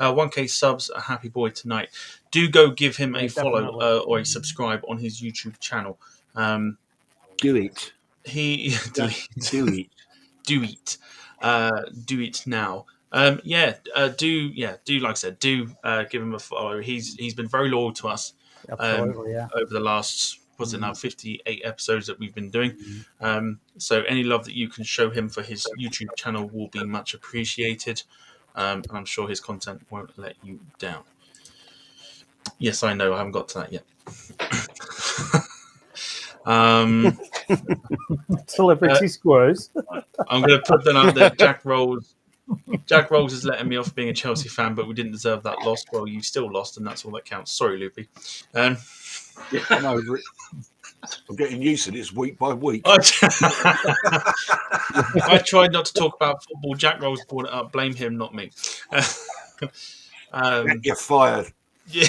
1K subs, a happy boy tonight. Do go give him a follow or a subscribe on his YouTube channel. Do it. Do it now. Do like I said, do give him a follow. He's been very loyal to us. Absolutely, yeah. Over the last, what's it now, 58 episodes that we've been doing. So any love that you can show him for his YouTube channel will be much appreciated. And I'm sure his content won't let you down. Yes, I know. I haven't got to that yet. Celebrity squares. I'm going to put that out there. Jack Rolls is letting me off being a Chelsea fan, but we didn't deserve that loss. Well, you still lost, and that's all that counts. Sorry, Loopy. I'm over it. I'm getting used to this week by week. I tried not to talk about football. Jack Rolls brought it up. Blame him, not me. You're fired. Yeah.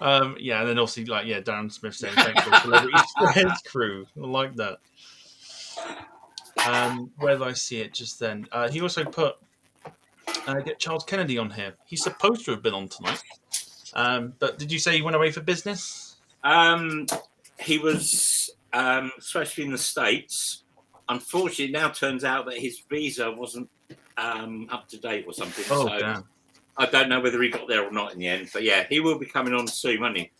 And then obviously, Darren Smith saying thanks for Celebrity Squares crew. I like that. Where did I see it just then? He also put get Charles Kennedy on here. He's supposed to have been on tonight. But did you say he went away for business? He was supposed to be in the States. Unfortunately, it now turns out that his visa wasn't up to date or something. Oh, so damn. I don't know whether he got there or not in the end. But yeah, he will be coming on soon, won't he?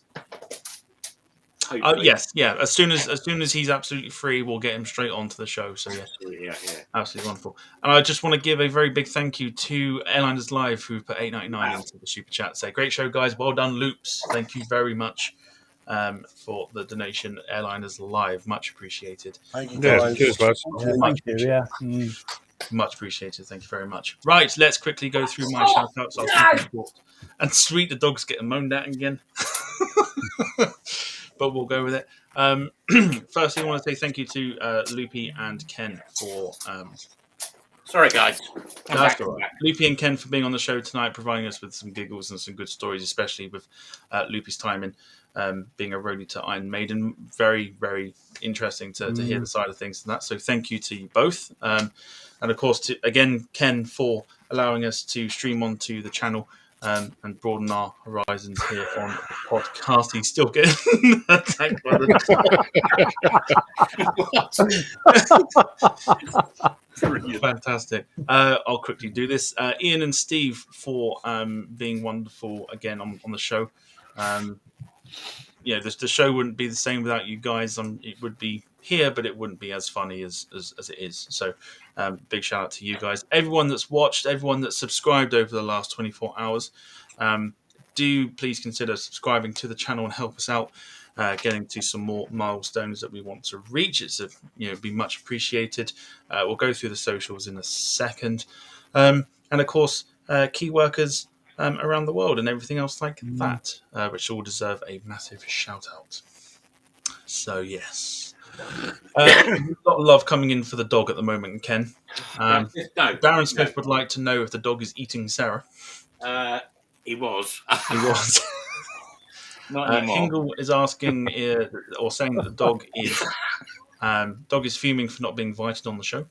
Yes, yeah. As soon as he's absolutely free, we'll get him straight onto the show. So yeah, absolutely wonderful. And I just want to give a very big thank you to Airliners Live, who put $8.99 into the super chat. Say, great show, guys. Well done, Loops. Thank you very much for the donation. Airliners Live, much appreciated. Thank you, guys. Cheers, guys. Much appreciated. Thank you very much. Right, let's quickly go through my shout-outs. I'll keep it short. And sweet, the dog's getting moaned at again. But we'll go with it. Firstly, I want to say thank you to Loopy and Ken for... Sorry, guys. That's all right. Loopy and Ken for being on the show tonight, providing us with some giggles and some good stories, especially with Loopy's time in being a roadie to Iron Maiden. Very, very interesting to hear the side of things and that. So thank you to you both. And of course, to again, Ken, for allowing us to stream onto the channel and broaden our horizons here on the podcast. He's still getting attacked by the dog. Fantastic. I'll quickly do this. Ian and Steve for being wonderful again on the show. The show wouldn't be the same without you guys. It would be here, but it wouldn't be as funny as it is. So big shout out to you guys. Everyone that's watched, everyone that's subscribed over the last 24 hours, do please consider subscribing to the channel and help us out getting to some more milestones that we want to reach. It's be much appreciated. We'll go through the socials in a second. And of course, key workers around the world and everything else like that, which all deserve a massive shout out. So yes, we've got love coming in for the dog at the moment, Ken. Darren Smith would like to know if the dog is eating Sarah. He was. Not anymore. Hingle is asking or saying that the dog is fuming for not being invited on the show.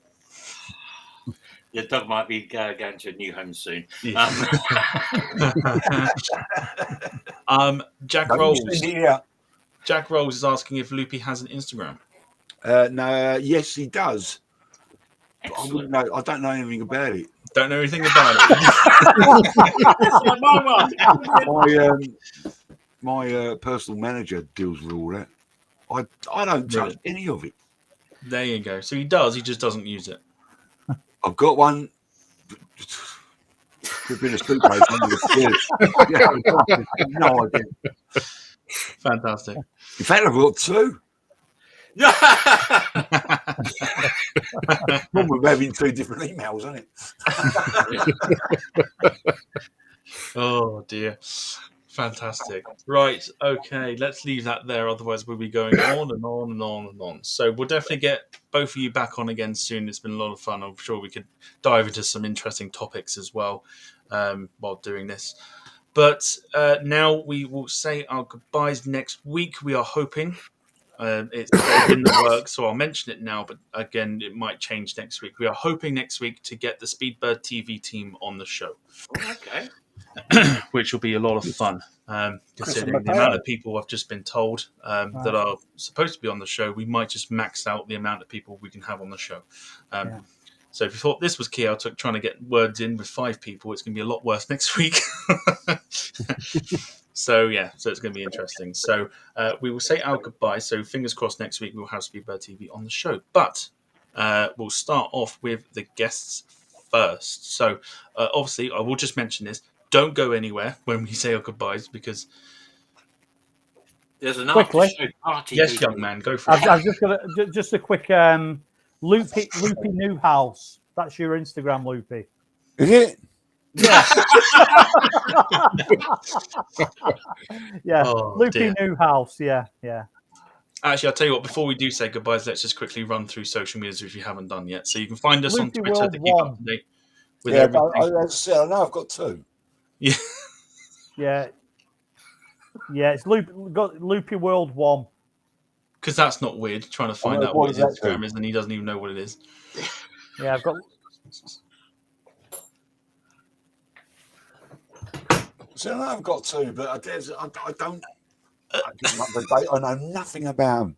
Your dog might be going to a new home soon. Yeah. Jack Rolls. Jack Rolls is asking if Loopy has an Instagram. No, yes, he does. But I wouldn't know. I don't know anything about it. Don't know anything about it. My personal manager deals with all that. I don't touch any of it. There you go. So he does. He just doesn't use it. I've got one. Could have been a suitcase. No idea. Fantastic. In fact, I've got two. One with having two different emails, isn't it? Oh dear. Fantastic. Right. Okay. Let's leave that there. Otherwise, we'll be going on and on and on and on. So we'll definitely get both of you back on again soon. It's been a lot of fun. I'm sure we could dive into some interesting topics as well while doing this. But now we will say our goodbyes next week. We are hoping it's in the works, so I'll mention it now. But again, it might change next week. We are hoping next week to get the Speedbird TV team on the show. Okay. Which will be a lot of fun, considering the amount of people I've just been told that are supposed to be on the show. We might just max out the amount of people we can have on the show. So if you thought this was chaotic, trying to get words in with 5 people, it's going to be a lot worse next week. So it's going to be interesting. So we will say our goodbyes. So fingers crossed next week we'll have Speedbird TV on the show. But we'll start off with the guests first. So obviously I will just mention this. Don't go anywhere when we say our goodbyes because there's an Quickly. after show party. yes, young man, go for it. I've just got just a quick Loopy Newhouse. That's your Instagram, Loopy. Is it? Yeah. Yeah. Oh, Loopy dear. Newhouse. Yeah. Yeah. Actually, I'll tell you what, before we do say goodbyes, let's just quickly run through social medias if you haven't done yet. So you can find us on Loopy Twitter World to keep up One. to date with Yeah, everything. I know I've got 2. Yeah. Yeah. Yeah. It's got Loopy World 1. Because that's not weird, trying to find out what what his does that Instagram do? is and he doesn't even know what it is. Yeah, I've got. So I know I've got 2, but I don't. I know nothing about them.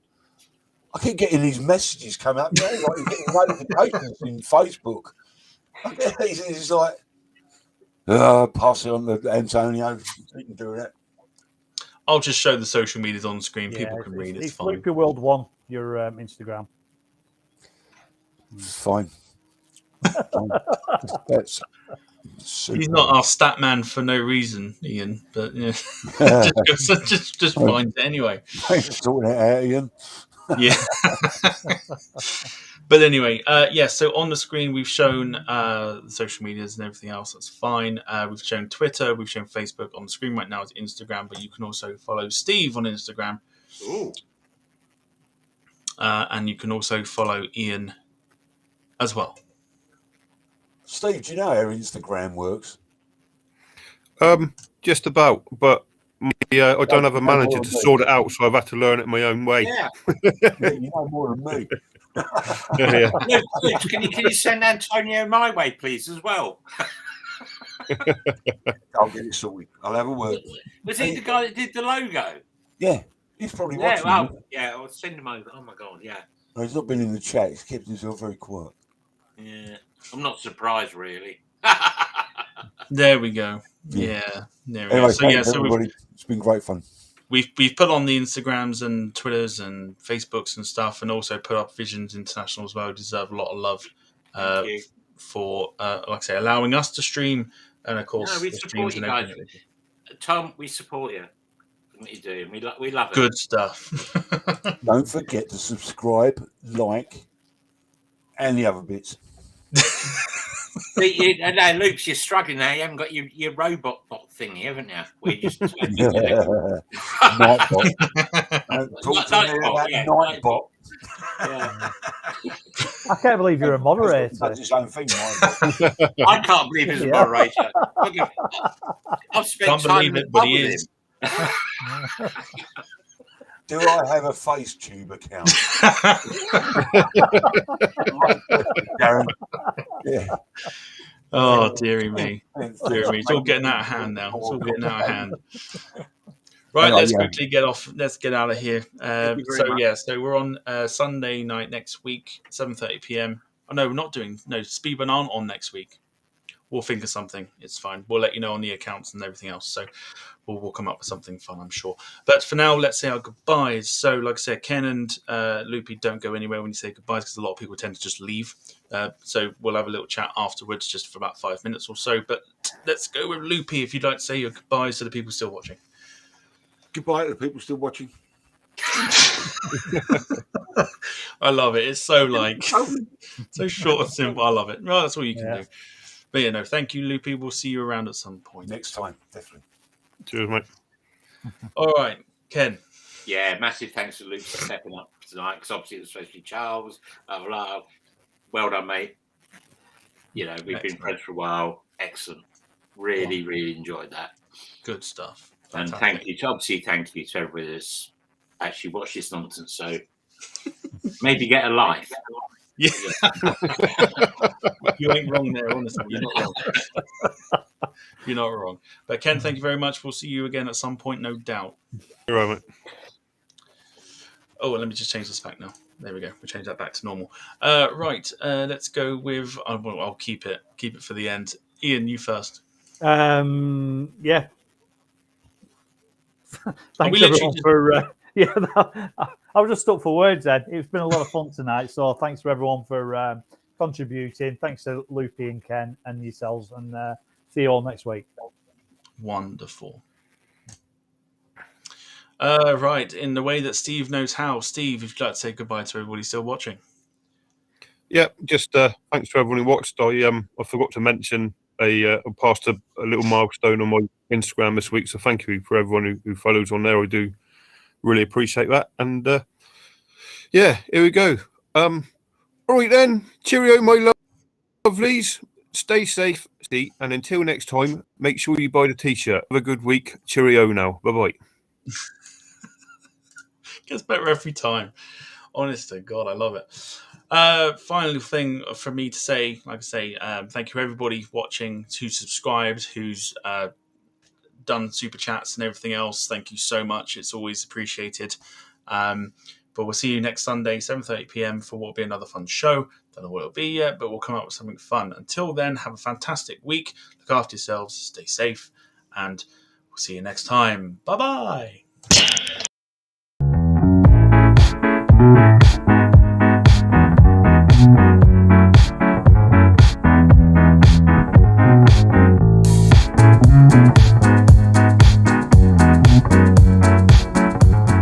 I keep getting these messages come up, like you're getting notifications in Facebook. I get these, and it's like, pass it on to Antonio. He can do that. I'll just show the social medias on screen. Yeah, People can read. It's fine. Loopy World 1, your Instagram. Fine. That's super. He's not our stat man for no reason, Ian. But yeah, just find it anyway. Thanks for sorting it out, Ian. Yeah. But anyway, so on the screen we've shown the social medias and everything else. That's fine. We've shown Twitter, we've shown Facebook. On the screen right now is Instagram, but you can also follow Steve on Instagram. Ooh. And you can also follow Ian as well. Steve, do you know how Instagram works? Just about, but I don't have a manager to sort it out, so I've had to learn it my own way. Yeah. Yeah, you know more than me. Yeah. Luke, can you send Antonio my way, please, as well? I'll get it sorted. I'll have a word. Was he the guy that did the logo? Yeah, he's probably Yeah, watching. I'll send him over. Oh my god, yeah. No, he's not been in the chat. He's kept himself very quiet. Yeah. I'm not surprised, really. There we go. Yeah. There we go. Anyway, So thanks everybody. It's been great fun. we've put on the Instagrams and Twitters and Facebooks and stuff, and also put up Visions International as well. We deserve a lot of love Thank you. for, like I say, allowing us to stream, and of course, No, we the support streams you and guys. everything. Tom, we support you. What you do, we love it. Good stuff. Don't forget to subscribe, like, and the other bits. No, Luke, you're struggling now. You haven't got your robot bot thingy, haven't you? We just Nightbot. Talk to me about Nightbot. Yeah. I can't believe you're a moderator. That's his own thing, Nightbot. I can't believe he's a moderator. I've spent Can't time believe in the it, but pub he with is. him. Do I have a FaceTube account? Darren. Yeah. Oh, dearie me. Dear me. It's all getting out of hand now. It's all getting out of hand. Right, Anyway, let's yeah. quickly get off. Let's get out of here. you very much. So we're on Sunday night next week, 7:30 p.m. Oh, no, we're not doing. No, Speedburn aren't on next week. We'll think of something. It's fine. We'll let you know on the accounts and everything else. So we'll come up with something fun, I'm sure. But for now, let's say our goodbyes. So, like I said, Ken and Loopy, don't go anywhere when you say goodbyes because a lot of people tend to just leave. So we'll have a little chat afterwards, just for about 5 minutes or so. But let's go with Loopy if you'd like to say your goodbyes to the people still watching. Goodbye to the people still watching. I love it. It's so so short and simple. I love it. Well, that's all you can do. But thank you, Loopy. We'll see you around at some point. Next time, definitely. Cheers, mate. All right, Ken. Yeah, massive thanks to Luke for stepping up tonight because obviously it was supposed to be Charles. Well done, mate. We've been friends for a while. Excellent. Really, really enjoyed that. Good stuff. And Fantastic. thank you to everybody that's actually watched this nonsense. So maybe get a life. Yeah. You ain't wrong there, honestly. You're not wrong. You're not wrong. But Ken, thank you very much. We'll see you again at some point, no doubt. You're right, mate. Oh, let me just change this back now. There we go. We'll change that back to normal. Right. Let's go with. I'll keep it for the end. Ian, you first. Yeah. Thanks we everyone for. I was just stuck for words then. It's been a lot of fun tonight. So thanks to everyone for contributing. Thanks to Loopy and Ken and yourselves. And see you all next week. Wonderful. Right. In the way that Steve knows how. Steve, if you'd like to say goodbye to everybody still watching. Yeah, just thanks to everyone who watched. I forgot to mention I passed a little milestone on my Instagram this week, so thank you for everyone who follows on there. I do really appreciate that. And yeah, here we go. All right then, cheerio, my lovelies. Stay safe, and until next time, make sure you buy the t-shirt. Have a good week. Cheerio now. Bye bye. Gets better every time. Honest to God, I love it. Final thing for me to say, like I say, thank you everybody watching, who's subscribed, who's done super chats and everything else. Thank you so much. It's always appreciated. But we'll see you next Sunday, 7:30 p.m. for what will be another fun show. Don't know what it'll be yet, but we'll come up with something fun. Until then, have a fantastic week. Look after yourselves, stay safe, and we'll see you next time. Bye-bye.